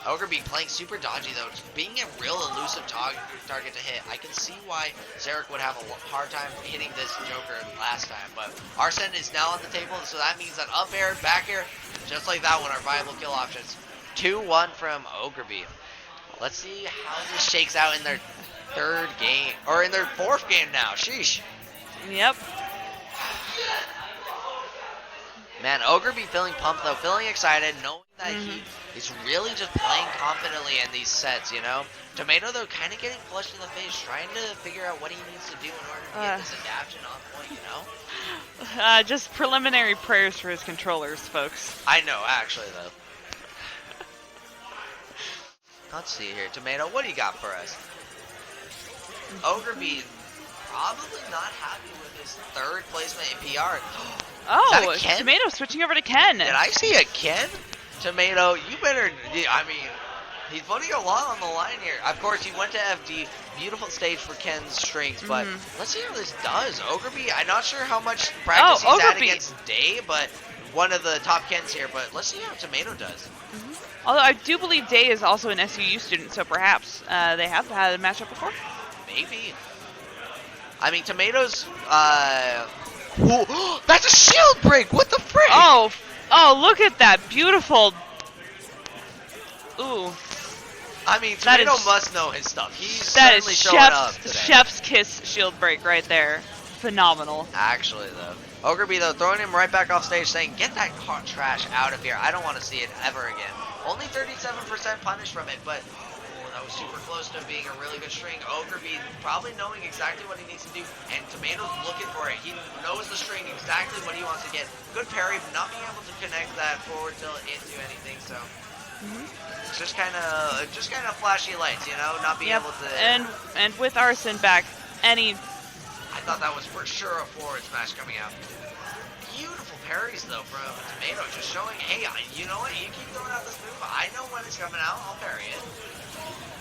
Ogre playing super dodgy though, just being a real elusive target to hit. I can see why Zarek would have a hard time hitting this Joker last time, but Arsene is now on the table, so that means that up air, back air, just like that one are viable kill options. 2-1 from Ogre. Let's see how this shakes out in their third game, or in their fourth game now. Sheesh. Yep. Man, Ogre feeling pumped though, feeling excited, knowing that he is really just playing confidently in these sets, you know? Tomato though kind of getting flushed in the face, trying to figure out what he needs to do in order to get this adaptation on point, you know? Just preliminary prayers for his controllers, folks. I know, actually though. Let's see here, Tomato, what do you got for us? Ogre probably not happy with his third placement in PR. Oh, Tomato switching over to Ken. Did I see a Ken? Tomato, you better, I mean, he's putting a lot on the line here. Of course, he went to FD, beautiful stage for Ken's strengths, but let's see how this does. Ogre I'm not sure how much practice he's had against Day, but one of the top Kens here, but let's see how Tomato does. Although I do believe Day is also an SUU student, so perhaps they have had a matchup before. Maybe. I mean, Tomato's, that's a shield break! What the frick? Oh, look at that. Beautiful. Ooh. I mean, That Tomato is- must know his stuff. He's That certainly is showing up today. chef's kiss shield break right there. Phenomenal. Actually, though. Ogreby, though, throwing him right back off stage, saying, get that hot trash out of here. I don't want to see it ever again. Only 37% punish from it, but that was super close to being a really good string. Ogreby probably knowing exactly what he needs to do, and Tomato's looking for it. He knows the string, exactly what he wants to get. Good parry, but not being able to connect that forward tilt into anything, so... It's just kind of flashy lights, you know, not being able to... And with Arson back, I thought that was for sure a forward smash coming out. Beautiful parries, though, from Tomato, just showing, hey, you know what, you keep throwing out this move, I know when it's coming out, I'll parry it.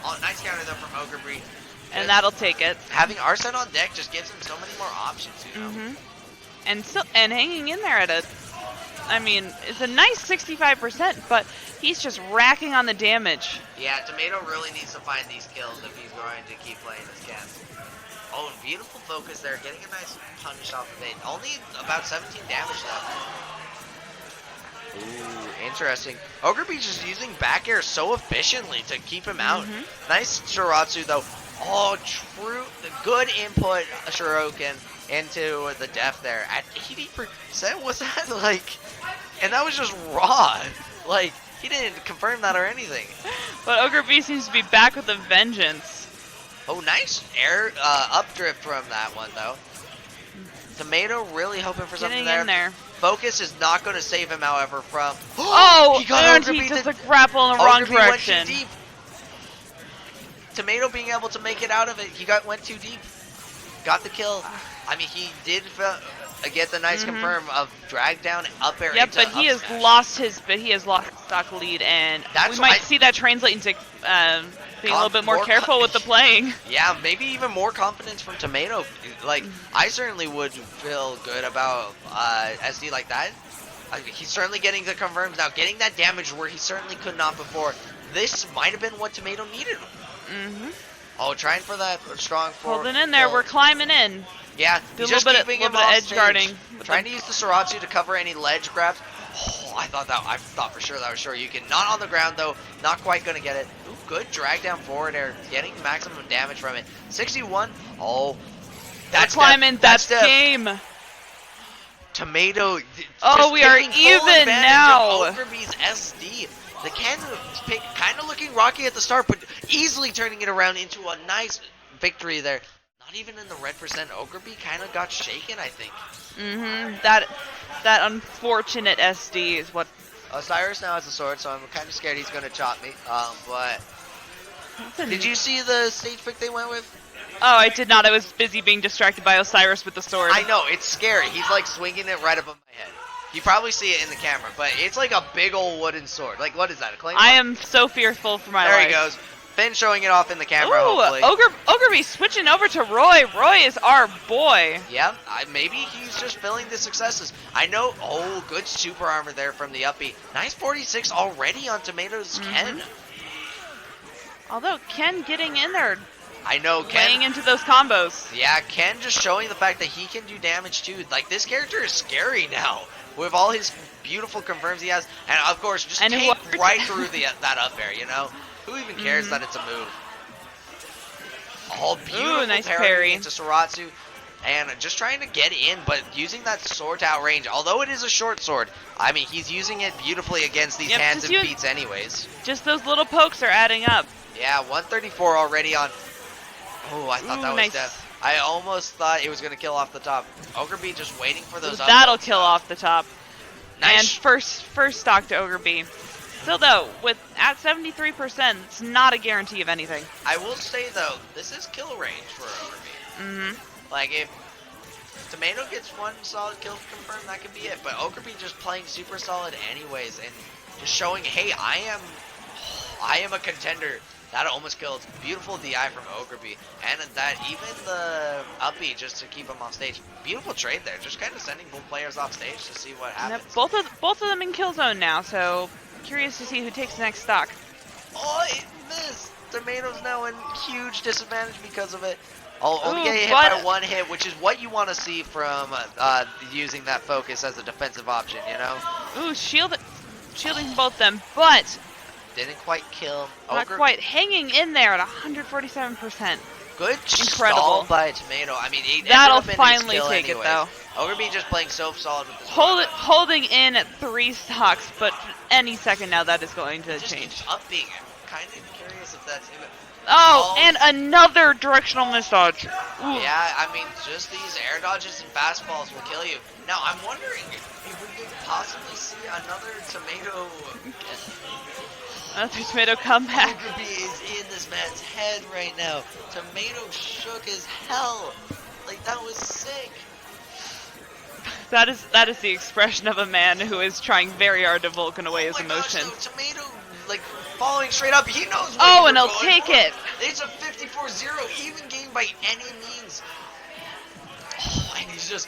Oh, nice counter, though, from Ogreby. and that'll take it. Having Arson on deck just gives him so many more options, you know? And hanging in there at a, I mean, it's a nice 65%, but he's just racking on the damage. Yeah, Tomato really needs to find these kills if he's going to keep playing this cast. Oh, beautiful focus there, getting a nice punish off of it. Only about 17 damage though. Ooh, interesting. Ogreby just using back air so efficiently to keep him out. Nice Shiratsu though. Oh, true, good input Shiroken into the def there. At 80%, was that like, and that was just raw. Like, he didn't confirm that or anything. But Ogreby seems to be back with a vengeance. Oh, nice air up drift from that one though. Tomato really hoping for something Getting there. in there. Focus is not going to save him, however, from... Oh, he got and Ogreby he does to- the grapple in the wrong Ogreby went direction. too deep. Tomato being able to make it out of it, he went too deep. Got the kill. I mean, he did get the nice confirm of drag down up air. Yep, into but he up has lost stock lead, and That's we might why- see that translate into being a little bit more careful with the playing. Yeah, maybe even more confidence from Tomato. Like, I certainly would feel good about SD like that. He's certainly getting the confirms now, getting that damage where he certainly could not before. This might have been what Tomato needed. Oh, trying for that strong forward. Holding in there, kill. we're climbing in. Yeah, Do a he's just little bit keeping of him off edge stage. guarding. Trying to use the Shiratsu to cover any ledge grabs. Oh, I thought for sure that was Shoryuken. Not on the ground though. Not quite gonna get it. Ooh, good drag down forward air, getting maximum damage from it. 61. Oh, that's We're climbing. That's the game. Tomato. Oh, just we are taking full even advantage now. of Ogreby's SD. The Ken pick kind of looking rocky at the start, but easily turning it around into a nice victory there. Not even in the red percent. Ogreby kind of got shaken, I think. That unfortunate SD is what. Osiris now has a sword, so I'm kind of scared he's going to chop me. But did you see the stage pick they went with? Oh, I did not. I was busy being distracted by Osiris with the sword. I know, it's scary. He's like swinging it right above my head. You probably see it in the camera, but it's like a big old wooden sword. Like, what is that, a claymore? I am so fearful for my There life. he goes. Finn showing it off in the camera, Ooh, hopefully. Ogreby switching over to Roy. Roy is our boy. Yeah, maybe he's just filling the successes. I know. Oh, good super armor there from the uppy. Nice 46 already on Tomato's Ken. Although Ken getting in there, I know, laying Ken. into those combos. Yeah, Ken just showing the fact that he can do damage too. Like, this character is scary now with all his beautiful confirms he has, and of course, just And take whoever- right through that up air. You know, who even cares that it's a move? Oh, beautiful nice parry parry. into Shiratsu. And just trying to get in, but using that sword to outrange. Although it is a short sword, I mean, he's using it beautifully against these Yep, hands just and use- beats anyways. Just those little pokes are adding up. Yeah, 134 already on... Oh, I thought Ooh, that was nice. death. I almost thought it was going to kill off the top. Ogreby just waiting for those That'll up kill off the top. Nice. And first stock to Ogreby. Still though, at 73%, it's not a guarantee of anything. I will say, though, this is kill range for Ogreby. Like, if Tomato gets one solid kill confirmed, that could be it. But Ogreby just playing super solid anyways, and just showing, hey, I am a contender. That almost killed. Beautiful DI from Ogreby. And that even the uppy just to keep him off stage. Beautiful trade there. Just kind of sending both players off stage to see what Yep, happens. both of them in kill zone now, so curious to see who takes the next stock. Oh, it missed. Tomato's now in huge disadvantage because of it. Oh, only Ooh, getting hit but- by one hit, which is what you want to see from using that focus as a defensive option, you know? Ooh, shielding both them, but Didn't quite kill. Not Ogre, quite. Hanging in there at 147%. good Incredible. stall by Tomato. I mean, it That'll ended up in his finally kill take anyways. it, though. Ogre B just playing so solid with this. Holding in at 3 stocks, but any second now that is going to Just change. keeps upping. I'm kind of curious if that's him. Oh, and another directional misdodge. Ooh. Yeah, I mean, just these air dodges and fastballs will kill you. Now, I'm wondering if we could possibly see another Tomato. Another Tomato comeback. Ogre B is in this man's head right now. Tomato shook as hell. Like, that was sick. That is the expression of a man who is trying very hard to Vulcan away his Oh my gosh, emotions. so Tomato, like, following straight up. He knows what Oh, we're and he'll going take for. it. It's a 54-0, even game by any means. Oh, and he's just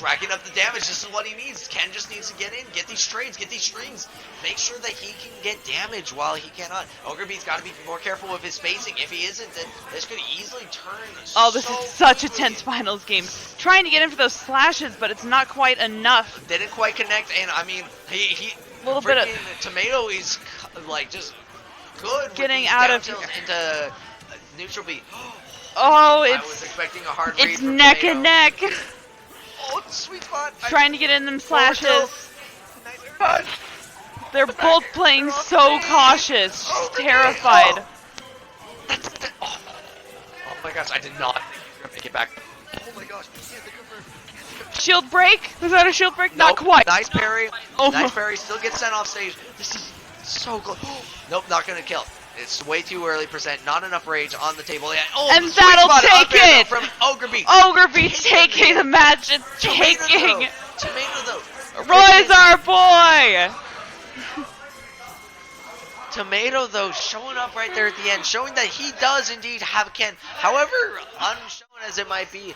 racking up the damage. This is what he needs. Ken just needs to get in, get these trades, get these strings. Make sure that he can get damage while he cannot. Ogre B's got to be more careful with his spacing. If he isn't, then this could easily turn. Oh, this so is such a quickly. tense finals game. Trying to get in for those slashes, but it's not quite enough. Didn't quite connect, and I mean, he Little bit of- freaking Tomato is like just good with Getting these out of down here. tilts into neutral B. Oh, I was it's expecting a hard read it's from neck Tomato. and neck. Oh, sweet spot. Trying to get in them slashes. Nice air dodge. They're both playing so cautious, Oh, just terrified. Oh my gosh, I did not make it back. Oh my gosh, can't think of her. Shield break? Was that a shield break? Not Nope. quite. Nice parry. Oh. Nice parry. Still gets sent off stage. This is so close. Nope, not gonna kill. It's way too early percent. Not enough rage on the table yet. Oh, And the sweet that'll spot take up air, though, it. from Ogre B. Ogre B taking the match and Tomato taking. though. Tomato though. Roy's our boy. Tomato though showing up right there at the end, showing that he does indeed have Ken. However unshown as it might be.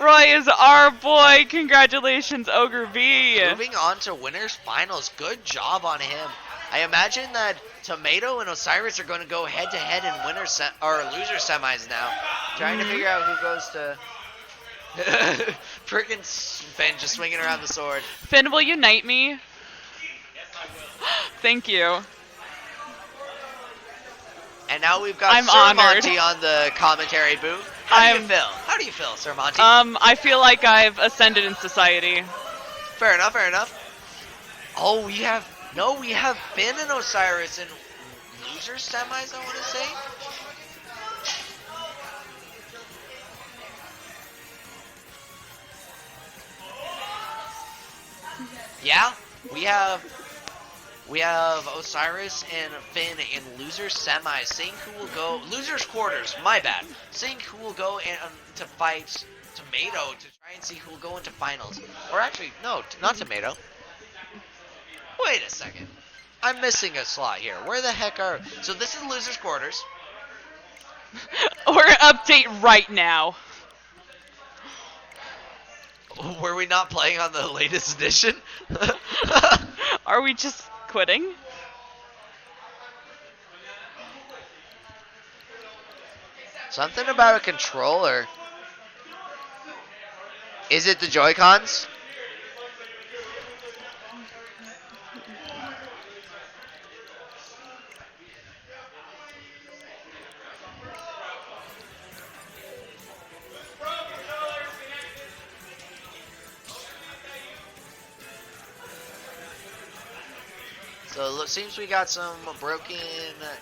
Roy is our boy. Congratulations, Ogre B. Moving on to winners finals. Good job on him. I imagine that Tomato and Osiris are going to go head to head in loser semis now. Trying to figure out who goes to. Frickin' Finn just swinging around the sword. Finn will unite me. Thank you. And now we've got I'm Sir honored. Monty on the commentary booth. How do you feel? How do you feel, Sir Monty? I feel like I've ascended in society. Fair enough, fair enough. Oh, we have Finn and Osiris in loser semis, I want to say. Yeah, we have Osiris and Finn in loser semis. Seeing who will go losers quarters. My bad. Seeing who will go in to fight Tomato to try and see who will go into finals. Or actually, no, not Tomato. Wait a second. I'm missing a slot here. Where the heck are? So this is losers quarters. Or update right now. Were we not playing on the latest edition? Are we just quitting? Something about a controller. Is it the Joy-Cons? So it seems we got some broken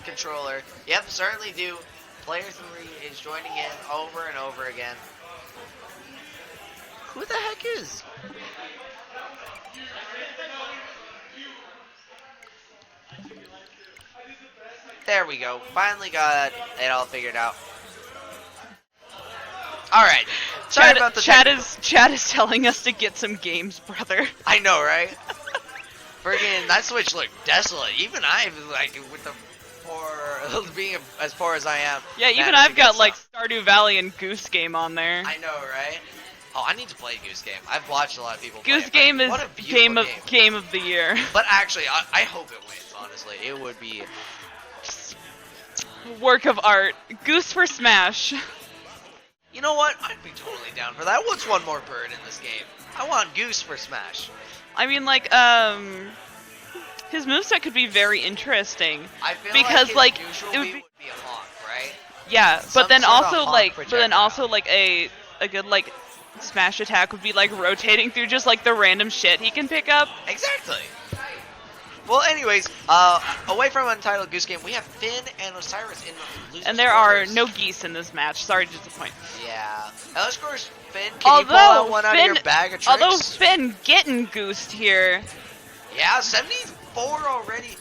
controller. Yep, certainly do. Player 3 is joining in over and over again. Who the heck is? There we go. Finally got it all figured out. Alright. Sorry about the Chad technical- is telling us to get some games, brother. I know, right? Friggin' that Switch looked desolate. Even I, like, with the poor, being as poor as I am. Yeah, even managed to I've get got like stuff. Stardew Valley and Goose Game on there. I know, right? Oh, I need to play Goose Game. I've watched a lot of people play Goose it, but Game is what a beautiful game of the year. But actually, I hope it wins, honestly. It would be... Work of art. Goose for Smash. You know what? I'd be totally down for that. What's one more bird in this game? I want Goose for Smash. I mean, like, his moveset could be very interesting. I feel because, like his like, neutral it would beat would be a honk, right? Yeah, Some but then sort of also honk like, projectile. a good like smash attack would be like rotating through just like the random shit he can pick up. Exactly. Well, anyways, away from Untitled Goose Game, we have Finn and Osiris in the losers And there are quarters. no geese in this match. Sorry to disappoint. Yeah. Now, of course, Finn, can you pull out one out of your bag of tricks? Although Finn getting goosed here. Yeah, 74 already.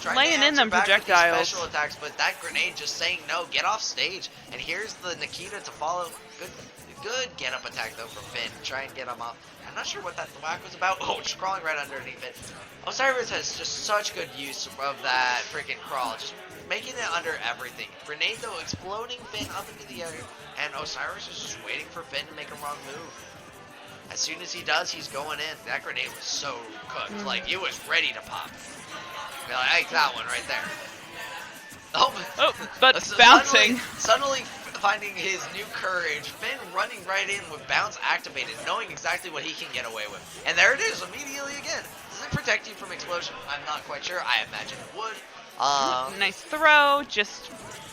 Trying Laying to in them answer back with these projectiles. special attacks, but that grenade just saying no, get off stage. And here's the Nikita to follow. Good get up attack though from Finn. Try and get him off. I'm not sure what that thwack was about. Oh, just crawling right underneath it. Osiris has just such good use of that freaking crawl, just making it under everything. Grenade though exploding Finn up into the air, and Osiris is just waiting for Finn to make a wrong move. As soon as he does, he's going in. That grenade was so cooked, like it was ready to pop. Be like, I like that one right there. Oh, but bouncing. Suddenly finding his new courage, Finn running right in with bounce activated, knowing exactly what he can get away with. And there it is, immediately again. Does it protect you from explosion? I'm not quite sure. I imagine it would. Nice throw, just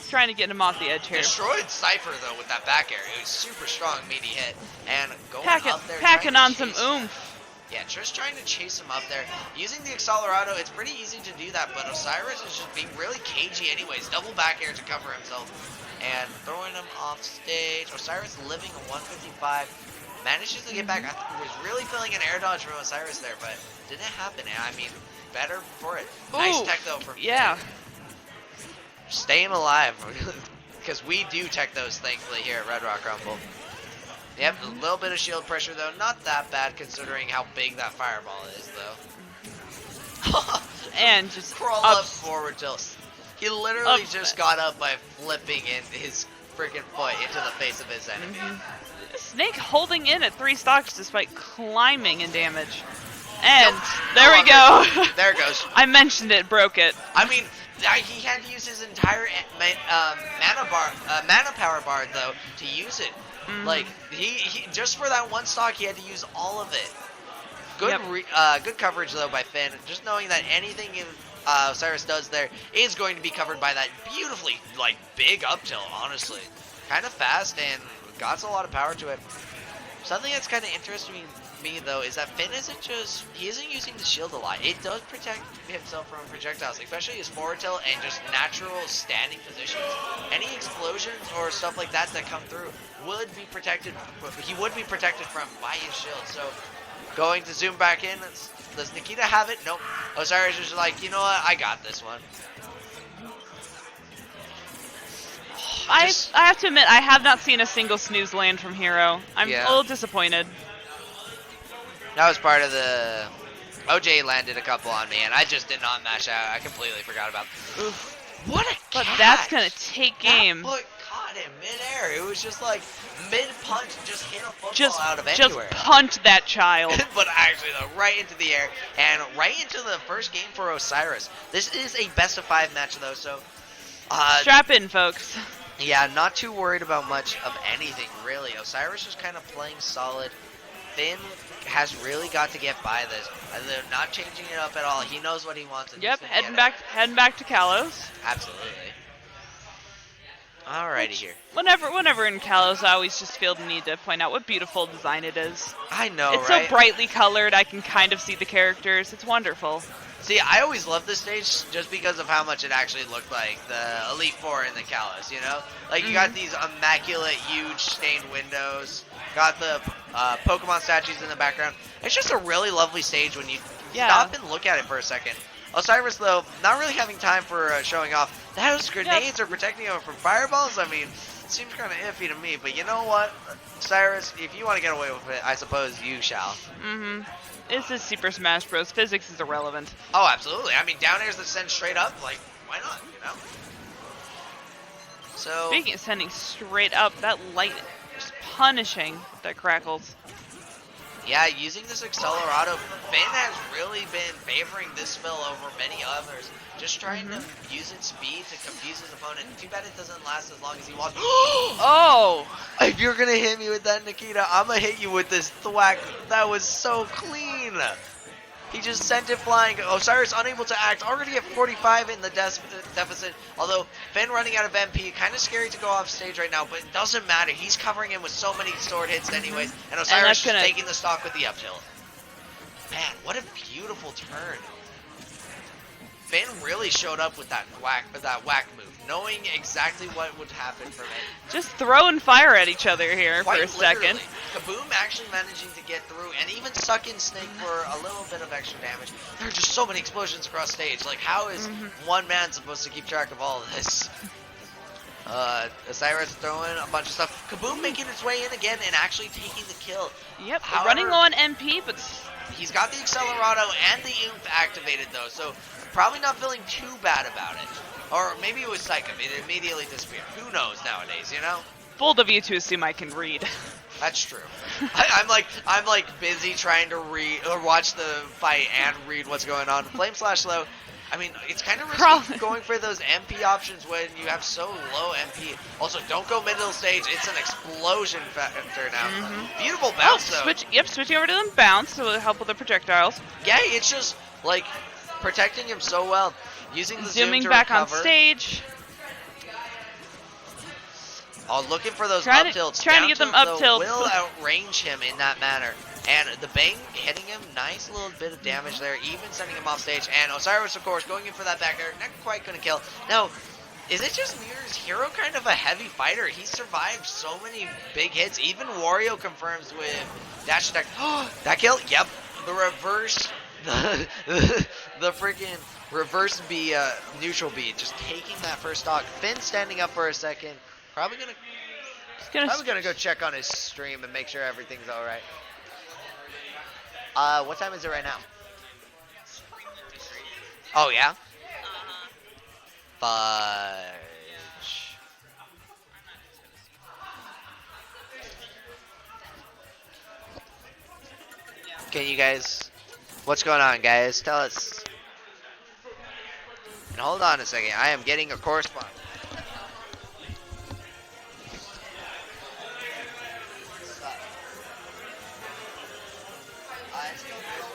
trying to get him off the edge here. Destroyed Cypher though with that back air. It was super strong, meaty hit, and going up there, packing on trying some to chase. oomph. Yeah, just trying to chase him up there. Using the Accelerado, it's pretty easy to do that, but Osiris is just being really cagey anyways. Double back air to cover himself. And throwing him off stage. Osiris living a 155. Manages to get back. I was really feeling an air dodge from Osiris there, but didn't happen. I mean, better for it. Nice Ooh, tech though from yeah. staying alive. Because we do tech those thankfully here at Red Rock Rumble. Yep, a little bit of shield pressure though. Not that bad considering how big that fireball is though. And just crawl up forward tilt. He literally just got up by flipping in his freaking foot into the face of his enemy. Snake holding in at 3 stocks despite climbing in damage. And there we go. There it goes. I mentioned it, broke it. I mean, he had to use his entire mana power bar though to use it. Like he just for that one stock, he had to use all of it. Good, good coverage though by Finn. Just knowing that anything Osiris does there is going to be covered by that beautifully like big up tilt. Honestly, kind of fast and got a lot of power to it. Something that's kind of interesting me though is that Finn he isn't using the shield a lot. It does protect himself from projectiles, especially his forward tilt and just natural standing positions. Any explosions or stuff like that come through would be protected. He would be protected from by his shield. So going to zoom back in. Does Nikita have it? Nope. Osiris is like, you know what? I got this one. I have to admit, I have not seen a single snooze land from Hero. I'm a little disappointed. That was part of the... OJ landed a couple on me, and I just did not mash out. I completely forgot about it. What a But catch! that's going to take game. That foot caught him midair. It was just like mid-punch, just hit a football out of anywhere. Just punch that child. But actually, though, right into the air, and right into the first game for Osiris. This is a best-of-5 match, though, so... Strap in, folks. Yeah, not too worried about much of anything, really. Osiris is kind of playing solid. Finn has really got to get by this. They're not changing it up at all. He knows what he wants. And Yep, heading back to Kalos. Absolutely. Alrighty here. Whenever in Kalos, I always just feel the need to point out what beautiful design it is. I know, it's right? so brightly colored. I can kind of see the characters. It's wonderful. See, I always loved this stage just because of how much it actually looked like the Elite Four in the Kalos, you know? Like, you got these immaculate, huge stained windows, got the Pokemon statues in the background. It's just a really lovely stage when you stop and look at it for a second. Osiris, though, not really having time for showing off. Those grenades are protecting him from fireballs? I mean, it seems kind of iffy to me, but you know what? Osiris, if you want to get away with it, I suppose you shall. This is Super Smash Bros. Physics is irrelevant. Oh, absolutely. I mean, down airs that send straight up, like, why not, you know? So... Speaking of sending straight up, that light is punishing that crackles. Yeah, using this Accelerado, Finn has really been favoring this spell over many others. Just trying to use its speed to confuse his opponent. Too bad it doesn't last as long as he wants. Oh! If you're gonna hit me with that, Nikita, I'm gonna hit you with this thwack. That was so clean. He just sent it flying. Osiris unable to act. Already at 45 in the deficit. Although Finn running out of MP, kind of scary to go off stage right now, but it doesn't matter. He's covering him with so many sword hits anyways. And Osiris just taking the stock with the up tilt. Man, what a beautiful turn. Finn really showed up with that whack move, knowing exactly what would happen from it. Just throwing fire at each other here Quite for a second. Kaboom actually managing to get through and even suck in Snake for a little bit of extra damage. There are just so many explosions across stage. Like, how is one man supposed to keep track of all of this? Osiris throwing a bunch of stuff. Kaboom making its way in again and actually taking the kill. Yep, running low on MP, but he's got the Accelerado and the Oomph activated though, so probably not feeling too bad about it. Or maybe it was Psycho. It immediately disappeared. Who knows nowadays, you know? Bold of you to assume I can read. That's true. I'm like busy trying to watch the fight and read what's going on. Flame Slash though, I mean, it's kind of risky going for those MP options when you have so low MP. Also, don't go middle stage. It's an explosion factor now. Beautiful bounce though. Switching over to them bounce to help with the projectiles. Yeah, it's just like protecting him so well. Using the zooming zoom to back recover. On stage. Oh, looking for those up tilts. Trying to get them up tilts. Will outrange him in that manner. And the bang hitting him, nice little bit of damage there, even sending him off stage. And Osiris, of course, going in for that back air, not quite going to kill. Now, is it just me or is Hero kind of a heavy fighter? He survived so many big hits. Even Wario confirms with dash attack. That kill? Yep. The reverse, the freaking reverse B, neutral B, just taking that first stock. Finn standing up for a second. Probably gonna go check on his stream and make sure everything's all right. What time is it right now? Oh yeah. Fudge. Can you guys? What's going on, guys? Tell us. And hold on a second. I am getting a correspondent.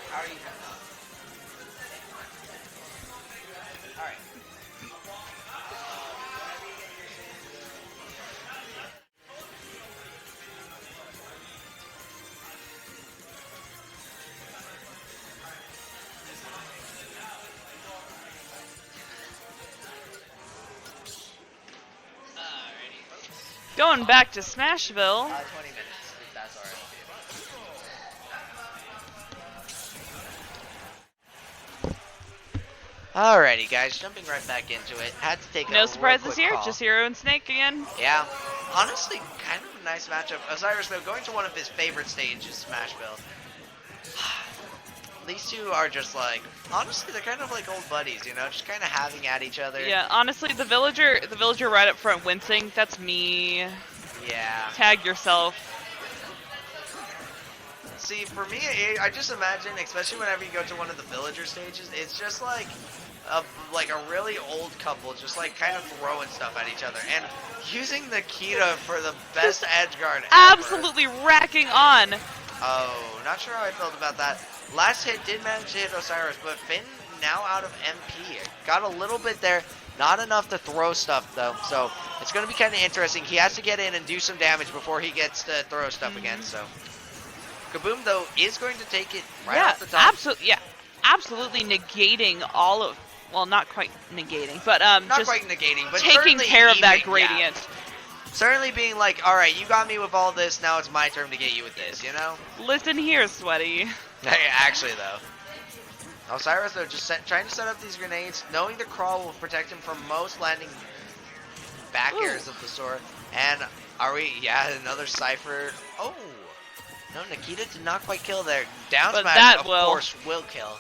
How are you? All right. Going back to Smashville. 20 minutes, if that's all right. Alrighty, guys, jumping right back into it. Had to take no surprises here, call. just Hero and Snake again. Yeah, honestly, kind of a nice matchup. Osiris, though, going to one of his favorite stages, Smashville. These two are just like, honestly, they're kind of like old buddies, you know, just kind of having at each other. Yeah, honestly, the villager right up front wincing, that's me. Yeah. Tag yourself. See, for me, I just imagine, especially whenever you go to one of the villager stages, it's just like a really old couple, just like kind of throwing stuff at each other and using Nikita for the best edge guard ever. Absolutely racking on. Oh, not sure how I felt about that. Last hit did manage to hit Osiris, but Finn now out of MP. Got a little bit there. Not enough to throw stuff, though. So it's going to be kind of interesting. He has to get in and do some damage before he gets to throw stuff again. So Kaboom, though, is going to take it right off the top. Absolutely negating all of... Well, not quite negating, but not just quite negating, but taking care of that gradient. Yeah. Certainly being like, all right, you got me with all this, now it's my turn to get you with this, you know? Listen here, Sweaty. Actually, though. Osiris, though, just trying to set up these grenades, knowing the crawl will protect him from most landing back airs of the sword. And are we, another Cypher. Oh, no, Nikita did not quite kill there. Down but smash, that of course, will kill.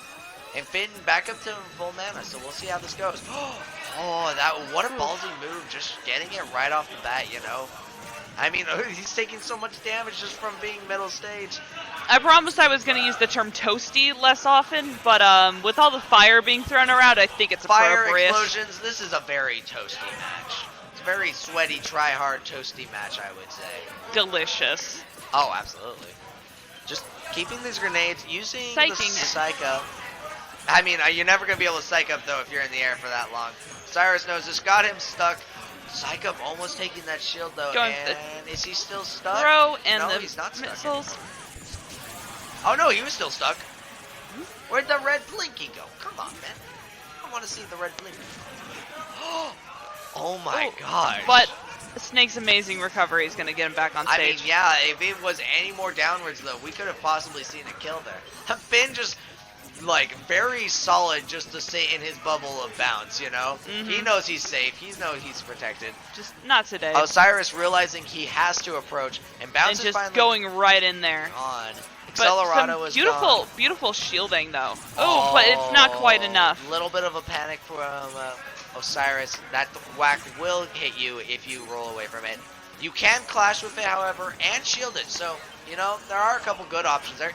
And Finn back up to full mana, so we'll see how this goes. Oh, what a ballsy move, just getting it right off the bat, you know. I mean, he's taking so much damage just from being middle stage. I promised I was going to use the term toasty less often, but with all the fire being thrown around, I think it's Fire appropriate. explosions. This is a very toasty match. It's a very sweaty, try-hard, toasty match, I would say. Delicious. Oh, absolutely. Just keeping these grenades, using Psyching the it. psych up. I mean, you're never going to be able to psych up, though, if you're in the air for that long. Osiris knows this. Got him stuck. Psych up almost taking that shield, though. Going and is he still stuck? Throw and no, the he's not stuck missiles. Oh, no, he was still stuck. Where'd the red blinky go? Come on, man. I want to see the red blinky. Oh, my gosh. But Snake's amazing recovery is going to get him back on I stage. mean, yeah, if it was any more downwards, though, we could have possibly seen a kill there. Finn just, like, very solid just to stay in his bubble of bounce, you know? He knows he's safe. He knows he's protected. Just not today. Osiris realizing he has to approach, and bounce and is just finally going right in there. on. But Accelerado some is beautiful, gone. beautiful shielding though. Oh, but it's not quite enough. A little bit of a panic from Osiris. That whack will hit you if you roll away from it. You can clash with it, however, and shield it. So, you know, there are a couple good options there.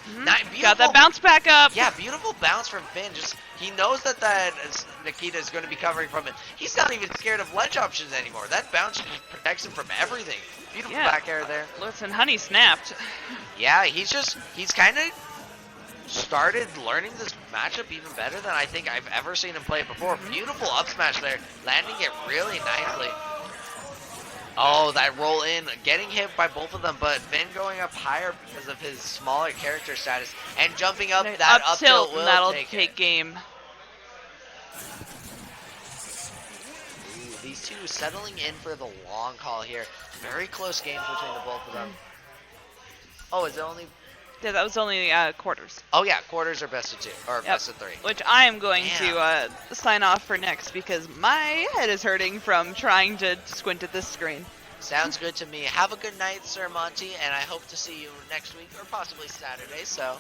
Got that bounce back up. Yeah, beautiful bounce from Finn. Just he knows that Nikita is going to be covering from it. He's not even scared of ledge options anymore. That bounce just protects him from everything. Beautiful back air there. Listen, honey snapped. Yeah, he's kind of started learning this matchup even better than I think I've ever seen him play it before. Beautiful up smash there, landing it really nicely. Oh, that roll in, getting hit by both of them, but Finn going up higher because of his smaller character status and jumping up. That up tilt will that'll take game. Ooh, these two settling in for the long haul here. Very close games between the both of them. Oh, is it only? Yeah, that was only quarters. Oh yeah, quarters are best of two or best of three. Which I am going to sign off for next because my head is hurting from trying to squint at this screen. Sounds good to me. Have a good night, Sir Monty, and I hope to see you next week or possibly Saturday. So,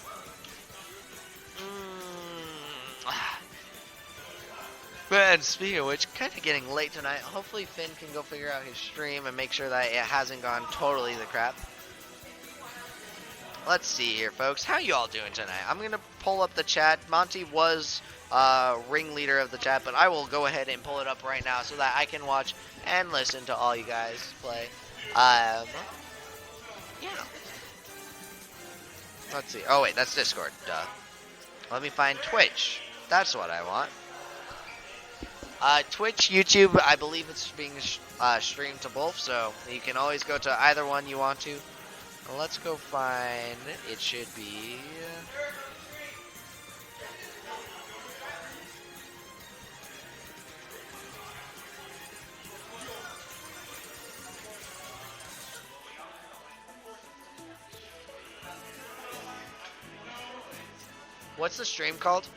and speaking of which, kind of getting late tonight. Hopefully Finn can go figure out his stream and make sure that it hasn't gone totally to crap. Let's see here, folks. How you all doing tonight? I'm going to pull up the chat. Monty was ringleader of the chat, but I will go ahead and pull it up right now so that I can watch and listen to all you guys play. Yeah. Let's see. Oh, wait, that's Discord. Duh. Let me find Twitch. That's what I want. Twitch, YouTube, I believe it's being streamed to both, so you can always go to either one you want to. Let's go find, it should be, what's the stream called?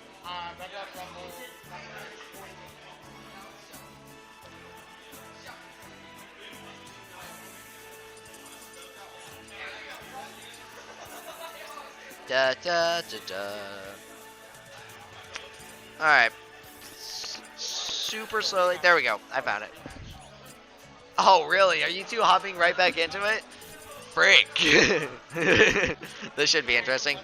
Da, da, da, da. Alright. Super slowly. There we go. I found it. Oh, really? Are you two hopping right back into it? Frick. This should be interesting.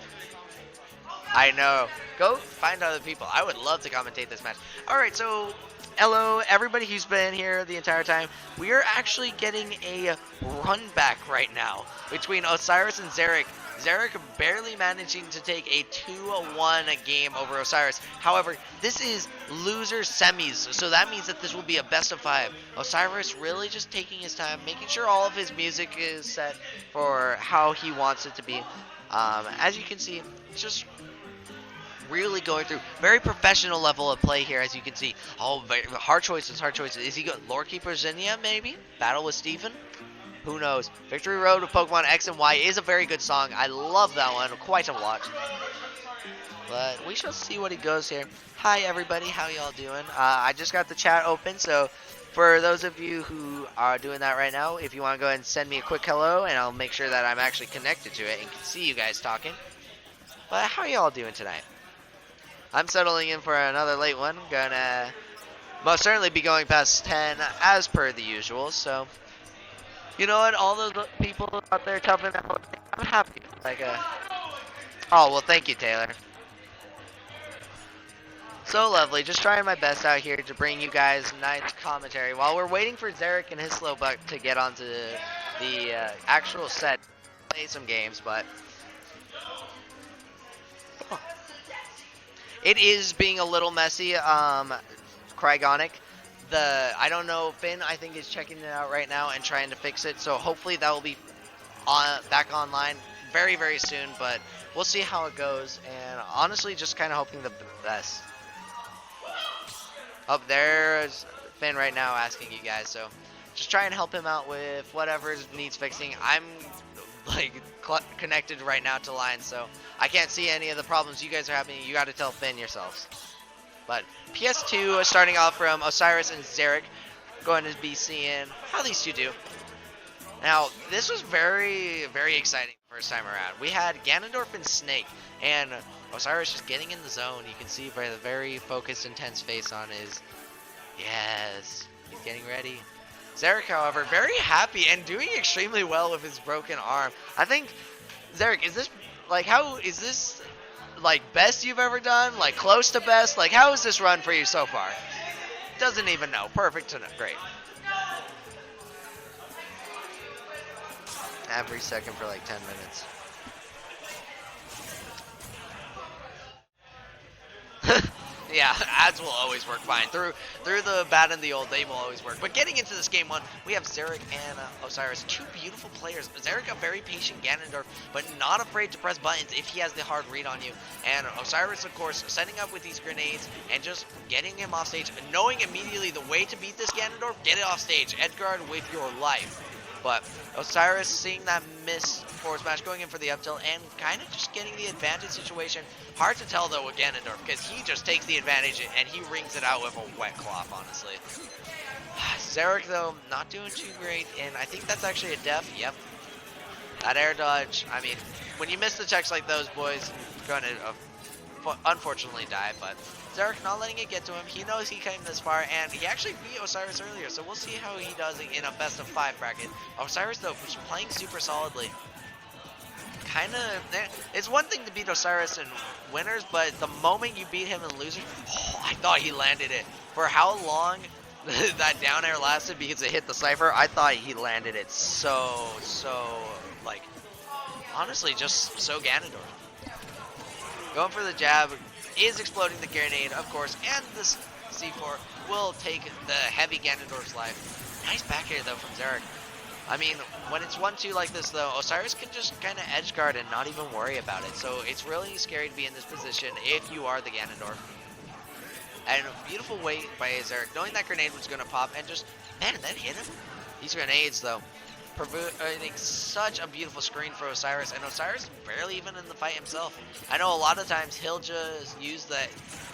I know. Go find other people. I would love to commentate this match. Alright, so hello, everybody who's been here the entire time. We are actually getting a run back right now between Osiris and Zarek. Zarek barely managing to take a 2-1 game over Osiris. However, this is loser semis, so that means that this will be a best of 5. Osiris really just taking his time, making sure all of his music is set for how he wants it to be. As you can see, just really going through very professional level of play here, as you can see. Oh, very, hard choices, hard choices. Is he good? Lord Keeper Zinnia, maybe? Battle with Stephen? Who knows? Victory Road of Pokemon X and Y is a very good song. I love that one quite a lot. But we shall see what he goes here. Hi, everybody. How y'all doing? I just got the chat open, so for those of you who are doing that right now, if you want to go ahead and send me a quick hello, and I'll make sure that I'm actually connected to it and can see you guys talking. But how y'all doing tonight? I'm settling in for another late one. Gonna most certainly be going past 10 as per the usual, so you know what, all those people out there toughing out, I'm happy. Like, Oh, well, thank you, Taylor. So lovely. Just trying my best out here to bring you guys nice commentary while we're waiting for Zarek and his slow buck to get onto the actual set, play some games, but it is being a little messy. Crygonic. I don't know, Finn, I think is checking it out right now and trying to fix it. So hopefully that will be back online very, very soon, but we'll see how it goes. And honestly, just kind of hoping the best. Up there's Finn right now asking you guys, so just try and help him out with whatever needs fixing. I'm like connected right now to lines, so I can't see any of the problems you guys are having. You got to tell Finn yourselves. But PS2 starting off from Osiris and Zarek, going to be seeing how these two do. Now, this was very, very exciting first time around. We had Ganondorf and Snake, and Osiris just getting in the zone. You can see by the very focused, intense face on his... Yes, he's getting ready. Zarek, however, very happy and doing extremely well with his broken arm. I think, Zarek, is this, like, how, is this, like, best you've ever done? Like, close to best? Like, how is this run for you so far? Doesn't even know. Perfect to know. Great. Every second for like 10 minutes. Yeah, ads will always work fine. Through the bad and the old, they will always work. But getting into this game one, we have Zarek and Osiris, two beautiful players. Zarek, a very patient Ganondorf, but not afraid to press buttons if he has the hard read on you. And Osiris, of course, setting up with these grenades and just getting him off stage, knowing immediately the way to beat this Ganondorf, get it off stage, edgeguard with your life. But Osiris seeing that miss forward smash, going in for the up tilt, and kind of just getting the advantage situation. Hard to tell though with Ganondorf, because he just takes the advantage and he rings it out with a wet cloth, honestly. Zarek though, not doing too great, and I think that's actually a def. Yep. That air dodge, I mean, when you miss the checks like those, boys, you're going to unfortunately die, but Zarek not letting it get to him. He knows he came this far, and he actually beat Osiris earlier, so we'll see how he does in a best of 5 bracket. Osiris, though, was playing super solidly. It's one thing to beat Osiris in winners, but the moment you beat him in losers, I thought he landed it. For how long that down air lasted because it hit the Cypher, I thought he landed it so, like, honestly, just so Ganondorf. Going for the jab, is exploding the grenade, of course, and this C4 will take the heavy Ganondorf's life. Nice back air, though, from Zarek. I mean, when it's 1-2 like this, though, Osiris can just kind of edge guard and not even worry about it. So it's really scary to be in this position if you are the Ganondorf. And a beautiful wait by Zarek, knowing that grenade was going to pop, and just, man, that hit him. These grenades, though, providing such a beautiful screen for Osiris, and Osiris is barely even in the fight himself. I know a lot of times he'll just use that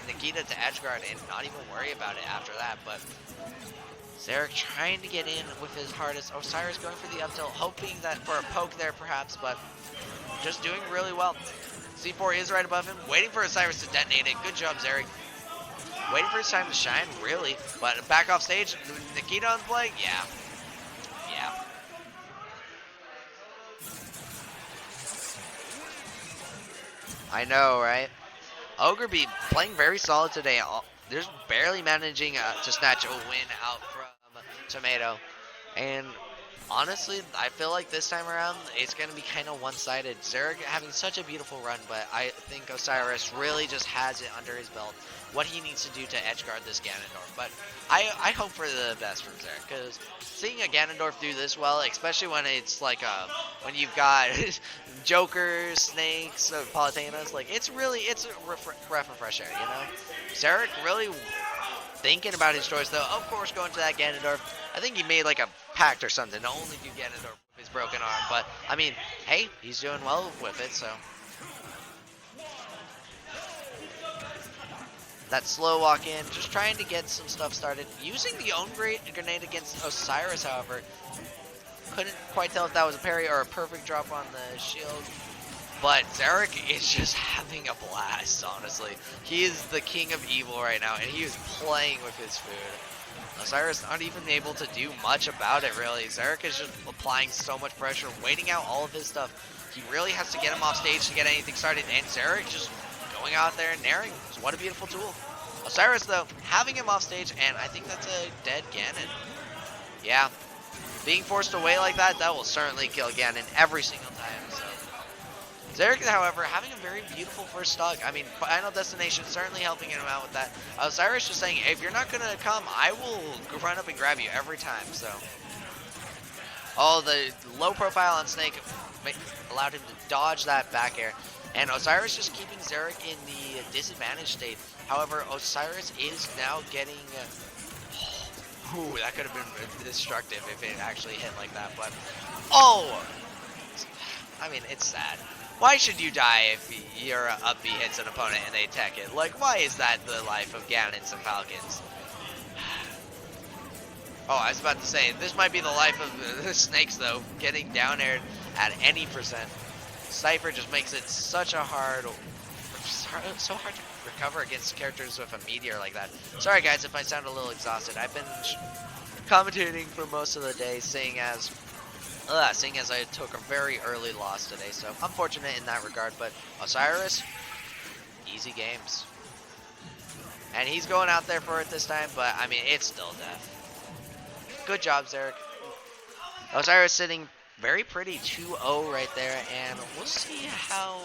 Nikita to edge guard and not even worry about it after that, but Zarek trying to get in with his hardest. Osiris going for the up tilt, hoping that for a poke there perhaps, but just doing really well. C4 is right above him, waiting for Osiris to detonate it. Good job, Zarek. Waiting for his time to shine, really. But back off stage, Nikita on play? Yeah. I know, right? Ogre be playing very solid today. There's barely managing to snatch a win out from Tomato. And honestly, I feel like this time around, it's going to be kind of one-sided. Zarek having such a beautiful run, but I think Osiris really just has it under his belt, what he needs to do to edgeguard this Ganondorf. But I hope for the best from Zarek, because seeing a Ganondorf do this well, especially when it's like when you've got Jokers, Snakes, Palutinas, like it's a breath of fresh air, you know? Zarek really thinking about his choice, though. Of course, going to that Ganondorf. I think he made like a pact or something to only do Ganondorf with his broken arm. But, I mean, hey, he's doing well with it, so. That slow walk in, just trying to get some stuff started. Using the own grenade against Osiris, however. Couldn't quite tell if that was a parry or a perfect drop on the shield. But Zarek is just having a blast, honestly. He is the king of evil right now, and he is playing with his food. Osiris not even able to do much about it, really. Zarek is just applying so much pressure, waiting out all of his stuff. He really has to get him off stage to get anything started, and Zarek just going out there and naring. So what a beautiful tool. Osiris, though, having him off stage, and I think that's a dead Ganon. Yeah, being forced away like that, that will certainly kill Ganon every single time. So Zarek, however, having a very beautiful first stock. I mean, Final Destination certainly helping him out with that. Osiris just saying, if you're not going to come, I will run up and grab you every time. So, oh, the low profile on Snake allowed him to dodge that back air. And Osiris just keeping Zarek in the disadvantage state. However, Osiris is now getting... ooh, that could have been destructive if it actually hit like that. But, oh! I mean, it's sad. Why should you die if your up B hits an opponent and they tech it? Like, why is that the life of Ganons and Falcons? Oh, I was about to say, this might be the life of the Snakes, though. Getting down aired at any percent. Cypher just makes it such a so hard to recover against characters with a meteor like that. Sorry, guys, if I sound a little exhausted. I've been commentating for most of the day, seeing as I took a very early loss today, so I'm fortunate in that regard. But Osiris, easy games. And he's going out there for it this time, but I mean, it's still death. Good job, Zarek. Osiris sitting very pretty 2-0 right there, and we'll see how,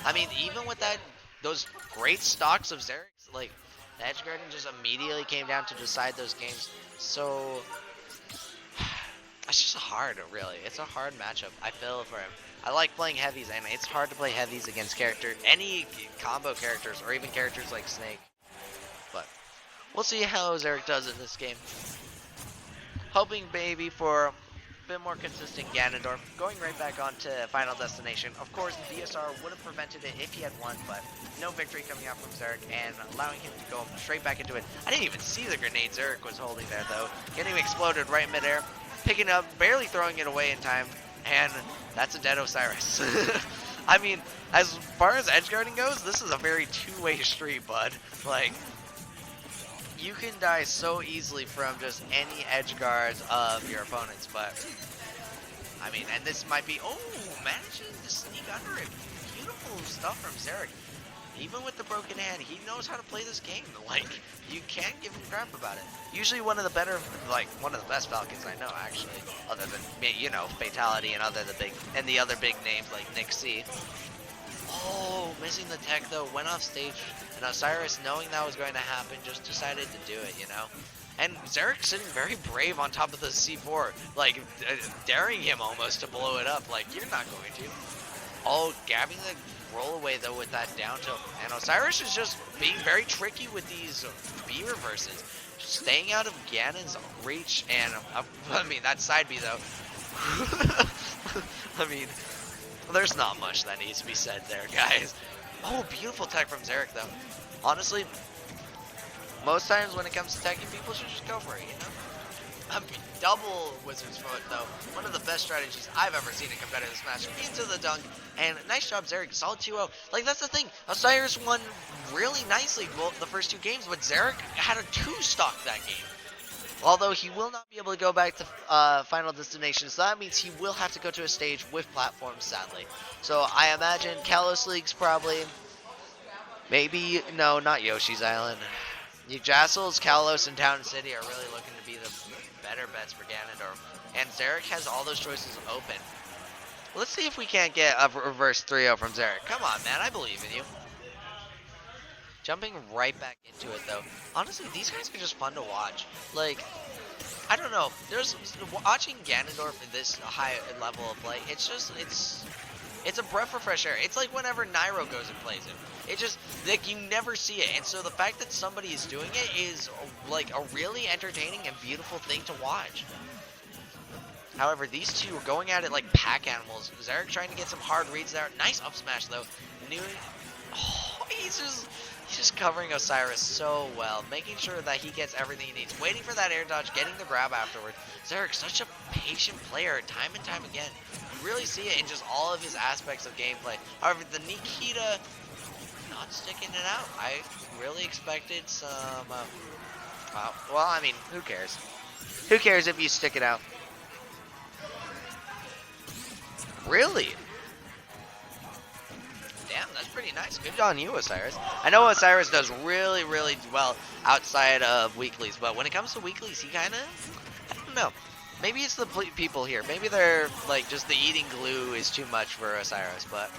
I mean, even with that, those great stocks of Zarek, like, the Edge Guardian just immediately came down to decide those games, so it's just hard, really. It's a hard matchup. I feel for him. I like playing heavies, and it's hard to play heavies against any combo characters, or even characters like Snake. But we'll see how Zarek does in this game. Hoping maybe for a bit more consistent Ganondorf. Going right back on to Final Destination. Of course, DSR would have prevented it if he had won, but no victory coming out from Zarek and allowing him to go straight back into it. I didn't even see the grenade Zarek was holding there, though. Getting exploded right in midair. Picking up, barely throwing it away in time, and that's a dead Osiris. I mean, as far as edge guarding goes, this is a very two-way street, bud. Like, you can die so easily from just any edge guards of your opponents, but I mean, and this might be, oh, managing to sneak under it. Beautiful stuff from Zarek. Even with the broken hand, he knows how to play this game. Like, you can't give him crap about it. Usually one of the better, like, one of the best Falcons I know, actually. Other than, you know, Fatality and the other big names like Nick C. Oh, missing the tech though, went off stage. And Osiris, knowing that was going to happen, just decided to do it, you know? And Zarek sitting very brave on top of the C4, like, daring him almost to blow it up. Like, you're not going to. Oh, grabbing the roll away though with that down tilt, and Osiris is just being very tricky with these B reverses, just staying out of Ganon's reach. And I mean, that side B though, I mean, there's not much that needs to be said there, guys. Oh, beautiful tech from Zarek though. Honestly, most times when it comes to teching, people should just go for it, you know? I mean, double Wizard's Foot, though. One of the best strategies I've ever seen in competitive Smash. Into the dunk, and nice job, Zarek. Solid 2-0. Like, that's the thing. Osiris won really nicely both the first two games, but Zarek had a 2-stock that game. Although he will not be able to go back to Final Destination, so that means he will have to go to a stage with platforms, sadly. So I imagine Kalos League's probably, maybe, no, not Yoshi's Island. Jassels, Kalos, and Town City are really looking to be the better bets for Ganondorf. And Zarek has all those choices open. Let's see if we can't get a reverse 3-0 from Zarek. Come on, man, I believe in you. Jumping right back into it, though. Honestly, these guys are just fun to watch. Like, I don't know. There's watching Ganondorf in this high level of play. It's just, it's a breath of fresh air. It's like whenever Nairo goes and plays him. It just, like, you never see it. And so the fact that somebody is doing it is, like, a really entertaining and beautiful thing to watch. However, these two are going at it like pack animals. Zarek trying to get some hard reads there. Nice up smash, though. Oh, he's just covering Osiris so well. Making sure that he gets everything he needs. Waiting for that air dodge, getting the grab afterward. Zarek, such a patient player, time and time again. You really see it in just all of his aspects of gameplay. However, the Nikita, not sticking it out. I really expected some Well, I mean, who cares? Who cares if you stick it out? Really? Damn, that's pretty nice. Good on you, Osiris. I know Osiris does really, really well outside of weeklies, but when it comes to weeklies, he kind of, I don't know. Maybe it's the people here. Maybe they're, like, just the eating glue is too much for Osiris, but,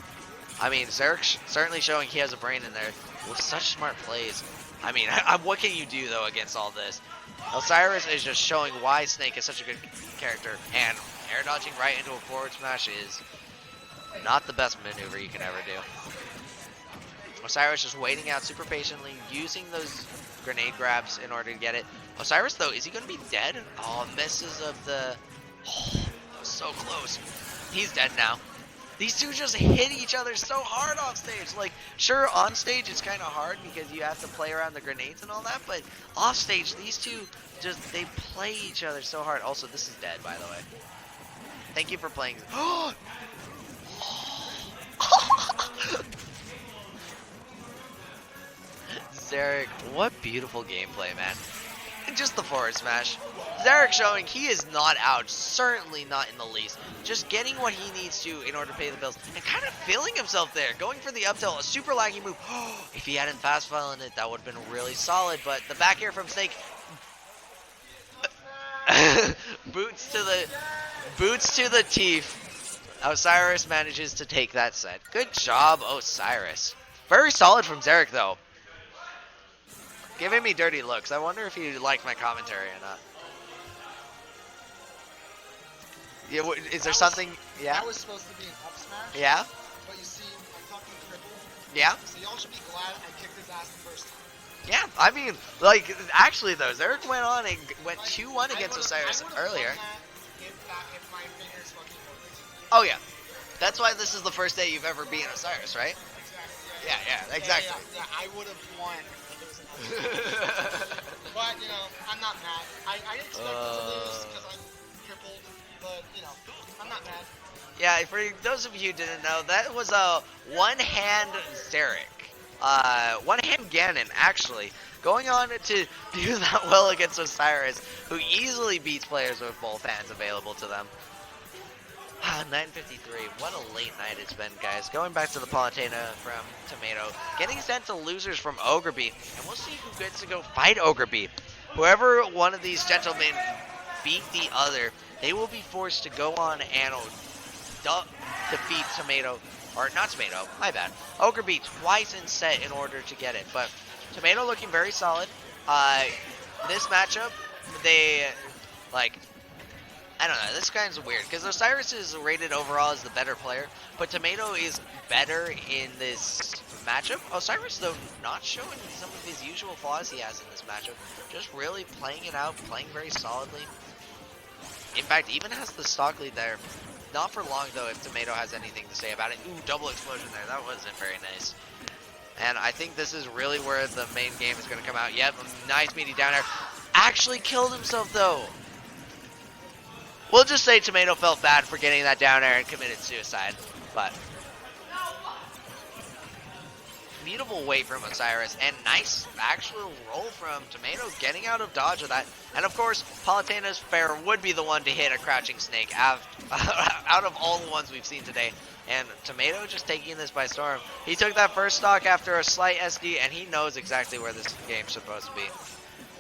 I mean, Zerk's certainly showing he has a brain in there with such smart plays. I mean, what can you do, though, against all this? Osiris is just showing why Snake is such a good character, and air dodging right into a forward smash is not the best maneuver you can ever do. Osiris just waiting out super patiently, using those grenade grabs in order to get it. Osiris, though, is he going to be dead? Oh, misses of the... Oh, that was so close. He's dead now. These two just hit each other so hard off stage. Like, sure, on stage it's kind of hard because you have to play around the grenades and all that, but off stage, these two just, they play each other so hard. Also, this is dead, by the way. Thank you for playing. Zarek, what beautiful gameplay, man. And just the forward smash. Zarek showing he is not out, certainly not in the least. Just getting what he needs to in order to pay the bills. And kind of feeling himself there, going for the up tilt, a super laggy move. If he hadn't fast fallen it, that would have been really solid, but the back air from Snake. Boots to the teeth. Osiris manages to take that set. Good job, Osiris. Very solid from Zarek, though. Giving me dirty looks. I wonder if you like my commentary or not. Yeah, is there something? Yeah. That was supposed to be an up smash. Yeah. But you see, I'm talking triple. Yeah. So y'all should be glad I kicked his ass the first time. Yeah, I mean, like, actually though, Zarek went on and went 2-1 against Osiris earlier. If my fingers fucking worked. Oh yeah, that's why this is the first day you've ever beaten Osiris, right? Exactly. Yeah, exactly. Yeah, I would have won if it was but, you know, I'm not mad. I didn't expect him to lose because I tripled, but, you know, I'm not mad. Yeah, for those of you who didn't know, that was a one-hand Zarek. One-hand Ganon, actually. Going on to do that well against Osiris, who easily beats players with both hands available to them. 9:53. What a late night it's been, guys. Going back to the Palutena from Tomato. Getting sent to losers from Ogre B. And we'll see who gets to go fight Ogre B. Whoever one of these gentlemen beat the other, they will be forced to go on and defeat Tomato. Or not Tomato, my bad. Ogre B twice in set in order to get it. But Tomato looking very solid. This matchup, they, like... I don't know, this kind of weird, because Osiris is rated overall as the better player, but Tomato is better in this matchup. Osiris, though, not showing some of his usual flaws he has in this matchup, just really playing it out, playing very solidly. In fact, even has the stock lead there. Not for long, though, if Tomato has anything to say about it. Ooh, double explosion there, that wasn't very nice. And I think this is really where the main game is going to come out. Yep, nice meaty down air. Actually killed himself, though. We'll just say Tomato felt bad for getting that down air and committed suicide, but beautiful weight from Osiris and nice actual roll from Tomato getting out of dodge of that. And of course, Palutena's fair would be the one to hit a crouching snake out of all the ones we've seen today. And Tomato just taking this by storm. He took that first stock after a slight SD and he knows exactly where this game's supposed to be.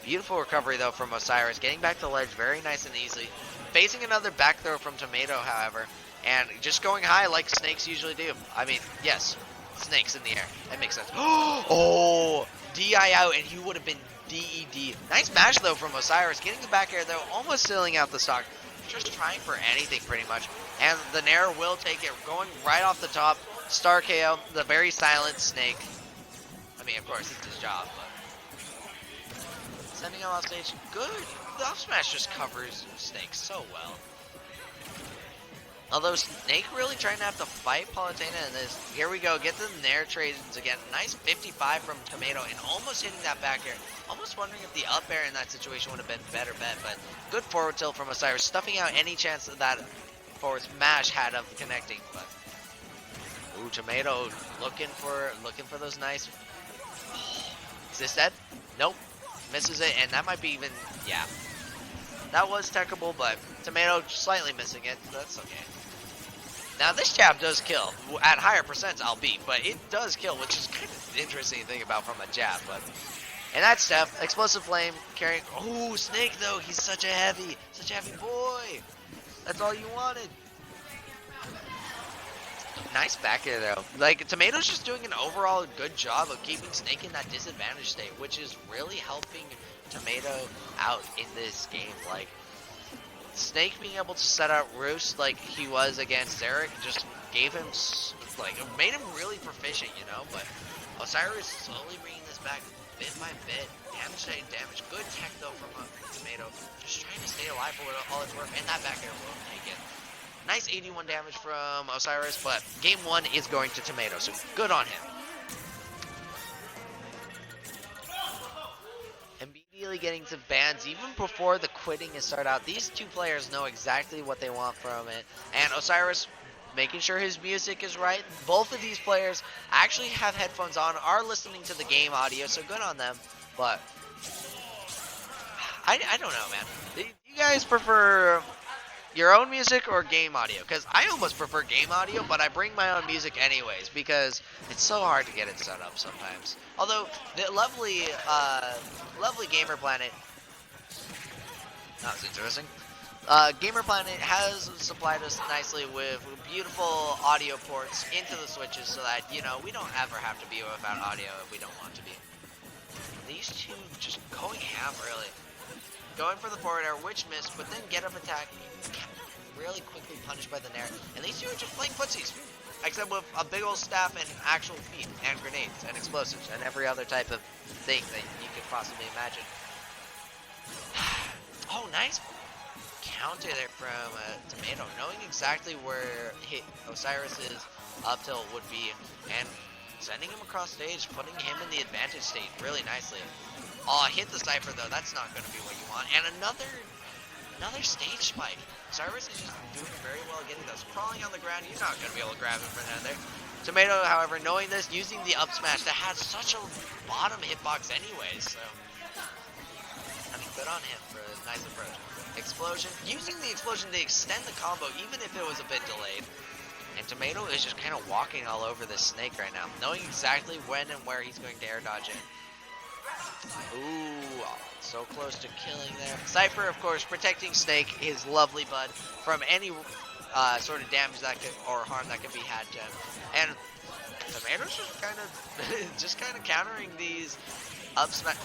Beautiful recovery though from Osiris, getting back to the ledge very nice and easily. Facing another back throw from Tomato, however, and just going high like snakes usually do. I mean, yes, snakes in the air. That makes sense. Oh, DI out, and he would have been DED. Nice mash, though, from Osiris. Getting the back air, though, almost sealing out the stock. Just trying for anything, pretty much. And the Nair will take it, going right off the top. Star KO, the very silent snake. I mean, of course, it's his job, but... Sending him off stage. Good. The up smash just covers Snake so well. Although Snake really trying to have to fight Palutena in this. Here we go, get the Nair trades again. Nice 55 from Tomato and almost hitting that back air. Almost wondering if the up air in that situation would have been better bet, but good forward tilt from Osiris, stuffing out any chance that that forward smash had of connecting. But ooh, Tomato looking for those nice. Is this dead? Nope. misses it, and that might be even, yeah. That was techable, but Tomato slightly missing it, so that's okay. Now this jab does kill, at higher percents albeit, but it does kill, which is kind of an interesting thing about from a jab, but. And that's Steph, Explosive Flame, carrying, oh, Snake though, he's such a heavy boy. That's all you wanted. Nice back air though. Like, Tomato's just doing an overall good job of keeping Snake in that disadvantage state, which is really helping Tomato out in this game. Like, Snake being able to set out Roost like he was against Eric just gave him, like, it made him really proficient, you know? But Osiris slowly bringing this back bit by bit. Damage. Good tech though from Tomato. Just trying to stay alive for all it's worth, and that back air will take it. Nice 81 damage from Osiris, but game 1 is going to Tomato, so good on him. Immediately getting to bans even before the quitting is started out. These two players know exactly what they want from it, and Osiris making sure his music is right. Both of these players actually have headphones on, are listening to the game audio, so good on them, but I don't know, man. Do you guys prefer your own music or game audio? Because I almost prefer game audio, but I bring my own music anyways because it's so hard to get it set up sometimes. Although the lovely Gamer Planet, that was interesting. Gamer Planet has supplied us nicely with beautiful audio ports into the switches so that, you know, we don't ever have to be without audio if we don't want to be. These two just going ham, really. Going for the forward air, which missed, but then get up attack. Really quickly punished by the Nair. And these two are just playing footsies. Except with a big old staff and actual feet, and grenades, and explosives, and every other type of thing that you could possibly imagine. Oh, nice counter there from Tomato, knowing exactly where Osiris's up tilt would be, and sending him across stage, putting him in the advantage state really nicely. Oh, hit the Cypher though, that's not going to be what you want. And another stage spike. Osiris is just doing very well getting those. Crawling on the ground, you're not going to be able to grab him from down there. Tomato, however, knowing this, using the up smash that has such a bottom hitbox anyways, so. I mean, good on him for a nice approach. Explosion, using the explosion to extend the combo, even if it was a bit delayed. And Tomato is just kind of walking all over this Snake right now, knowing exactly when and where he's going to air dodge it. Ooh, so close to killing there. Cypher, of course, protecting Snake, his lovely bud, from any sort of damage that could, or harm that could be had to him. And Tomato's just kind of countering these up smash.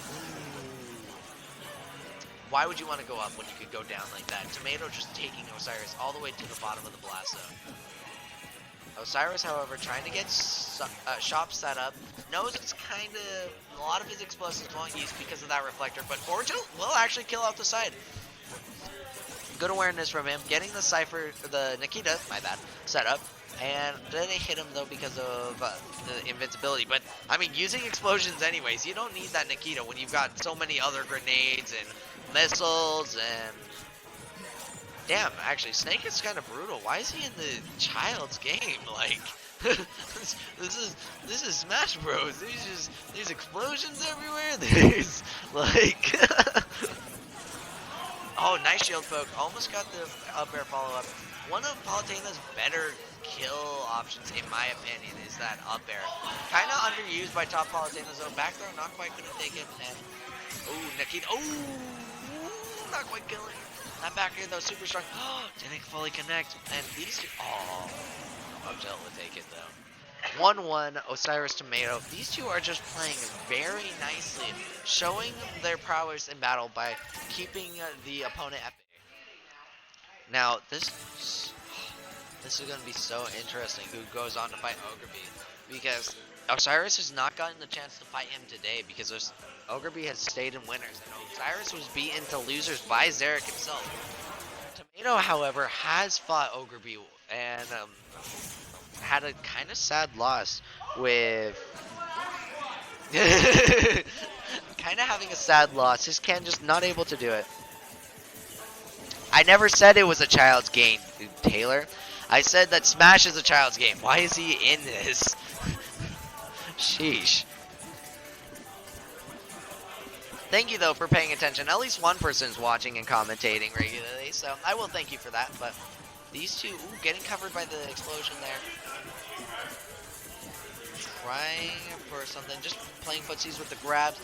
Why would you want to go up when you could go down like that? Tomato just taking Osiris all the way to the bottom of the blast zone. Osiris, however, trying to get shop set up, knows it's kind of, a lot of his explosives won't use because of that reflector, but Orjo will actually kill out the side. Good awareness from him, getting the Cypher, the Nikita, my bad, set up, and then they hit him though because of the invincibility. But, I mean, using explosions anyways, you don't need that Nikita when you've got so many other grenades and missiles and... Damn, actually, Snake is kind of brutal. Why is he in the child's game? Like, this is Smash Bros. There's explosions everywhere. There's like, oh, nice shield poke. Almost got the up air follow up. One of Palutena's better kill options, in my opinion, is that up air. Kind of underused by top Palutena's though. Back throw not quite gonna take it. And oh, Nikita. Oh, not quite killing. That back here though, super strong. Didn't fully connect. And these two, Uptilt will take it though. 1-1, Osiris Tomato. These two are just playing very nicely, showing their prowess in battle by keeping the opponent at bay. Now, this is going to be so interesting who goes on to fight Ogre, because Osiris has not gotten the chance to fight him today because Ogre has stayed in winners, and Osiris was beaten to losers by Zarek himself. Tomato, however, has fought Ogre and had a kind of sad loss with kind of having a sad loss. His Ken just not able to do it. I never said it was a child's game, Taylor. I said that Smash is a child's game. Why is he in this? Sheesh. Thank you though for paying attention. At least one person's watching and commentating regularly, so I will thank you for that. But these two, getting covered by the explosion there. Trying for something, just playing footsies with the grabs.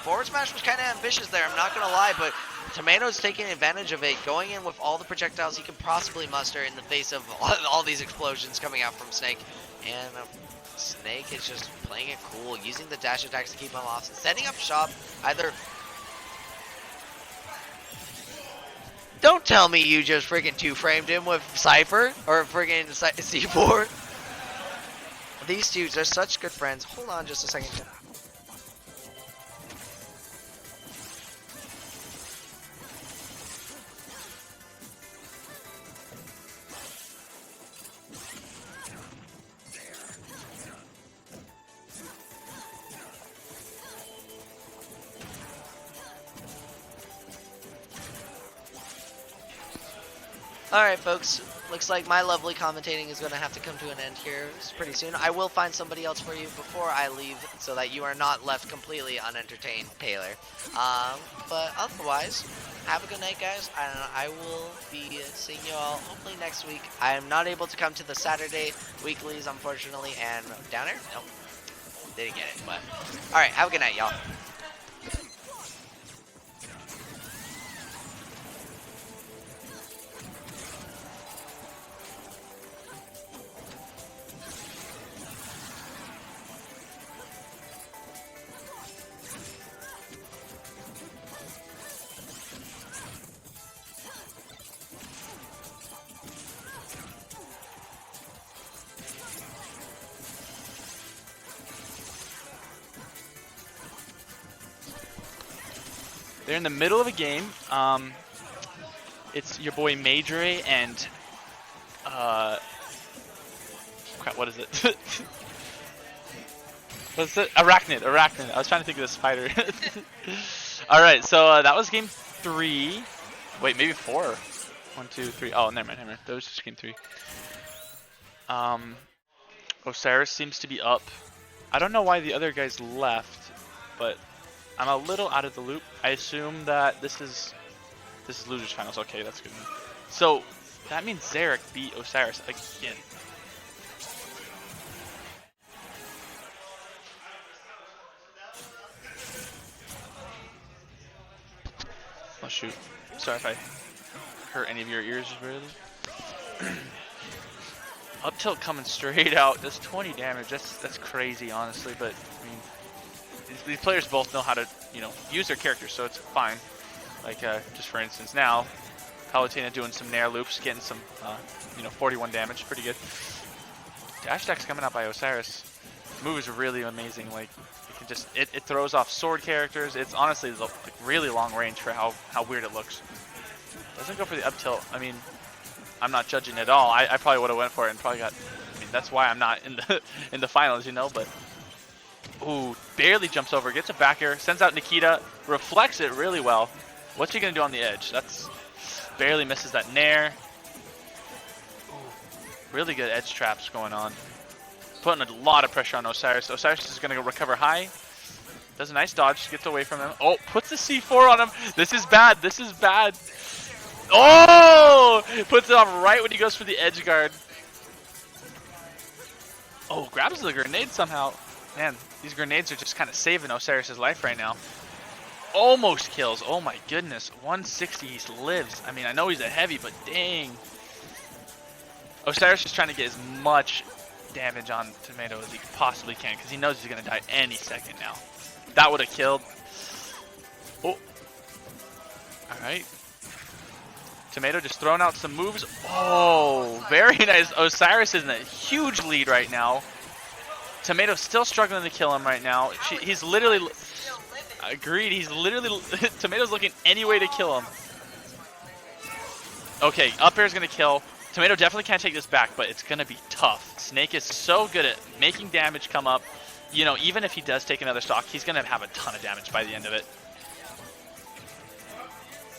Forward smash was kind of ambitious there, I'm not going to lie, but Tomato's taking advantage of it, going in with all the projectiles he could possibly muster in the face of all these explosions coming out from Snake. And Snake is just playing it cool, using the dash attacks to keep him off, setting up shop, either... Don't tell me you just friggin' two-framed him with Cypher, or friggin' C4. These two are such good friends. Hold on just a second. Alright folks, looks like my lovely commentating is going to have to come to an end here pretty soon. I will find somebody else for you before I leave so that you are not left completely unentertained, Taylor. But otherwise, have a good night guys. I will be seeing you all hopefully next week. I am not able to come to the Saturday weeklies unfortunately, and Downer? Nope, didn't get it, but alright, have a good night y'all. They're in the middle of a game. It's your boy Majore and crap, what is it? What's it? Arachnid. I was trying to think of the spider. All right, so that was game 3. Wait, maybe 4. 1, 2, 3. Oh, never mind. That was just game 3. Osiris seems to be up. I don't know why the other guys left, but I'm a little out of the loop. I assume that this is losers finals. Okay, that's good. So that means Zarek beat Osiris again. Oh shoot! Sorry if I hurt any of your ears, really. Up tilt coming straight out. Does 20 damage. That's crazy, honestly. But I mean, these players both know how to, use their characters, so it's fine. Like, just for instance, now, Palutena doing some Nair loops, getting some, 41 damage, pretty good. Dash attack's coming out by Osiris. This move is really amazing. Like, it can just, it throws off sword characters. It's honestly like really long range for how weird it looks. Doesn't go for the up tilt. I mean, I'm not judging at all. I probably would have went for it and probably got. I mean, that's why I'm not in the finals, But ooh, barely jumps over, gets a back air, sends out Nikita, reflects it really well. What's he gonna do on the edge? That's barely misses that nair. Ooh, really good edge traps going on. Putting a lot of pressure on Osiris. Osiris is gonna go recover high. Does a nice dodge, gets away from him. Oh, puts the C4 on him. This is bad. Oh! Puts it off right when he goes for the edge guard. Oh, grabs the grenade somehow. Man, these grenades are just kind of saving Osiris' life right now. Almost kills. Oh my goodness. 160, he lives. I mean, I know he's a heavy, but dang. Osiris is trying to get as much damage on Tomato as he possibly can, because he knows he's going to die any second now. That would have killed. Oh. Alright. Tomato just throwing out some moves. Oh, very nice. Osiris is in a huge lead right now. Tomato's still struggling to kill him right now. He's literally... Agreed, he's literally... Tomato's looking any way to kill him. Okay, up air is going to kill. Tomato definitely can't take this back, but it's going to be tough. Snake is so good at making damage come up. Even if he does take another stock, he's going to have a ton of damage by the end of it.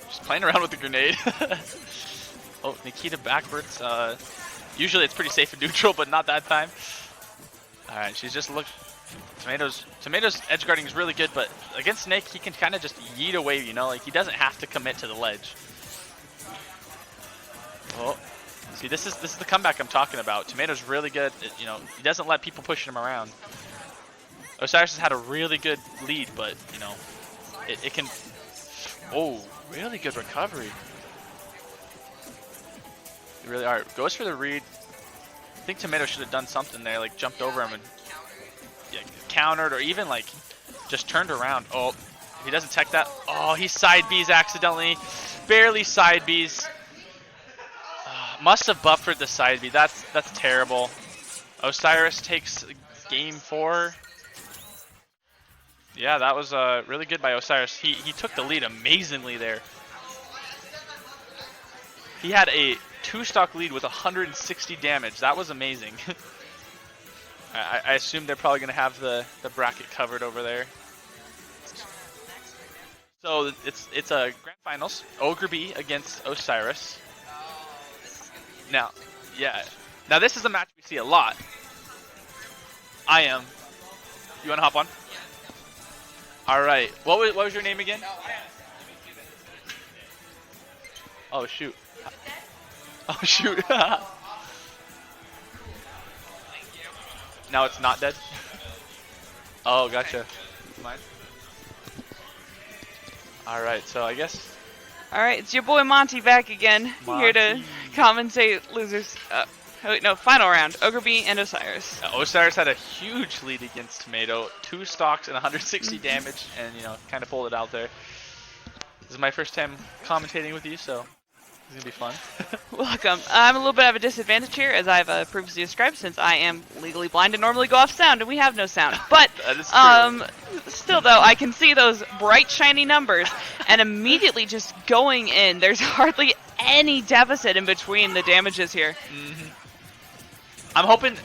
Just playing around with the grenade. Oh, Nikita backwards. Usually it's pretty safe and neutral, but not that time. Alright, she's just Tomato's edge guarding is really good, but against Snake, he can kind of just yeet away, you know, like he doesn't have to commit to the ledge. Oh, see, this is the comeback I'm talking about. Tomato's really good. You know, he doesn't let people push him around. Osiris has had a really good lead, but you know, it can. Oh, really good recovery. They really are. Goes for the read. I think Tomato should have done something there, like jumped over him and countered, or even like just turned around. Oh, he doesn't tech that. Oh, he side B's accidentally. Barely side B's. Must have buffered the side B. That's terrible. Osiris takes game 4. Yeah, that was really good by Osiris. He took the lead amazingly there. He had a 2-stock lead with 160 damage. That was amazing. I assume they're probably going to have the bracket covered over there. So it's a grand finals. Ogre B against Osiris. Now, yeah. Now this is a match we see a lot. You want to hop on? All right. What was your name again? Oh shoot. Oh shoot. Now it's not dead? Oh, gotcha. Mine? Alright, so I guess... Alright, it's your boy Monty back again. Monty. Here to commentate losers. Final round. Ogre B and Osiris. Osiris had a huge lead against Tomato. 2 stocks and 160 damage, and, you know, kind of pulled it out there. This is my first time commentating with you, so... It's going to be fun. Welcome. I'm a little bit of a disadvantage here, as I've previously described, since I am legally blind and normally go off sound, and we have no sound. But, that is true. Still though, I can see those bright, shiny numbers, and immediately just going in. There's hardly any deficit in between the damages here. I'm hoping,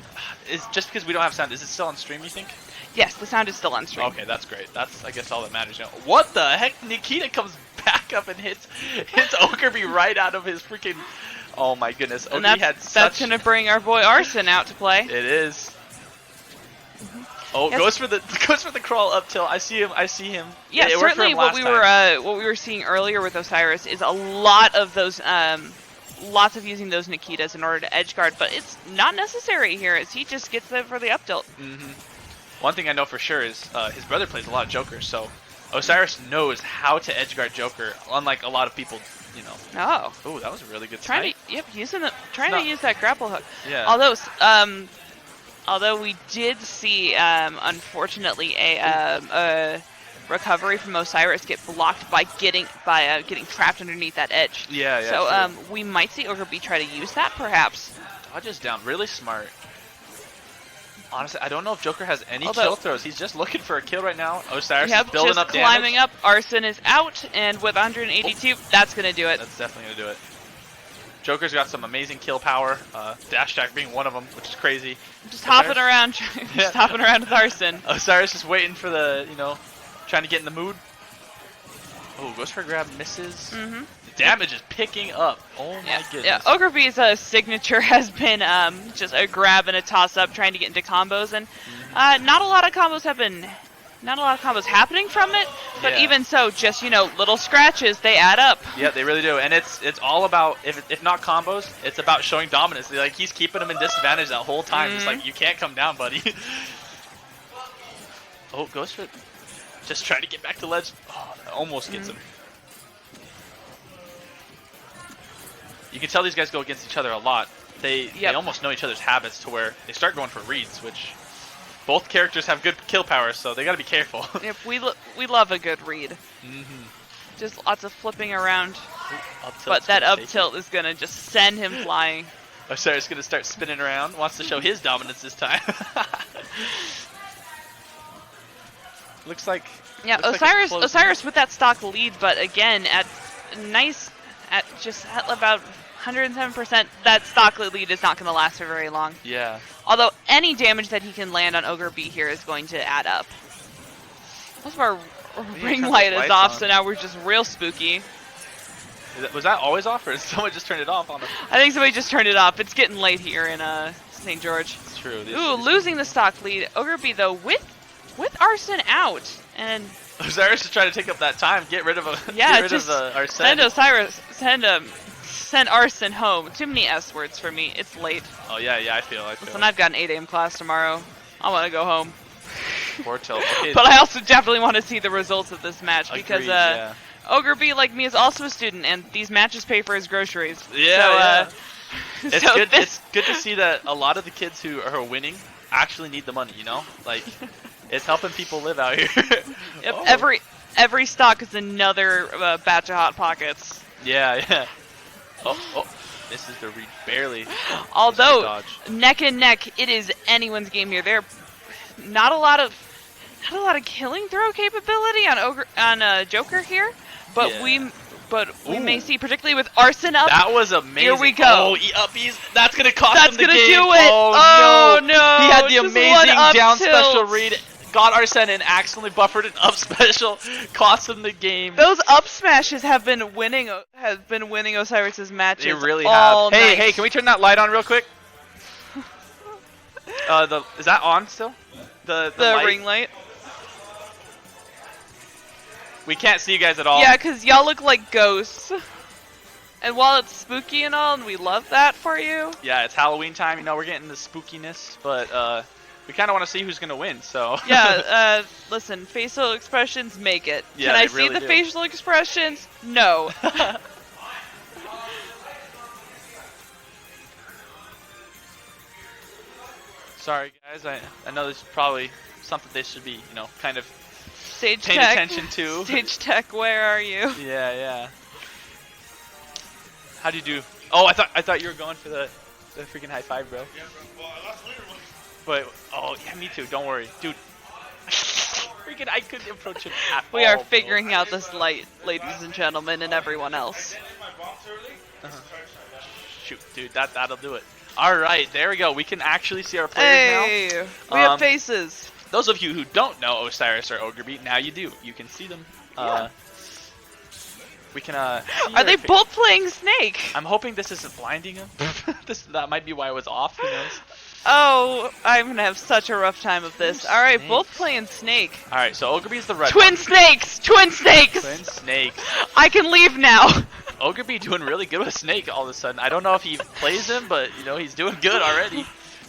just because we don't have sound, is it still on stream, you think? Yes, the sound is still on stream. Okay, that's great. That's, I guess, all that matters now. What the heck? Nikita comes back up and hits Okerby right out of his freaking... Oh my goodness. And that's going to bring our boy Arson out to play. It is. Oh, yes. goes for the crawl up tilt. I see him. Yeah, certainly what we were seeing earlier with Osiris is a lot of those lots of using those Nikitas in order to edge guard, but it's not necessary here as he just gets there for the up tilt. One thing I know for sure is his brother plays a lot of Jokers, so Osiris knows how to edge guard Joker, unlike a lot of people, you know. Oh, that was a really good snipe. Trying to use that grapple hook. Yeah. Although we did see, unfortunately, a recovery from Osiris get blocked by getting trapped underneath that edge. Yeah. So we might see Ogre B try to use that, perhaps. Dodges down, really smart. Honestly, I don't know if Joker has any kill throws. He's just looking for a kill right now. Osiris is building up damage. Climbing up. Arson is out, and with 182, that's going to do it. That's definitely going to do it. Joker's got some amazing kill power. Dash attack being one of them, which is crazy. Just hopping around with Arson. Osiris just waiting for the, trying to get in the mood. Oh, goes for a grab, misses. The damage is picking up. Oh my goodness. Yeah, Ogre B's signature has been just a grab and a toss up, trying to get into combos, and not a lot of combos happening from it. But even so, just little scratches, they add up. Yeah, they really do, and it's all about if not combos, it's about showing dominance. Like he's keeping them in disadvantage that whole time. It's like you can't come down, buddy. Oh, goes for just trying to get back to ledge. Oh, that almost gets him. You can tell these guys go against each other a lot. They almost know each other's habits to where they start going for reads, which both characters have good kill power, so they got to be careful. Yep, we love a good read. Just lots of flipping around. But that up tilt is going to just send him flying. Osiris is going to start spinning around. Wants to show his dominance this time. Looks like... Yeah, Osiris with that stock lead, but again, at about 107%, that stock lead is not going to last for very long. Yeah. Although any damage that he can land on Ogre B here is going to add up. Most of our ring light is off, so now we're just real spooky. Was that always off, or did someone just turn it off on him? I think somebody just turned it off. It's getting late here in St. George. It's true. Losing the stock lead. Ogre B, though, with with Arson out, and Osiris is trying to take up that time. Get rid of a. yeah, get rid just of Arsene. send Osiris, send Arson home. Too many S words for me. It's late. Oh yeah, I feel. Listen, I've got an 8 a.m. class tomorrow. I want to go home. Poor Tilt. Okay. But I also definitely want to see the results of this match because Agreed, yeah. Ogre B, like me, is also a student, and these matches pay for his groceries. Yeah, so, It's so good. this- It's good to see that a lot of the kids who are winning actually need the money. You know, like it's helping people live out here. Yep, Oh. every stock is another batch of Hot Pockets. Yeah. Oh, this is the read barely. Although Dodge. neck and neck, it is anyone's game here. There, not a lot of killing throw capability on Joker here, but Yeah. we may Ooh. see, particularly with Arson up. That was amazing. Here we go. Oh, that's gonna cost That's him the gonna game. do it. Oh Oh, no. He had the Just amazing one up down tilt. special read. Got Arsene and accidentally buffered an up special. Cost him the game. Those up smashes have been winning Osiris's matches. They really all have. night. Hey, can we turn that light on real quick? Is that on still? The light? ring light? We can't see you guys at all. Yeah, because y'all look like ghosts. And while it's spooky and all, and we love that for you. Yeah, it's Halloween time. You know, we're getting the spookiness, but we kind of want to see who's gonna win. So. Yeah, listen, facial expressions make it. Yeah, Can I they see really the do. facial expressions? No. Sorry, guys. I know this is probably something they should be, you know, kind of Stage paying tech. attention to. Stage tech, where are you? Yeah. How do you do? Oh, I thought you were going for the freaking high five, bro. Yeah, bro. Well, I lost later one. But oh yeah, me too. Don't worry, dude. Freaking, I couldn't approach him at We all, are bro. figuring out this light, ladies and gentlemen, and everyone else. Shoot, dude, that'll do it. All right, there we go. We can actually see our players Hey, we have faces. now. Those of you who don't know Osiris or Ogrebeat, now you do. You can see them. We can. See Are they their fa- both playing Snake? I'm hoping this isn't blinding him. That might be why it was off. Who knows? Oh, I'm gonna have such a rough time of this. All right, Snakes. both playing Snake. All right, so Ogrebeat's the red Twin one. snakes! Twin snakes! Twin snakes. I can leave now. Ogrebeat doing really good with Snake all of a sudden. I don't know if he plays him, but you know he's doing good already.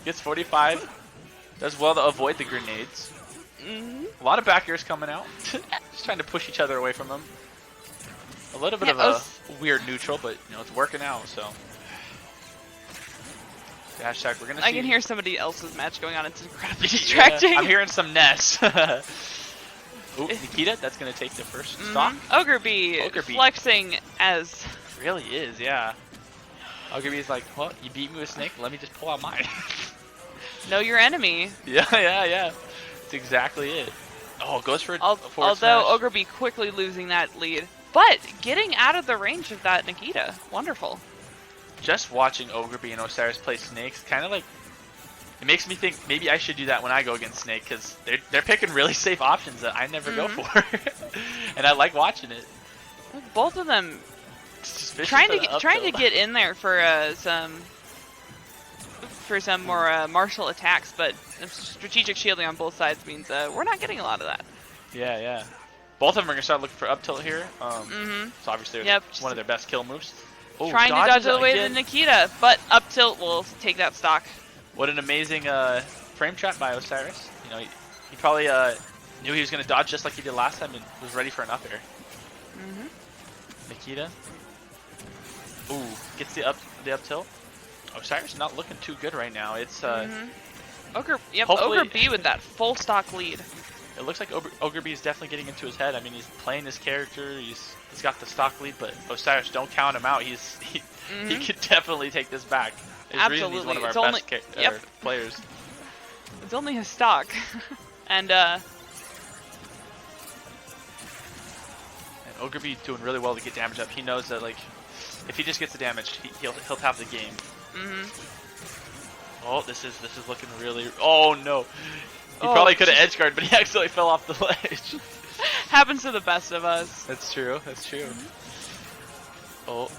Gets 45. Does well to avoid the grenades. A lot of back airs coming out. Just trying to push each other away from them. A little bit of a weird neutral, but you know it's working out. So. Hashtag, we're gonna see. I can hear somebody else's match going on. It's incredibly distracting. Yeah, I'm hearing some Ness. Ooh, Nikita, that's gonna take the first stock. Ogre B flexing as Really is, yeah. Ogrebeat's like, well, you beat me with Snake, let me just pull out mine. know your enemy. Yeah. That's exactly it. Oh, goes for a forward Although smash. Ogre B quickly losing that lead, but getting out of the range of that Nikita. Wonderful. Just watching Ogrebeat and Osiris play Snakes, kind of like, it makes me think maybe I should do that when I go against Snake, because they're picking really safe options that I never go for. And I like watching it. Both of them Just trying fishing to for the up trying to tilt. get in there for some more martial attacks, but strategic shielding on both sides means we're not getting a lot of that. Yeah. Both of them are going to start looking for up tilt here. So obviously Yep, one of their best kill moves. Oh, trying to dodge dodges the way to again. Nikita, but up tilt will take that stock. What an amazing frame trap by Osiris. You know, he probably knew he was going to dodge just like he did last time and was ready for an up air. Nikita. Ooh, gets the up tilt. Osiris not looking too good right now. It's Ogre hopefully- Ogre B with that full stock lead. it looks like Ogre B is definitely getting into his head. I mean, he's playing his character. He's got the stock lead, but Osiris, don't count him out. He could definitely take this back. There's a reason he's one of our Absolutely. best players. It's only his stock, and Ogre B doing really well to get damage up. He knows that like if he just gets the damage, he'll have the game. Oh, this is looking really. Oh no, he probably could have edge guard, but he accidentally fell off the ledge. happens to the best of us. That's true. Oh.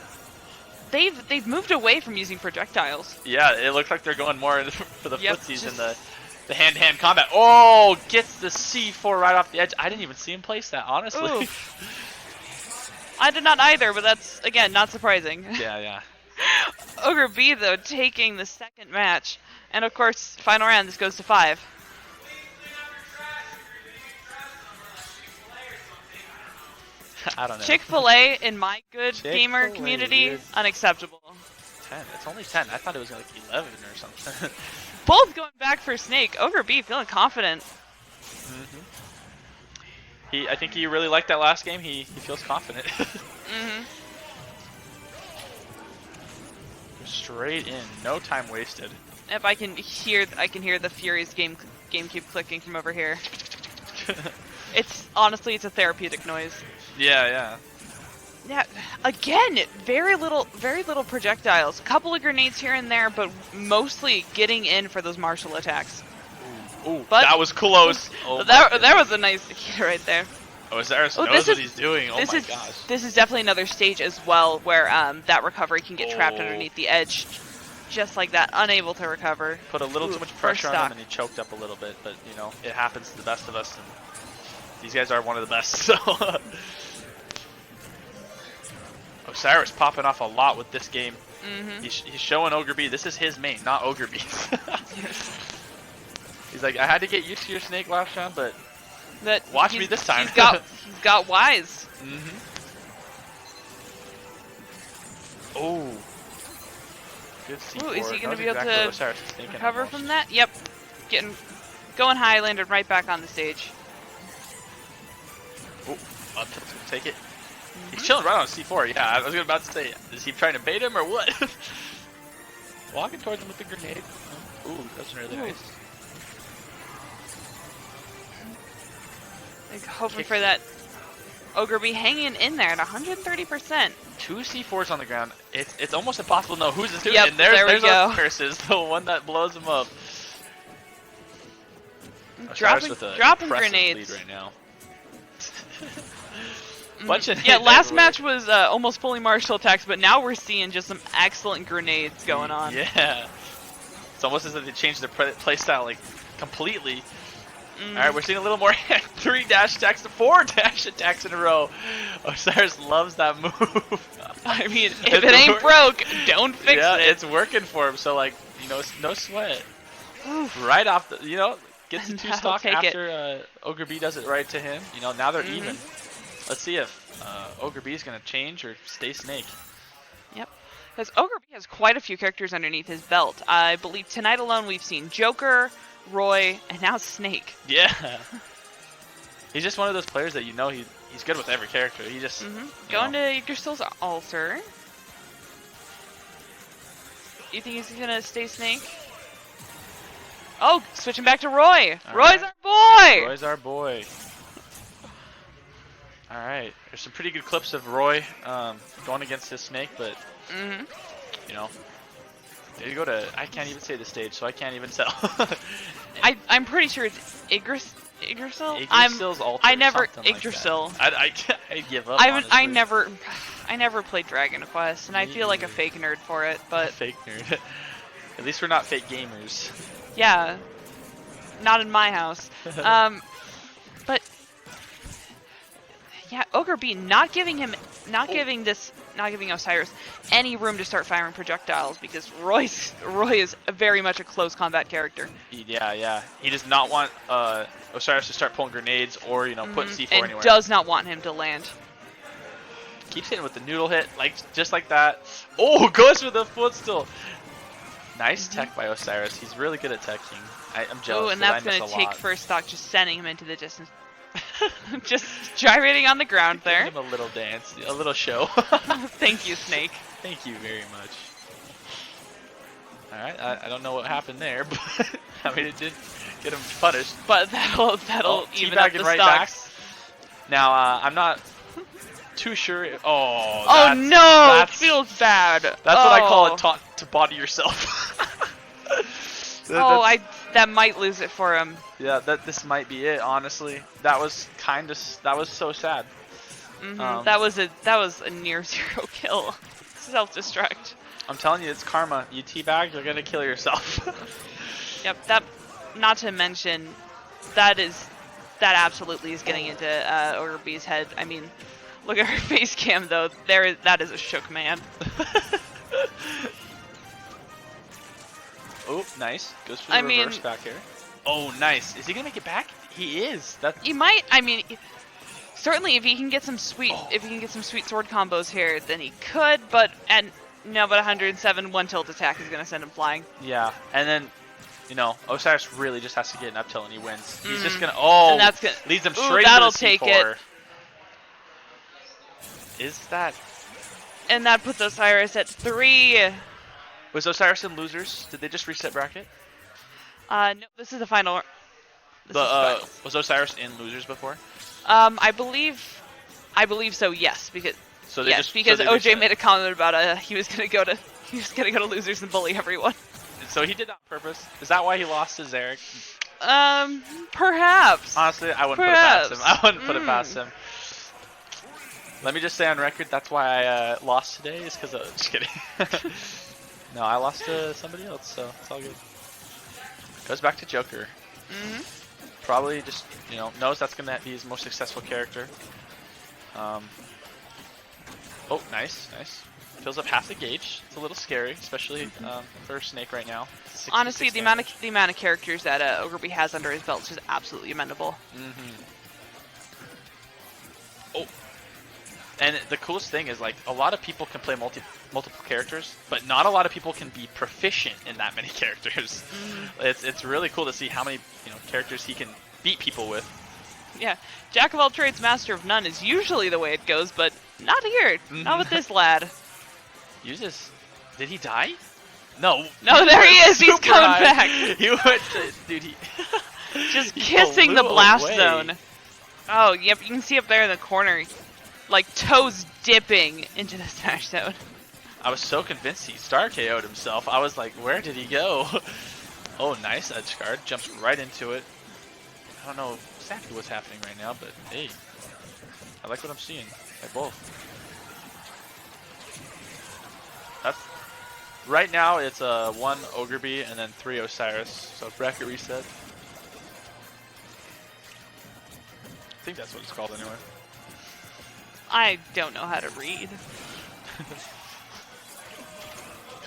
They've moved away from using projectiles. Yeah, it looks like they're going more for the Yep, footsies just The hand-to-hand combat. Oh, gets the C4 right off the edge. I didn't even see him place that, honestly. Ooh. I did not either, but that's, again, not surprising. Yeah. Ogre B, though, taking the second match. And, of course, final round, this goes to 5. I don't know. Chick-fil-A, in my good gamer Chick-fil-A, community, dude. unacceptable. 10. It's only 10. I thought it was like 11 or something. Both going back for Snake. Ogre B feeling confident. I think he really liked that last game. He feels confident. Straight in, no time wasted. If I can hear the Furious GameCube clicking from over here. It's honestly a therapeutic noise. Yeah. Yeah, again, very little projectiles. A couple of grenades here and there, but mostly getting in for those martial attacks. Ooh, but that was close. Oh, that was a nice hit right there. Oh, Osiris knows what he's doing. Oh my gosh. This is definitely another stage as well where that recovery can get trapped underneath the edge. Just like that, unable to recover. Put a little too much pressure on him and he choked up a little bit, but you know, it happens to the best of us, and these guys are one of the best, so. Osiris popping off a lot with this game. He's showing Ogre B, this is his main, not Ogre B. He's like, I had to get used to your Snake last round, but watch me this time. He's got Wise. Oh. Good C4. Ooh, is he going to be exactly able to recover from that? Yep. Going high, landed right back on the stage. Oh, up tilt's gonna take it. He's chilling right on C4. Yeah, I was about to say, is he trying to bait him or what? Walking towards him with the grenade. Ooh, that's really nice. Like, hoping for that Ogre B hanging in there at 130%. 2 C4s on the ground. It's almost impossible to know who's doing it. And there's we go. Osiris, the one that blows him up. Dropping grenades lead right now. Last match was almost fully martial attacks, but now we're seeing just some excellent grenades going on. Yeah. It's almost as if they changed their playstyle like completely. Alright, we're seeing a little more 3 dash attacks to 4 dash attacks in a row. Osiris loves that move. I mean, if it ain't broke, don't fix it. Yeah, it's working for him, so like, you know, no sweat. Right off the, you know, gets the 2 stock after Ogre B does it right to him. You know, now they're even. Let's see if Ogre B is going to change or stay Snake. Yep. Because Ogre B has quite a few characters underneath his belt. I believe tonight alone we've seen Joker, Roy, and now Snake. Yeah. He's just one of those players that you know he's good with every character. He just going to Yggdrasil's altar. You think he's gonna stay Snake? Oh, switching back to Roy. Roy's our boy. Roy's our boy. All right. There's some pretty good clips of Roy going against his Snake, but you know. There you go to, I can't even say the stage, so I can't even tell. I'm pretty sure it's Yggdrasil? Yggdrasil's altar. I never, Yggdrasil. I give up, I never played Dragon Quest, and I feel like a fake nerd for it, but... Fake nerd. At least we're not fake gamers. Yeah. Not in my house. But... Yeah, Ogre B not giving Osiris any room to start firing projectiles because Roy is very much a close combat character. Yeah. He does not want Osiris to start pulling grenades or putting C4 and anywhere. Does not want him to land. Keeps hitting with the noodle hit, just like that. Oh, goes for the footstool. Nice tech by Osiris. He's really good at teching. I'm jealous. Oh, and that's going to take first stock, just sending him into the distance. Just gyrating on the ground there. Give him a little dance, a little show. Thank you, Snake. Thank you very much. Alright, I don't know what happened there, but I mean, it did get him punished. But that'll even up the right stocks. Back. Now, I'm not too sure. Oh no! It feels bad. That's what I call it, taught to body yourself. That might lose it for him. Yeah, this might be it. Honestly, that was so sad. That was a near zero kill. Self-destruct. I'm telling you, it's karma. You teabag, you're gonna kill yourself. Yep. not to mention, that absolutely is getting into Ogre B's head. I mean, look at her face cam though. That is a shook man. Oh, nice. Goes for the reverse back here. Oh, nice. Is he gonna make it back? He is. He might. I mean, certainly if he can get some sweet, sword combos here, then he could. But 107 one tilt attack is gonna send him flying. Yeah, and then, Osiris really just has to get an up tilt and he wins. He's just gonna. And that's gonna leads him straight that'll into the take C4. it. Is that? And that puts Osiris at 3. Was Osiris in losers? Did they just reset bracket? No, this is the final. Was Osiris in losers before? I believe so. Yes, because OJ reset. made a comment about he was gonna go to losers and bully everyone. So he did that on purpose. Is that why he lost to Zarek? Perhaps. Honestly, I wouldn't put it past him. I wouldn't put it past him. Let me just say on record, that's why I lost today. Is because just kidding. No, I lost to somebody else, so it's all good. Goes back to Joker. Probably just, knows that's going to be his most successful character. Oh, nice. Fills up half the gauge. It's a little scary, especially for Snake right now. Honestly, the amount of characters that Ogre B has under his belt is just absolutely amendable. Oh. And the coolest thing is, a lot of people can play multiple characters, but not a lot of people can be proficient in that many characters. It's really cool to see how many characters he can beat people with. Yeah, Jack of all trades, master of none is usually the way it goes, but not here. Not with this lad. Did he die? No. No, there he is. He's coming back. He went to, dude. Just kissing the blast zone. Oh, yep. You can see up there in the corner. Toes dipping into the smash zone. I was so convinced he star KO'd himself. I was like, where did he go? Oh, nice edge guard. Jumps right into it. I don't know exactly what's happening right now, but hey. I like what I'm seeing. By both. Right now, it's 1 Ogre B and then 3 Osiris. So bracket reset. I think that's what it's called anyway. I don't know how to read.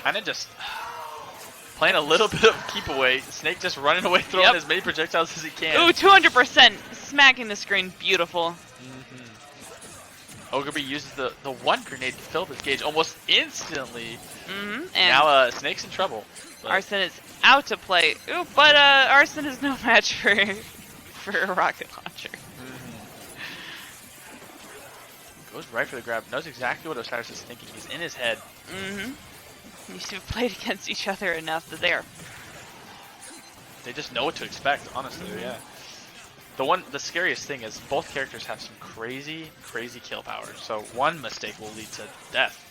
Kind of just playing a little bit of keep away. Snake just running away, throwing as many projectiles as he can. Ooh, 200%. Smacking the screen. Beautiful. Ogre B uses the one grenade to fill this gauge almost instantly. And now Snake's in trouble. Arsene is out to play. Ooh, but Arsene is no match for a rocket launcher. Goes right for the grab. Knows exactly what Osiris is thinking. He's in his head. These two have played against each other enough that they just know what to expect, honestly, yeah. The scariest thing is both characters have some crazy kill power. So one mistake will lead to death.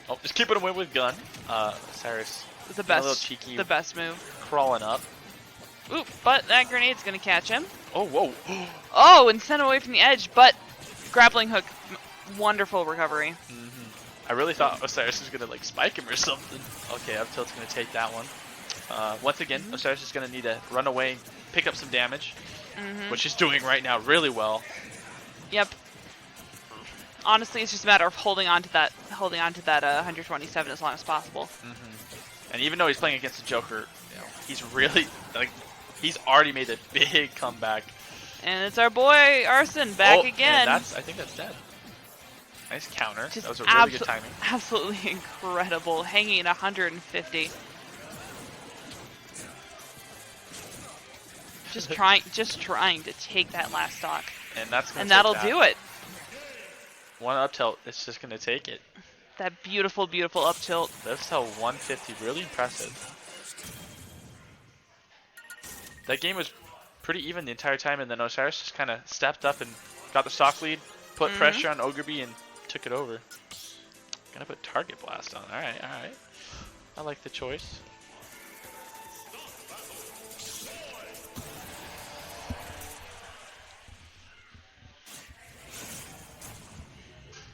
Oh, just keeping away with gun. Osiris. The best move. Crawling up. Ooh, but that grenade's gonna catch him. Oh, whoa. Oh, and sent away from the edge, but grappling hook. Wonderful recovery. I really thought Osiris was gonna spike him or something. Okay, up tilt's gonna take that one. Once again, Osiris is gonna need to run away and pick up some damage, which he's doing right now really well. Yep. Honestly, it's just a matter of holding on to that 127 as long as possible. And even though he's playing against the Joker, he's really he's already made a big comeback. And it's our boy Arsene back again. And I think that's dead. Nice counter. That was a really good timing. Absolutely incredible. Hanging at 150. Just trying to take that last stock. And that'll do it. One up tilt, it's just gonna take it. That beautiful up tilt. That's how 150, really impressive. That game was pretty even the entire time, and then Osiris just kind of stepped up and got the stock lead, put pressure on Ogre B, and took it over. Gonna put target blast on. All right. I like the choice.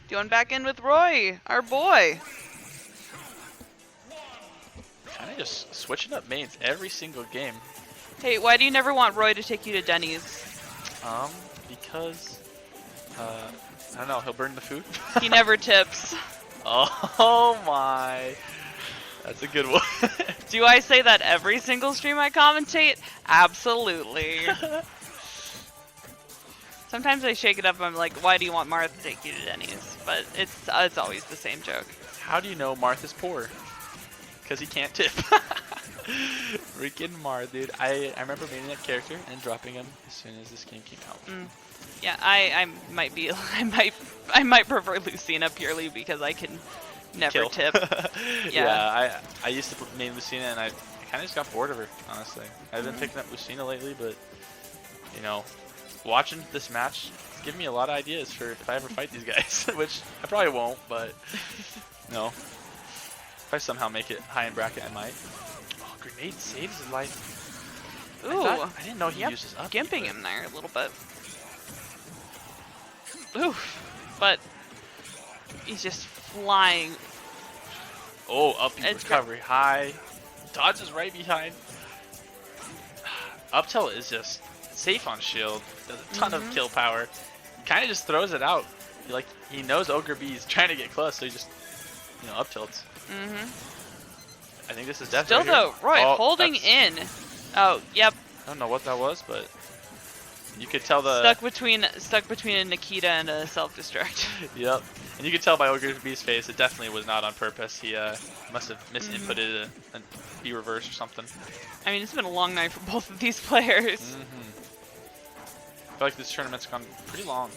Going back in with Roy, our boy. Kind Kind of just switching up mains every single game. Hey, why do you never want Roy to take you to Denny's? Because I don't know, he'll burn the food. He never tips. Oh my. That's a good one. Do I say that every single stream I commentate? Absolutely. Sometimes I shake it up. I'm like, why do you want Martha to take you to Denny's? But it's always the same joke. How do you know Martha's poor? Because he can't tip. Freaking Mar, dude. I remember making that character and dropping him as soon as this game came out. Yeah, I might prefer Lucina purely because I can never tip. Yeah, I used to main Lucina and I kind of just got bored of her, honestly. I've been picking up Lucina lately, but you know, watching this match give me a lot of ideas for if I ever fight these guys, which I probably won't, but no. If I somehow make it high in bracket, I might. Oh, grenade saves his life. Ooh, I didn't know he uses up. Gimping him there a little bit. Oof, but he's just flying. Oh, up recovery, high. Dodges right behind. Up tilt is just safe on shield. Does a ton of kill power. Kind of just throws it out. He knows Ogre B is trying to get close, so he just up tilts. I think this is death. Still though, Roy holding in. Oh, yep. I don't know what that was, but you could tell the stuck between a Nikita and a self-destruct. Yep, and you could tell by Ogre B's face it definitely was not on purpose. He must have misinputted a B reverse or something. I mean, it's been a long night for both of these players. I feel like this tournament's gone pretty long.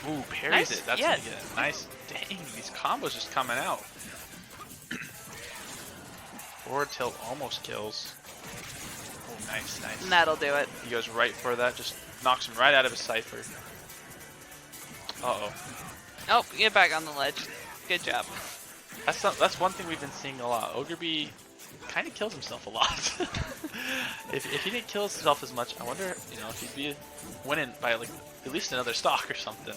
Ooh, parries it. That's gonna get it. Nice. Dang, these combos just coming out. Forward tilt almost kills. Oh, nice, nice. And that'll do it. He goes right for that, just knocks him right out of his cipher. Uh-oh. Oh, get back on the ledge. Good job. That's one thing we've been seeing a lot. Ogre B kind of kills himself a lot. if he didn't kill himself as much, I wonder, if he'd be winning by at least another stock or something.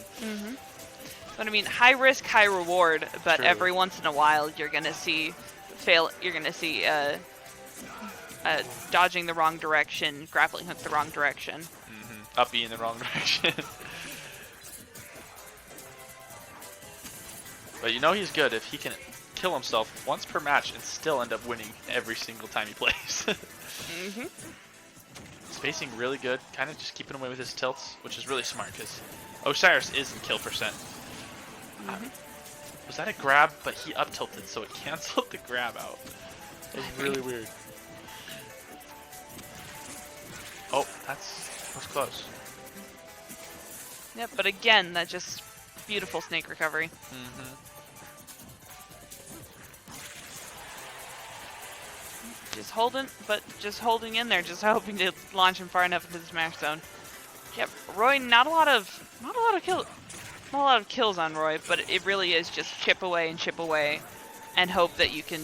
But I mean, high risk, high reward. But every once in a while, you're gonna see dodging the wrong direction, grappling hook the wrong direction. Up B in the wrong direction. But he's good if he can kill himself once per match and still end up winning every single time he plays. Spacing really good, kind of just keeping away with his tilts, which is really smart because Osiris is in kill percent. Was that a grab? But he up tilted, so it canceled the grab out. It was really weird. Oh, that was close. Yep, but again, that just beautiful snake recovery. Just holding in there, just hoping to launch him far enough into the smash zone. Yep, Roy, not a lot of kills on Roy, but it really is just chip away, and hope that you can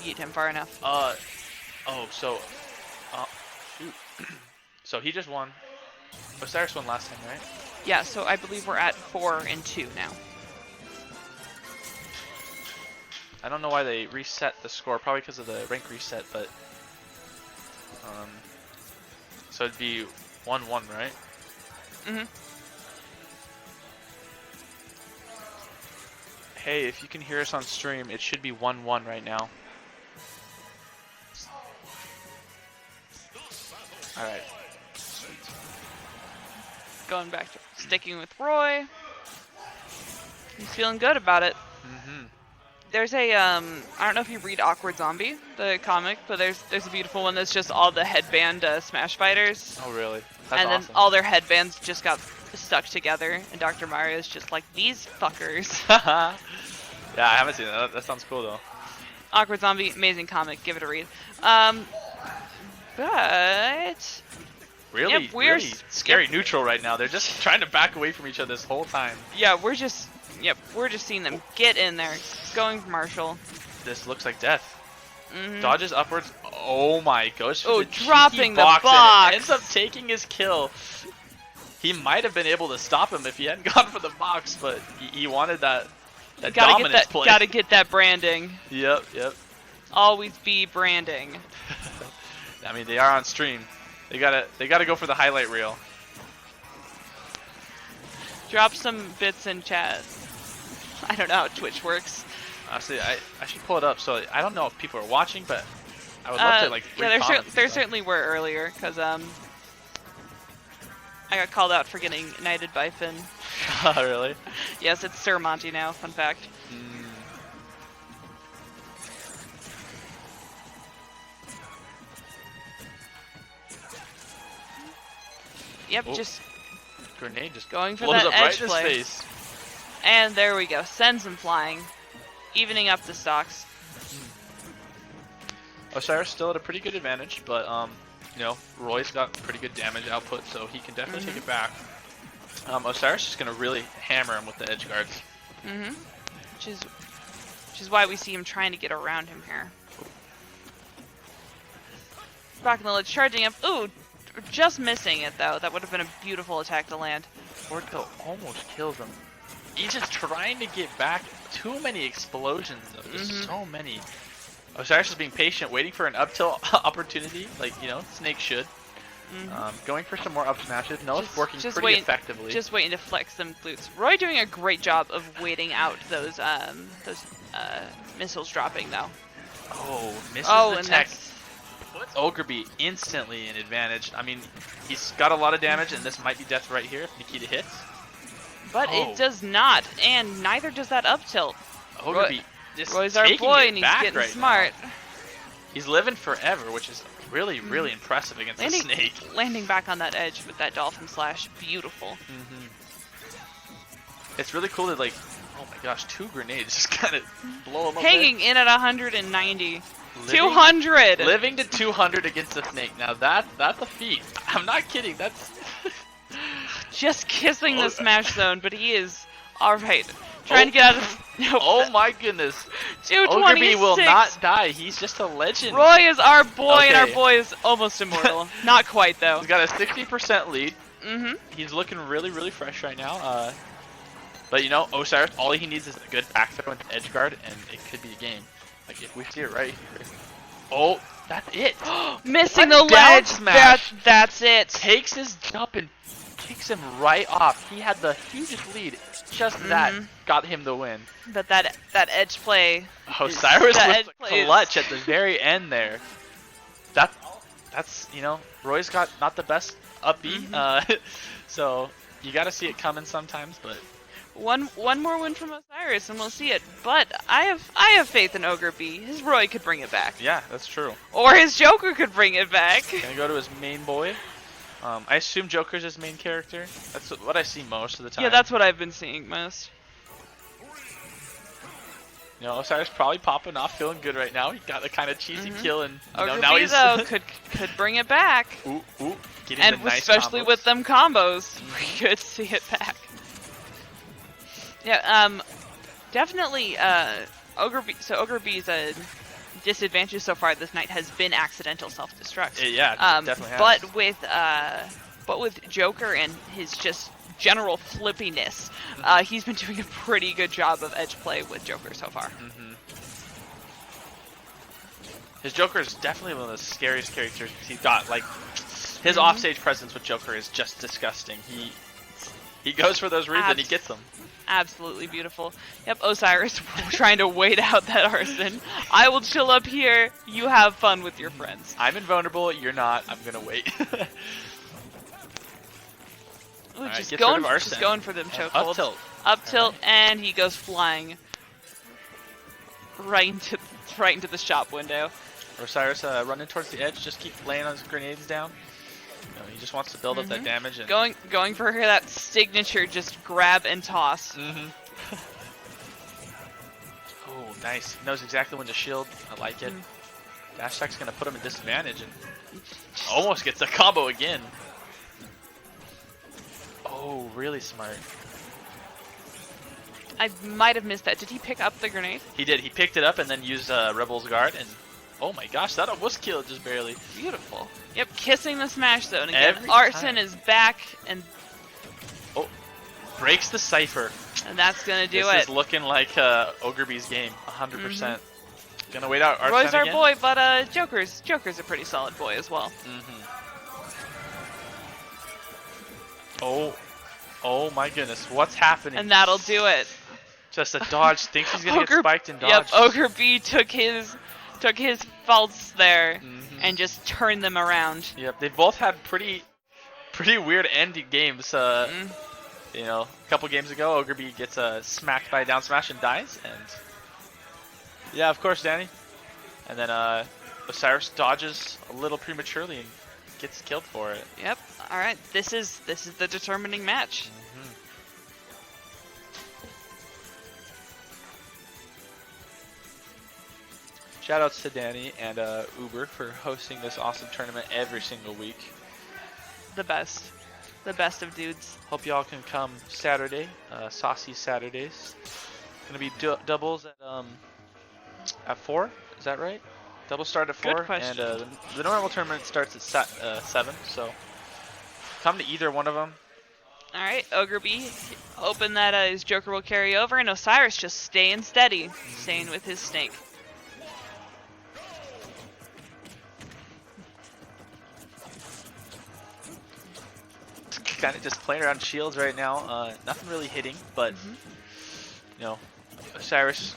beat him far enough. Shoot. So he just won. Osiris won last time, right? Yeah, so I believe we're at 4-2 now. I don't know why they reset the score, probably because of the rank reset, but so it'd be 1-1, right? Hey, if you can hear us on stream, it should be 1-1 right now. Alright. Going back to sticking with Roy. He's feeling good about it. There's a I don't know if you read Awkward Zombie, the comic, but there's a beautiful one that's just all the headband Smash Fighters. Oh really? That's awesome. Then all their headbands just got stuck together, and Dr. Mario's just like, these fuckers. Yeah, I haven't seen that. That sounds cool though. Awkward Zombie, amazing comic. Give it a read. But really, yep, we're really scary neutral right now. They're just trying to back away from each other this whole time. Yeah, we're just seeing them get in there. Going for Marshall. This looks like death. Dodges upwards. Oh my gosh. Oh, dropping the box. Ends up taking his kill. He might have been able to stop him if he hadn't gone for the box, but he wanted that That gotta dominance get that. play. Gotta get that branding. Yep. Always be branding. I mean, they are on stream. They gotta go for the highlight reel. Drop some bits in chat. I don't know how Twitch works. Honestly, I should pull it up. So I don't know if people are watching, but I would love to like. Yeah, there certainly were earlier, cause I got called out for getting knighted by Finn. Oh, really? Yes, it's Sir Monty now. Fun fact. Yep, Oh. just Grenade just going for blows that up right edge in his play. face. And there we go. Sends him flying, evening up the stocks. Osiris still at a pretty good advantage, but you know, Roy's got pretty good damage output, so he can definitely take it back. Osiris is gonna really hammer him with the edge guards. Which is why we see him trying to get around him here. Back in the ledge, charging up. Ooh, just missing it though. That would have been a beautiful attack to land. Orko almost kills him. He's just trying to get back. Too many explosions though. There's so many. Osiris is being patient, waiting for an up tilt opportunity, like, you know, Snake should. Going for some more up smashes. No, it's working pretty effectively. Just waiting to flex them glutes. Roy doing a great job of waiting out those missiles dropping though. Oh, misses Oh, the and tech. that's Puts Ogreby instantly in advantage. I mean, he's got a lot of damage, and this might be death right here if Nikita hits. But it does not, and neither does that up tilt. Ogreby just Roy's our taking boy, it and he's back getting right smart. now. He's living forever, which is really, really impressive against the Snake. Landing back on that edge with that Dolphin Slash, beautiful. It's really cool that, like, oh my gosh, 2 grenades just kind of blow him up. Hanging in at 190. 200! Living to 200 against the Snake. Now that's a feat. I'm not kidding. That's just kissing the smash zone, but he is alright. Trying to get out of. Nope. Oh my goodness. 226. Ogreby will not die. He's just a legend. Roy is our boy, and our boy is almost immortal. Not quite though. He's got a 60% lead. He's looking really, really fresh right now. But you know, Osiris, all he needs is a good back throw and edge guard, and it could be a game. Like if we see it right here. Oh, that's it. Missing the ledge smash. That's it. Takes his jump and kicks him right off. He had the hugest lead. Just that got him the win. But that edge play. Osiris with the clutch at the very end there. That's you know, Roy's got not the best up B, so you got to see it coming sometimes. But one more win from Osiris and we'll see it. But I have faith in Ogreby. His Roy could bring it back. Yeah, that's true. Or his Joker could bring it back. Gonna go to his main boy. I assume Joker's his main character. That's what I see most of the time. Yeah, that's what I've been seeing most. You know, Osiris probably popping off, feeling good right now. He got a kind of cheesy kill, and you know, Ogreby, now he's though, could bring it back. Getting and the nice especially combos. with them combos, we could see it back. Yeah, definitely. Ogreby. So Ogreby's disadvantage so far this night has been accidental self-destruct. Yeah, definitely has. But with Joker and his just general flippiness, he's been doing a pretty good job of edge play with Joker so far. His Joker is definitely one of the scariest characters he's got. Like his offstage presence with Joker is just disgusting. He goes for those reads and he gets them. Absolutely beautiful. Yep, Osiris trying to wait out that arson. I will chill up here. You have fun with your friends. I'm invulnerable. You're not. I'm gonna wait. Ooh, Right, just going for them chokeholds. Up tilt. Up tilt, and he goes flying right into the shop window. Osiris running towards the edge. Just keep laying on his grenades down. You know, he just wants to build up that damage. And Going for that signature, just grab and toss. Oh, nice. He knows exactly when to shield. I like it. Dash attack's gonna put him in disadvantage and almost gets a combo again. Oh, really smart. I might have missed that. Did he pick up the grenade? He did. He picked it up and then used Rebel's Guard, and oh my gosh, that almost killed just barely. Beautiful. Yep, kissing the smash zone again. Every Arson time. is back and breaks the Cypher. And that's gonna do this it. is looking like Ogreby's game, 100%. Gonna wait out Arsene Roy's our again. boy, but Joker's a pretty solid boy as well. Oh my goodness, what's happening? And that'll do it. Just a dodge. Thinks he's gonna get spiked and dodge. Yep, Ogreby took his faults there and just turned them around. Yep, they both had pretty weird ending games. You know, a couple games ago, Ogreby gets smacked by a down smash and dies, and yeah, of course, Danny. And then Osiris dodges a little prematurely and gets killed for it. Yep. All right, this is the determining match. Shoutouts to Danny and Uber for hosting this awesome tournament every single week. The best of dudes. Hope y'all can come Saturday, Saucy Saturdays. Gonna be doubles at 4. Is that right? Doubles start at 4, Good question. and the normal tournament starts at 7. So come to either one of them. All right, Ogreby, hoping that his Joker will carry over, and Osiris just staying steady, staying with his snake. Kind of just playing around shields right now. Nothing really hitting, but you know, Osiris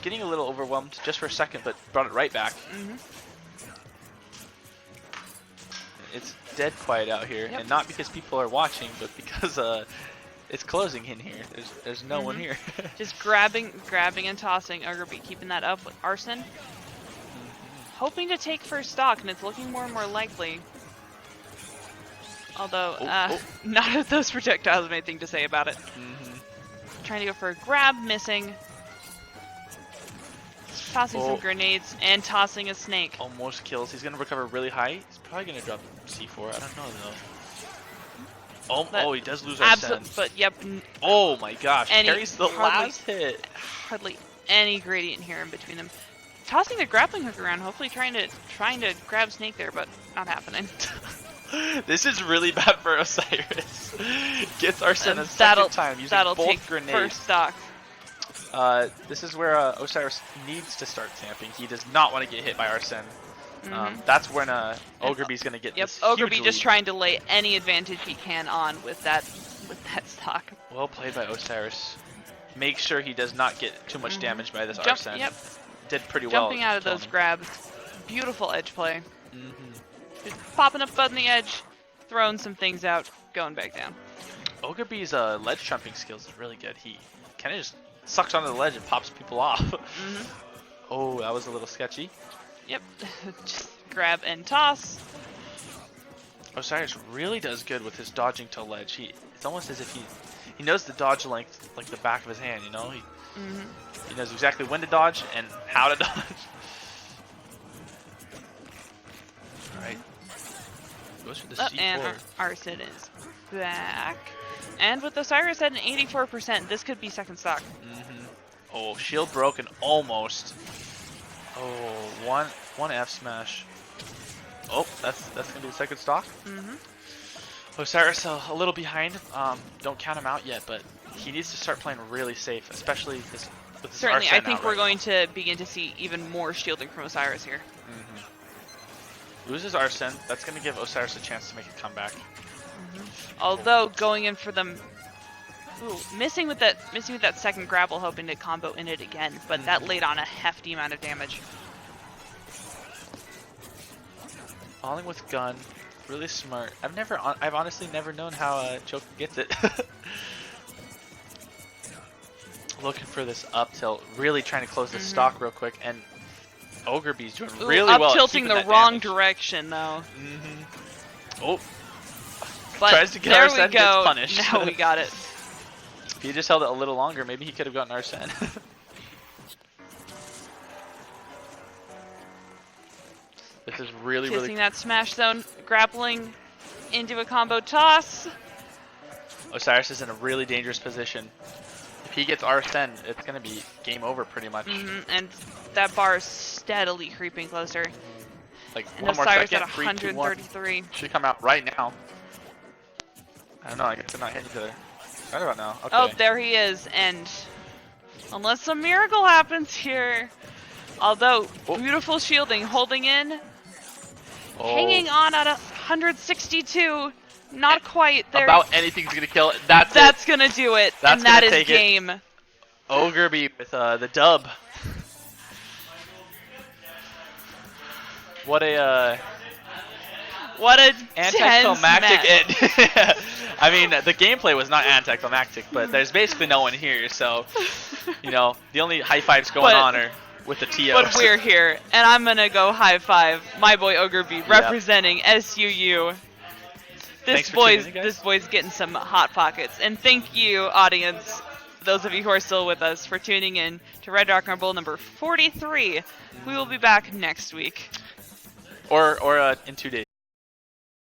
getting a little overwhelmed just for a second, but brought it right back. It's dead quiet out here, and not because people are watching, but because it's closing in here. There's no one here. Just grabbing and tossing. Ogreby keeping that up with Arsene. Hoping to take first stock, and it's looking more and more likely. Although, none of those projectiles have anything to say about it. Trying to go for a grab, missing. Tossing some grenades, and tossing a snake. Almost kills. He's going to recover really high. He's probably going to drop C4. I don't know, though. He does lose Arsene. But, yep. Oh, my gosh. Carries the last hit. Hardly any gradient here in between them. Tossing the grappling hook around, hopefully trying to grab snake there, but not happening. This is really bad for Osiris. Gets Arsene a second time using both grenades. First stock. This is where Osiris needs to start tamping. He does not want to get hit by Arsene. That's when Ogreby's going to get this huge Ogreby lead. just trying to lay any advantage he can on with that stock. Well played by Osiris. Make sure he does not get too much damage by this Arsene. Yep. Did pretty well. Jumping out of those grabs. Beautiful edge play. Just popping up on the edge, throwing some things out, going back down. Ogreby's ledge jumping skills is really good. He kind of just sucks onto the ledge and pops people off. Oh, that was a little sketchy. Yep. Just grab and toss. Osiris really does good with his dodging to ledge. It's almost as if he knows the dodge length like the back of his hand, you know? He knows exactly when to dodge and how to dodge. Alright. Goes for the C4. And Arsene is back. And with Osiris at an 84%, this could be second stock. Oh, shield broken almost. Oh, one F smash. Oh, that's gonna be the second stock. Osiris a little behind. Don't count him out yet, but he needs to start playing really safe, especially with his Certainly, Arsene I think out we're right going to begin to see even more shielding from Osiris here. Loses Arsene. That's going to give Osiris a chance to make a comeback. Although going in for them, missing with that second grapple, hoping to combo in it again, but that laid on a hefty amount of damage. Falling with gun, really smart. I've honestly never known how Joker gets it. Looking for this up tilt, really trying to close the stock real quick, and Ogreby's doing really well. Up tilting the wrong direction though. Oh, but tries to get there Arsene, we go. gets punished. Now we got it. If he just held it a little longer, maybe he could have gotten Arsene. This is really Kissing that smash zone, grappling into a combo toss. Osiris is in a really dangerous position. If he gets Arsene, it's going to be game over pretty much. And that bar is steadily creeping closer. Like and one more Osiris second, at 133. Should come out right now. I don't know, I guess they're not hitting each other. Right about now. Okay. Oh, there he is, and unless a miracle happens here, although beautiful shielding, holding in, hanging on at 162, not quite there. About anything's gonna kill it. That's gonna do it, That's and that gonna is take it. game. Kirby with the dub. What a anticlimactic tense end. I mean, the gameplay was not anticlimactic, but there's basically no one here, so you know the only high fives going on are with the TOs. But we're here, and I'm gonna go high five my boy Kirby representing SUU. This boy's getting some hot pockets, and thank you, audience, those of you who are still with us, for tuning in to Red Rock Rumble number 43. We will be back next week. Or in 2 days.